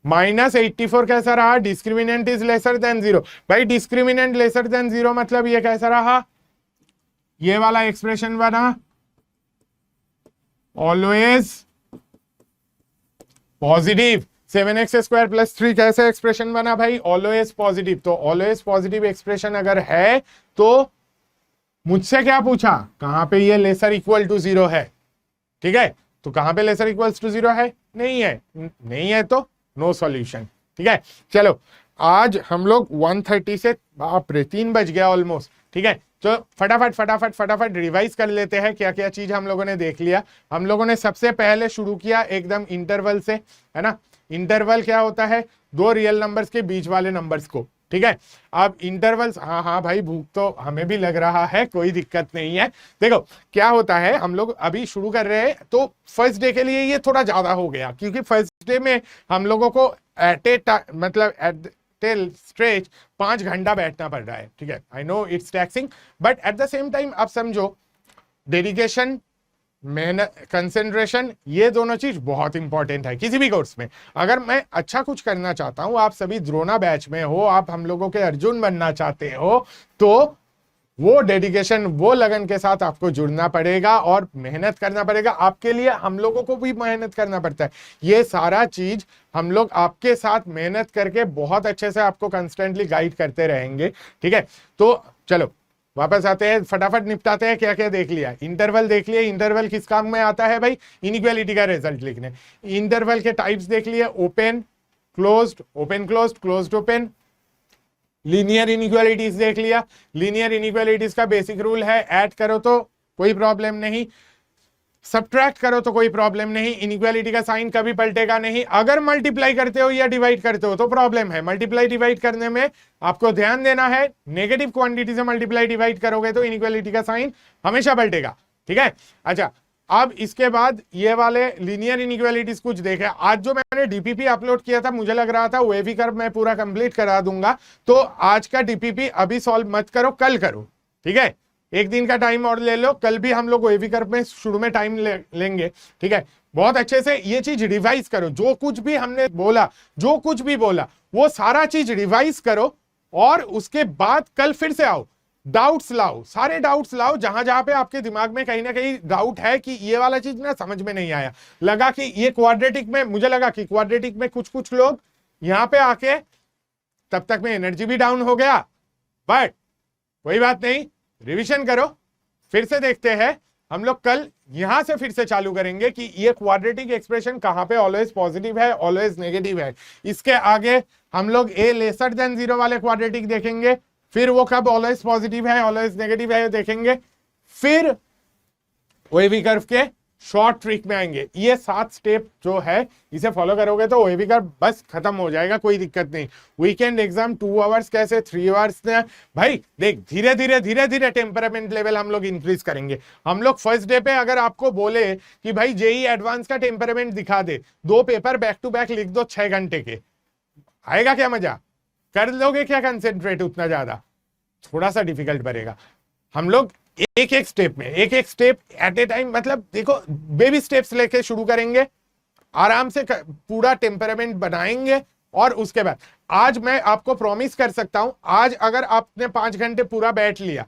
-84 कैसा रहा? Discriminant is lesser than 0। भाई डिस्क्रिमिनेंट लेसर देन 0 मतलब ये कैसा रहा? ये वाला एक्सप्रेशन बना always positive. 7x square plus 3 कैसे एक्सप्रेशन बना भाई? Always positive. तो ऑलवेज पॉजिटिव एक्सप्रेशन अगर है, तो मुझसे क्या पूछा? कहां पे ये लेसर इक्वल टू 0 है, ठीक है। तो कहां पे लेसर इक्वल टू 0 है? नहीं है। नहीं है तो नो सॉल्यूशन, ठीक है। चलो आज हम लोग 1:30 से, बाप रे 3 बज गया ऑलमोस्ट, ठीक है। तो फटाफट रिवाइज कर लेते हैं क्या क्या चीज हम लोगों ने देख लिया। हम लोगों ने सबसे पहले शुरू किया एकदम इंटरवल से, है ना। इंटरवल क्या होता है? दो रियल नंबर्स के बीच वाले नंबर्स को, ठीक है। अब इंटरवल्स, हाँ भाई भूख तो हमें भी लग रहा है, कोई दिक्कत नहीं है। देखो क्या होता है, हम लोग अभी शुरू कर रहे हैं, तो फर्स्ट डे के लिए ये थोड़ा ज्यादा हो गया, क्योंकि फर्स्ट डे में हम लोगों को एट स्ट्रेच 5 घंटा बैठना पड़ रहा है, ठीक है। I know it's taxing, but at the same time आप समझो डेडिकेशन मेहनत, कंसेंट्रेशन, ये दोनों चीज बहुत इंपॉर्टेंट है किसी भी कोर्स में। अगर मैं अच्छा कुछ करना चाहता हूं, आप सभी द्रोणा बैच में हो, आप हम लोगों के अर्जुन बनना चाहते हो, तो वो डेडिकेशन, वो लगन के साथ आपको जुड़ना पड़ेगा और मेहनत करना पड़ेगा। आपके लिए हम लोगों को भी मेहनत करना पड़ता है। ये सारा चीज हम लोग आपके साथ मेहनत करके बहुत अच्छे से आपको कंस्टेंटली गाइड करते रहेंगे, ठीक है। तो चलो वापस आते हैं, फटाफट निपटाते हैं। क्या क्या देख लिया? इंटरवल देख लिया। इंटरवल किस काम में आता है भाई? इनइक्वालिटी का रिजल्ट लिखने। इंटरवल के टाइप्स देख लिए, open closed, open closed, closed open. Linear inequalities देख लिया। लीनियर इनइक्वालिटीज का बेसिक रूल है, ऐड करो तो कोई प्रॉब्लम नहीं, सब्ट्रैक्ट करो तो कोई प्रॉब्लम नहीं, इनइक्वालिटी का साइन कभी पलटेगा नहीं। अगर मल्टीप्लाई करते हो या डिवाइड करते हो तो प्रॉब्लम है। मल्टीप्लाई डिवाइड करने में आपको ध्यान देना है, नेगेटिव क्वांटिटी से मल्टीप्लाई डिवाइड करोगे तो इनइक्वालिटी का साइन हमेशा पलटेगा, ठीक है। अच्छा, अब इसके बाद ये वाले लीनियर इनइक्वालिटीज कुछ देखे। आज जो मैंने डीपीपी अपलोड किया था, मुझे लग रहा था वेवी कर्व मैं पूरा कंप्लीट करा दूंगा, तो आज का डीपीपी अभी सॉल्व मत करो, कल करो, ठीक है। एक दिन का टाइम और ले लो, कल भी हम लोग वेवी कर्व में शुरू में टाइम लेंगे, ठीक है। बहुत अच्छे से ये चीज रिवाइज करो, जो कुछ भी हमने बोला, जो कुछ भी बोला वो सारा चीज रिवाइज करो, और उसके बाद कल फिर से आओ, डाउट्स लाओ, सारे डाउट्स लाओ। जहां जहां पे आपके दिमाग में कहीं ना कहीं डाउट है कि ये वाला चीज ना समझ में नहीं आया, लगा कि ये क्वाड्रेटिक में, मुझे लगा कि क्वाड्रेटिक में कुछ कुछ लोग यहां पे आके तब तक में एनर्जी भी डाउन हो गया, बट कोई बात नहीं, रिवीजन करो, फिर से देखते हैं। हम लोग कल यहां से फिर से चालू करेंगे कि ये क्वाड्रेटिक एक्सप्रेशन कहां पे ऑलवेज पॉजिटिव है, ऑलवेज नेगेटिव है। इसके आगे हम लोग ए लेसर देन 0 वाले क्वाड्रेटिक देखेंगे, फिर वो कब ऑलवेज पॉजिटिव है, ऑलवेज नेगेटिव है देखेंगे, फिर वेवी कर्व के शॉर्ट ट्रिक में आएंगे। ये 7 स्टेप जो है, इसे फॉलो करोगे तो वेवी कर्व बस खत्म हो जाएगा, कोई दिक्कत नहीं। वीकेंड एग्जाम 2 आवर्स कैसे 3 आवर्स ने भाई देख, धीरे धीरे टेम्परामेंट लेवल हम लोग इंक्रीज करेंगे। हम लोग फर्स्ट डे पे अगर आपको बोले कि भाई जेई एडवांस का टेम्परामेंट दिखा दे, 2 पेपर बैक टू बैक लिख दो 6 घंटे के, आएगा क्या मजा? कर लोगे क्या कंसेंट्रेट उतना ज्यादा? थोड़ा सा डिफिकल्ट पड़ेगा। हम लोग एक एक स्टेप में, एक एक स्टेप एट ए टाइम, मतलब देखो बेबी स्टेप्स लेके शुरू करेंगे, आराम से पूरा टेम्परामेंट बनाएंगे। और उसके बाद आज मैं आपको प्रॉमिस कर सकता हूं, आज अगर आपने 5 घंटे पूरा बैठ लिया,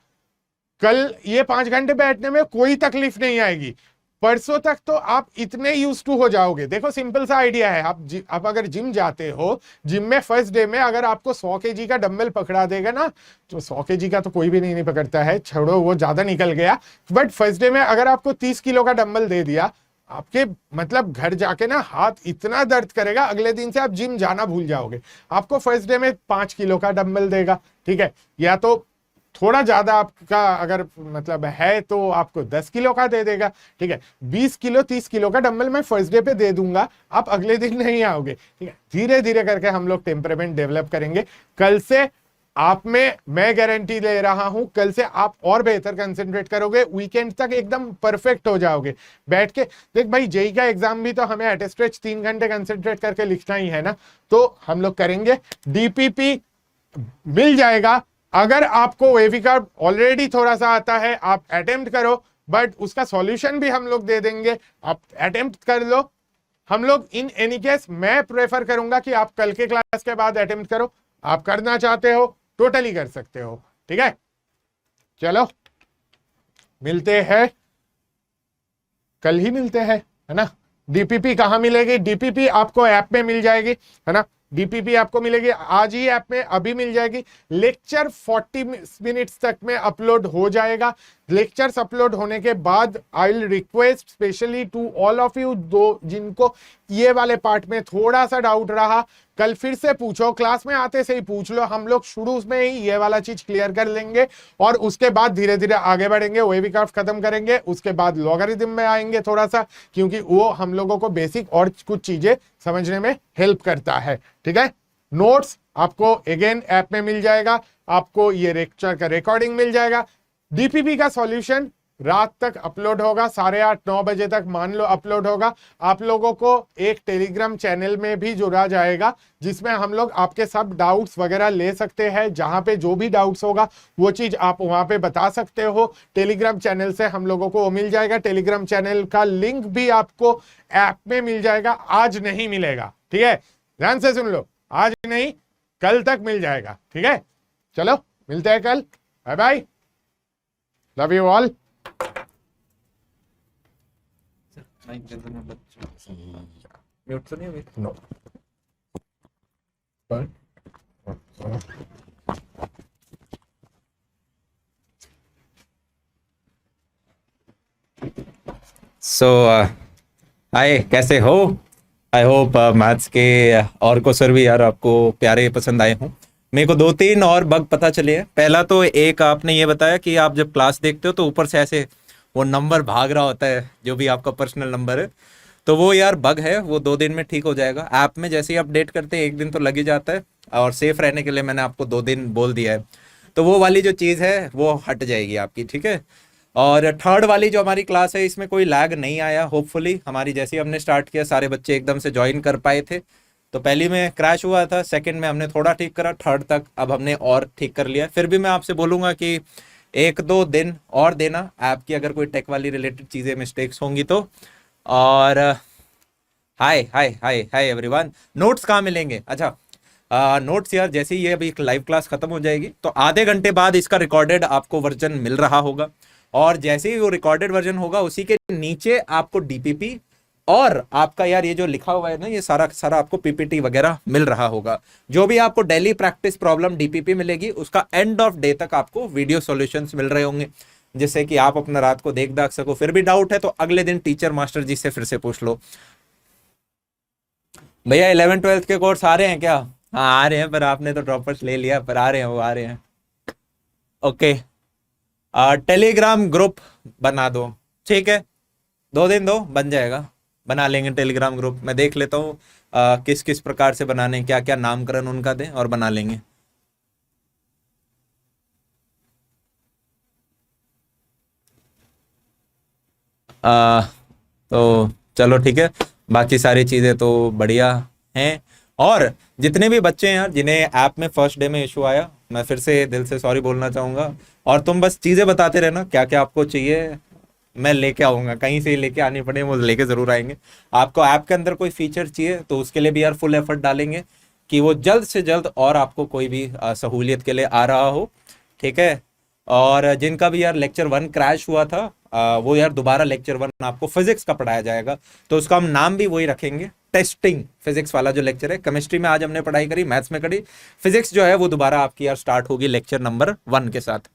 कल ये 5 घंटे बैठने में कोई तकलीफ नहीं आएगी। परसों तक तो आप इतने यूज टू हो जाओगे। देखो सिंपल सा आइडिया है, आप अगर जिम जाते हो, जिम में फर्स्ट डे में अगर आपको 100 केजी का डंबल पकड़ा देगा ना, तो 100 केजी का तो कोई भी नहीं पकड़ता है, छोड़ो वो ज्यादा निकल गया, बट फर्स्ट डे में अगर आपको 30 किलो का डंबल दे दिया, आपके मतलब घर जाके ना हाथ इतना दर्द करेगा, अगले दिन से आप जिम जाना भूल जाओगे। आपको फर्स्ट डे में 5 किलो का डंबल देगा, ठीक है, या तो थोड़ा ज्यादा आपका अगर मतलब है तो आपको 10 किलो का दे देगा, ठीक है। 20 किलो 30 किलो का डंबल मैं फर्स्ट डे पे दे दूंगा, आप अगले दिन नहीं आओगे, ठीक है। धीरे धीरे करके हम लोग टेम्परामेंट डेवलप करेंगे। कल से आप में मैं गारंटी ले रहा हूं, कल से आप और बेहतर कंसंट्रेट करोगे, वीकेंड तक एकदम परफेक्ट हो जाओगे। बैठ के देख भाई, जेई का एग्जाम भी तो हमें एट स्ट्रेच 3 घंटे कंसंट्रेट करके लिखना ही है ना, तो हम लोग करेंगे। डीपीपी मिल जाएगा। अगर आपको वेवी कर्व ऑलरेडी थोड़ा सा आता है, आप अटेम्प्ट करो, बट उसका सॉल्यूशन भी हम लोग दे देंगे, आप अटेम्प्ट कर लो। हम लोग इन एनी केस, मैं प्रेफर करूंगा कि आप कल के क्लास के बाद अटेम्प्ट करो। आप करना चाहते हो टोटली कर सकते हो, ठीक है। चलो मिलते हैं, कल ही मिलते हैं, है ना। डीपीपी कहां मिलेगी? डीपीपी आपको ऐप में मिल जाएगी, है ना। डीपीपी आपको मिलेगी आज ही ऐप में, अभी मिल जाएगी। लेक्चर 40 मिनट्स तक में अपलोड हो जाएगा। लेक्चर्स अपलोड होने के बाद I will request specially to all of you, दो जिनको ये वाले पार्ट में थोड़ा सा डाउट रहा, कल फिर से पूछो, क्लास में आते से ही पूछ लो। हम लोग शुरू में ही ये वाला चीज क्लियर कर लेंगे और उसके बाद धीरे धीरे आगे बढ़ेंगे, वेवी कर्व खत्म करेंगे, उसके बाद लॉगरिथम में आएंगे थोड़ा सा, क्योंकि वो हम लोगों को बेसिक और कुछ चीजें समझने में हेल्प करता है, ठीक है। नोट्स आपको अगेन ऐप में मिल जाएगा, आपको ये लेक्चर का रिकॉर्डिंग मिल जाएगा। डीपीपी का सॉल्यूशन रात तक अपलोड होगा, 8:30-9 बजे तक मान लो अपलोड होगा। आप लोगों को एक टेलीग्राम चैनल में भी जुड़ा जाएगा, जिसमें हम लोग आपके सब डाउट्स वगैरह ले सकते हैं। जहां पे जो भी डाउट्स होगा वो चीज आप वहां पे बता सकते हो। टेलीग्राम चैनल से हम लोगों को मिल जाएगा। टेलीग्राम चैनल का लिंक भी आपको ऐप में मिल जाएगा, आज नहीं मिलेगा, ठीक है? ध्यान से सुन लो, आज नहीं कल तक मिल जाएगा, ठीक है? चलो मिलते हैं कल, bye bye, love you all. Mute तो नहीं हुई? नो सो हाय, कैसे हो? आई होप मैथ्स के और को सर भी यार आपको प्यारे पसंद आए हों। मेरे को 2-3 और बग पता चले हैं। पहला तो एक आपने ये बताया कि आप जब क्लास देखते हो तो ऊपर से ऐसे वो नंबर भाग रहा होता है, जो भी आपका पर्सनल नंबर है, तो वो यार बग है, वो 2 दिन में ठीक हो जाएगा। ऐप में जैसे ही अपडेट करते हैं 1 दिन तो लग ही जाता है, और सेफ रहने के लिए मैंने आपको 2 दिन बोल दिया है, तो वो वाली जो चीज़ है वो हट जाएगी आपकी, ठीक है? और थर्ड वाली जो हमारी क्लास है इसमें कोई लैग नहीं आया होपफुली। हमारी जैसे ही हमने स्टार्ट किया सारे बच्चे एकदम से ज्वाइन कर पाए थे। तो पहली में क्रैश हुआ था, सेकंड में हमने थोड़ा ठीक करा, थर्ड तक अब हमने और ठीक कर लिया। फिर भी मैं आपसे बोलूँगा कि 1-2 दिन और देना ऐप की, अगर कोई टेक वाली रिलेटेड चीज़ें मिस्टेक्स होंगी तो। और हाय हाय हाय हाय एवरीवन, नोट्स कहाँ मिलेंगे? अच्छा, नोट्स यार जैसे ही ये अभी एक लाइव क्लास खत्म हो जाएगी तो आधे घंटे बाद इसका रिकॉर्डेड आपको वर्जन मिल रहा होगा, और जैसे ही वो रिकॉर्डेड वर्जन होगा उसी के नीचे आपको डीपीपी और आपका यार ये जो लिखा हुआ है ना, ये सारा सारा आपको पीपीटी वगैरह मिल रहा होगा। जो भी आपको डेली प्रैक्टिस प्रॉब्लम डीपीपी मिलेगी, उसका एंड ऑफ डे तक आपको वीडियो सॉल्यूशंस मिल रहे होंगे, जिससे कि आप अपना रात को देख दाख सको। फिर भी डाउट है तो अगले दिन टीचर मास्टर जी से फिर से पूछ लो। भैया 11th-12th के कोर्स आ रहे हैं क्या? हाँ आ रहे हैं, पर आपने तो ड्रॉपर्स ले लिया, पर आ रहे हैं, वो आ रहे हैं। ओके, टेलीग्राम ग्रुप बना दो, ठीक है? 2 दिन दो, बन जाएगा, बना लेंगे टेलीग्राम ग्रुप। मैं देख लेता हूँ किस किस प्रकार से बनाने, क्या क्या नामकरण उनका दें, और बना लेंगे। तो चलो ठीक है, बाकी सारी चीज़ें तो बढ़िया हैं। और जितने भी बच्चे हैं यार जिन्हें ऐप में फर्स्ट डे में इशू आया, मैं फिर से दिल से सॉरी बोलना चाहूँगा। और तुम बस चीज़ें बताते रहना, क्या क्या आपको चाहिए मैं लेके आऊँगा, कहीं से लेके आनी पड़े वो लेके ज़रूर आएंगे। आपको ऐप के अंदर कोई फीचर चाहिए तो उसके लिए भी यार फुल एफर्ट डालेंगे कि वो जल्द से जल्द और आपको कोई भी सहूलियत के लिए आ रहा हो, ठीक है? और जिनका भी यार लेक्चर 1 क्रैश हुआ था, वो यार दोबारा लेक्चर 1 आपको फिजिक्स का पढ़ाया जाएगा, तो उसका हम नाम भी वही रखेंगे, टेस्टिंग फिजिक्स वाला जो लेक्चर है। केमिस्ट्री में आज हमने पढ़ाई करी, मैथ्स में करी, फिजिक्स जो है वो दोबारा आपकी यार स्टार्ट होगी लेक्चर नंबर 1 के साथ।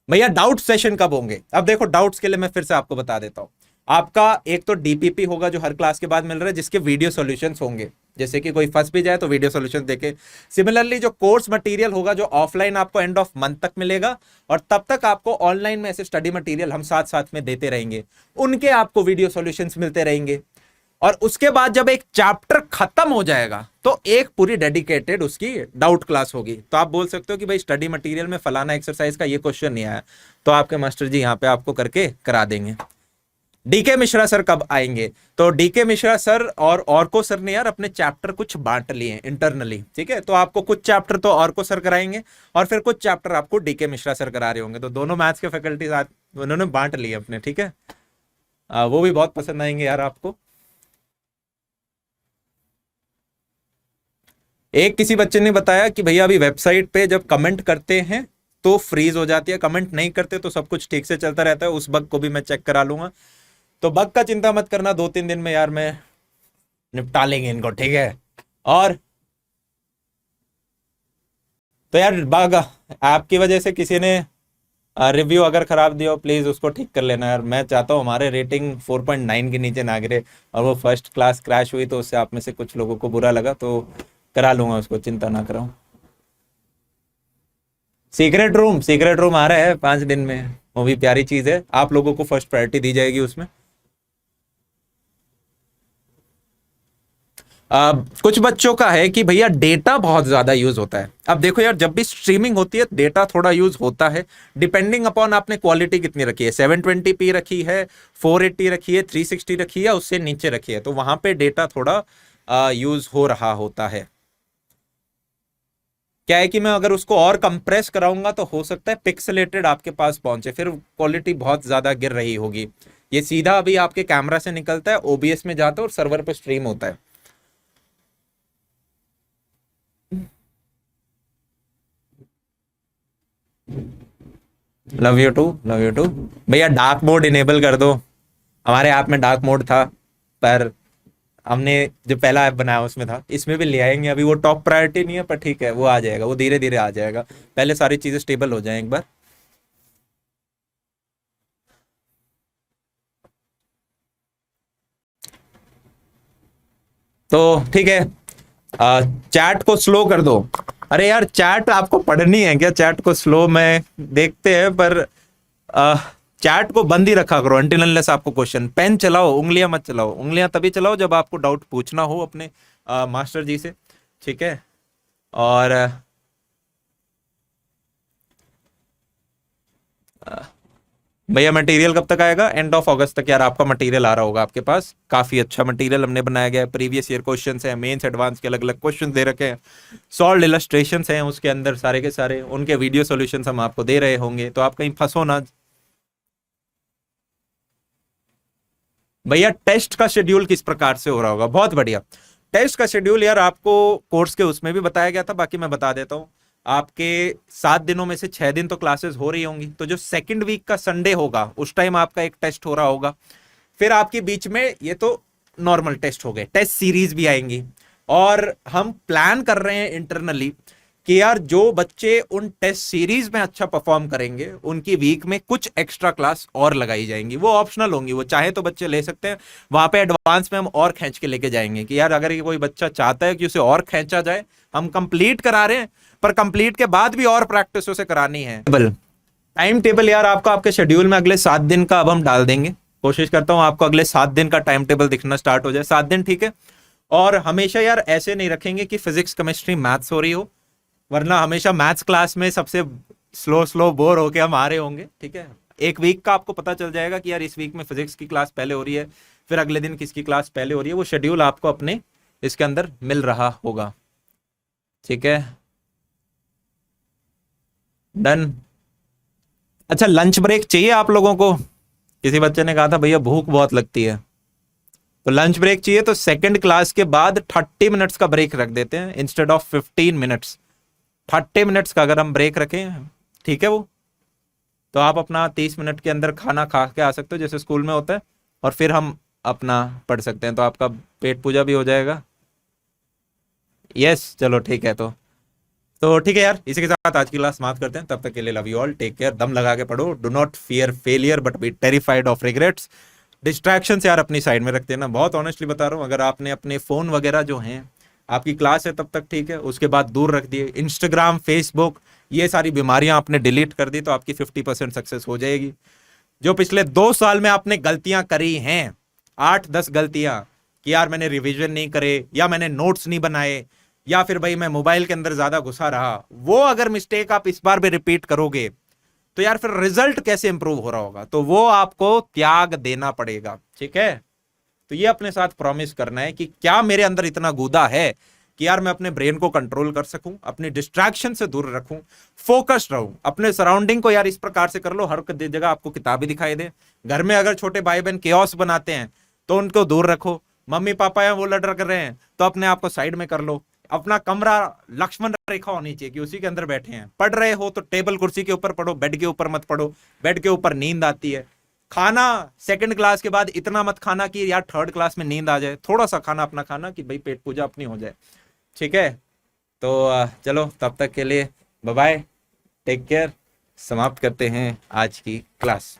भैया डाउट सेशन कब होंगे? अब देखो, डाउट्स के लिए मैं फिर से आपको बता देता हूँ। आपका एक तो डीपीपी होगा जो हर क्लास के बाद मिल रहा है, जिसके वीडियो सॉल्यूशंस होंगे, जैसे कि कोई फंस भी जाए तो वीडियो सॉल्यूशन देखे। सिमिलरली जो कोर्स मटेरियल होगा जो ऑफलाइन आपको एंड ऑफ मंथ तक मिलेगा, और तब तक आपको ऑनलाइन में ऐसे स्टडी मटेरियल हम साथ साथ में देते रहेंगे, उनके आपको वीडियो सॉल्यूशंस मिलते रहेंगे। और उसके बाद जब एक चैप्टर खत्म हो जाएगा तो एक पूरी डेडिकेटेड उसकी डाउट क्लास होगी। तो आप बोल सकते हो कि भाई स्टडी मटेरियल में फलाना एक्सरसाइज का ये क्वेश्चन नहीं आया, तो आपके मास्टर जी यहाँ पे आपको करके करा देंगे। डीके मिश्रा सर कब आएंगे? तो डीके मिश्रा सर और को सर ने यार अपने चैप्टर कुछ बांट लिए इंटरनली, ठीक है? तो आपको कुछ चैप्टर तो और को सर कराएंगे, और फिर कुछ चैप्टर आपको डीके मिश्रा सर करा रहे होंगे। तो दोनों मैथ्स के फैकल्टी साथ उन्होंने बांट लिए अपने, ठीक है? वो भी बहुत पसंद आएंगे यार आपको। एक किसी बच्चे ने बताया कि भैया अभी वेबसाइट पे जब कमेंट करते हैं तो फ्रीज हो जाती है, कमेंट नहीं करते तो सब कुछ ठीक से चलता रहता है। उस बग को भी मैं चेक करा लूंगा, तो बग का चिंता मत करना, 2-3 दिन में यार मैं निपटा लेंगे इनको, ठीक है? और तो यार बग ऐप की वजह से किसी ने रिव्यू अगर खराब दिया हो, प्लीज उसको ठीक कर लेना यार। मैं चाहता हूँ हमारे रेटिंग 4.9 के नीचे ना गिरे, और वो फर्स्ट क्लास क्रैश हुई तो उससे आप में से कुछ लोगों को बुरा लगा, तो करा लूंगा उसको, चिंता ना कराऊं। सीक्रेट रूम आ रहा है 5 दिन में, वो भी प्यारी चीज है, आप लोगों को फर्स्ट प्रायोरिटी दी जाएगी उसमें। कुछ बच्चों का है कि भैया डेटा बहुत ज्यादा यूज होता है। अब देखो यार, जब भी स्ट्रीमिंग होती है डेटा थोड़ा यूज होता है, डिपेंडिंग अपॉन आपने क्वालिटी कितनी रखी है, 720p रखी है, 480 रखी है, 360 रखी है, उससे नीचे रखी है, तो वहां पे डेटा थोड़ा यूज हो रहा होता है। क्या है कि मैं अगर उसको और कंप्रेस कराऊंगा तो हो सकता है पिक्सेलेटेड आपके पास पहुंचे, फिर क्वालिटी बहुत ज्यादा गिर रही होगी। ये सीधा अभी आपके कैमरा से निकलता है, ओबीएस में जाता है और सर्वर पे स्ट्रीम होता है। Love you too, love you too. भैया डार्क मोड इनेबल कर दो। हमारे ऐप में डार्क मोड था, पर हमने जो पहला ऐप बनाया उसमें था, इसमें भी ले आएंगे। अभी वो टॉप प्रायोरिटी नहीं है, पर ठीक है, वो आ जाएगा, वो धीरे धीरे आ जाएगा। पहले सारी चीजें स्टेबल हो जाएं एक बार। तो ठीक है, चैट को स्लो कर दो। अरे यार, चैट आपको पढ़नी है क्या? चैट को स्लो में देखते हैं, पर चैट को बंद ही रखा करो अनटिल अनलेस आपको क्वेश्चन। पेन चलाओ, उंगलियां मत चलाओ। उंगलियां तभी चलाओ जब आपको डाउट पूछना हो अपने मास्टर जी से, ठीक है? और भैया मटेरियल कब तक आएगा? एंड ऑफ अगस्त तक यार आपका मटेरियल आ रहा होगा आपके पास। काफी अच्छा मटेरियल हमने बनाया गया है। प्रीवियस ईयर क्वेश्चंस हैं, मेंस एडवांस के अलग अलग क्वेश्चन दे रखे हैं, सॉल्व इलस्ट्रेशंस हैं उसके अंदर सारे के सारे, उनके वीडियो सॉल्यूशंस हम आपको दे रहे होंगे, तो आप कहीं फंसो ना। भैया टेस्ट का शेड्यूल किस प्रकार से हो रहा होगा? बहुत बढ़िया। टेस्ट का शेड्यूल यार आपको कोर्स के उसमें भी बताया गया था, बाकी मैं बता देता हूँ। आपके 7 दिनों में से 6 दिन तो क्लासेस हो रही होंगी, तो जो सेकंड वीक का संडे होगा उस टाइम आपका एक टेस्ट हो रहा होगा। फिर आपके बीच में, ये तो नॉर्मल टेस्ट हो गए, टेस्ट सीरीज भी आएंगी। और हम प्लान कर रहे हैं इंटरनली कि यार जो बच्चे उन टेस्ट सीरीज में अच्छा परफॉर्म करेंगे उनकी वीक में कुछ एक्स्ट्रा क्लास और लगाई जाएंगी। वो ऑप्शनल होंगी, वो चाहे तो बच्चे ले सकते हैं। वहां पे एडवांस में हम और खींच के लेके जाएंगे कि यार अगर ये कोई बच्चा चाहता है कि उसे और खींचा जाए, हम कंप्लीट करा रहे हैं, पर कंप्लीट के बाद भी और प्रैक्टिस उसे करानी है। टाइम टेबल यार आपका आपके शेड्यूल में अगले 7 दिन का अब हम डाल देंगे। कोशिश करता हूं आपको अगले 7 दिन का टाइम टेबल दिखना स्टार्ट हो जाए। 7 दिन, ठीक है? और हमेशा यार ऐसे नहीं रखेंगे कि फिजिक्स केमिस्ट्री मैथ्स हो रही हो, वरना हमेशा मैथ्स क्लास में सबसे स्लो स्लो बोर होके हम आ रहे होंगे, ठीक है? एक वीक का आपको पता चल जाएगा कि यार इस वीक में फिजिक्स की क्लास पहले हो रही है, फिर अगले दिन किसकी क्लास पहले हो रही है। वो शेड्यूल आपको अपने इसके अंदर मिल रहा होगा, ठीक है? डन। अच्छा, लंच ब्रेक चाहिए आप लोगों को? किसी बच्चे ने कहा था भैया भूख बहुत लगती है, तो लंच ब्रेक चाहिए तो सेकंड क्लास के बाद 30 मिनट्स का ब्रेक रख देते हैं इंस्टेड ऑफ 15 मिनट्स। 30 मिनट्स का अगर हम ब्रेक रखें, ठीक है, वो तो आप अपना 30 मिनट के अंदर खाना खा के आ सकते हो जैसे स्कूल में होता है, और फिर हम अपना पढ़ सकते हैं, तो आपका पेट पूजा भी हो जाएगा। यस, चलो ठीक है। तो ठीक है यार, इसी के साथ आज की क्लास समाप्त करते हैं। तब तक के लिए love you all, take care, दम लगा के पढ़ो, do not fear failure but be terrified of regrets. Distraction यार अपनी साइड में रख देना, बहुत ऑनेस्टली बता रहा हूँ। अगर आपने अपने फोन वगैरह जो हैं, आपकी क्लास है तब तक ठीक है, उसके बाद दूर रख दिए। इंस्टाग्राम, फेसबुक, ये सारी बीमारियां आपने डिलीट कर दी तो आपकी 50% सक्सेस हो जाएगी। जो पिछले 2 साल में आपने गलतियां करी हैं, 8-10 गलतियां, कि यार मैंने रिवीजन नहीं करे, या मैंने नोट्स नहीं बनाए, या फिर भाई मैं मोबाइल के अंदर ज्यादा घुसा रहा, वो अगर मिस्टेक आप इस बार भी रिपीट करोगे तो यार फिर रिजल्ट कैसे इंप्रूव हो रहा होगा? तो वो आपको त्याग देना पड़ेगा, ठीक है? तो ये अपने साथ प्रॉमिस करना है कि क्या मेरे अंदर इतना गूदा है कि यार मैं अपने ब्रेन को कंट्रोल कर सकूं, अपनी डिस्ट्रैक्शन से दूर रखूं, फोकस्ड रहूं, अपने सराउंडिंग को यार इस प्रकार से कर लो हर जगह आपको किताबें दिखाई दे। घर में अगर छोटे भाई बहन केओस बनाते हैं तो उनको दूर रखो। मम्मी पापा हैं वो लड़ कर रहे हैं तो अपने आप को साइड में कर लो। अपना कमरा लक्ष्मण रेखा होनी चाहिए कि उसी के अंदर बैठे हैं। पढ़ रहे हो तो टेबल कुर्सी के ऊपर पढ़ो, बेड के ऊपर मत पढ़ो, बेड के ऊपर नींद आती है। खाना सेकंड क्लास के बाद इतना मत खाना कि यार थर्ड क्लास में नींद आ जाए, थोड़ा सा खाना अपना खाना कि भाई पेट पूजा अपनी हो जाए, ठीक है? तो चलो तब तक के लिए बाय बाय, टेक केयर, समाप्त करते हैं आज की क्लास।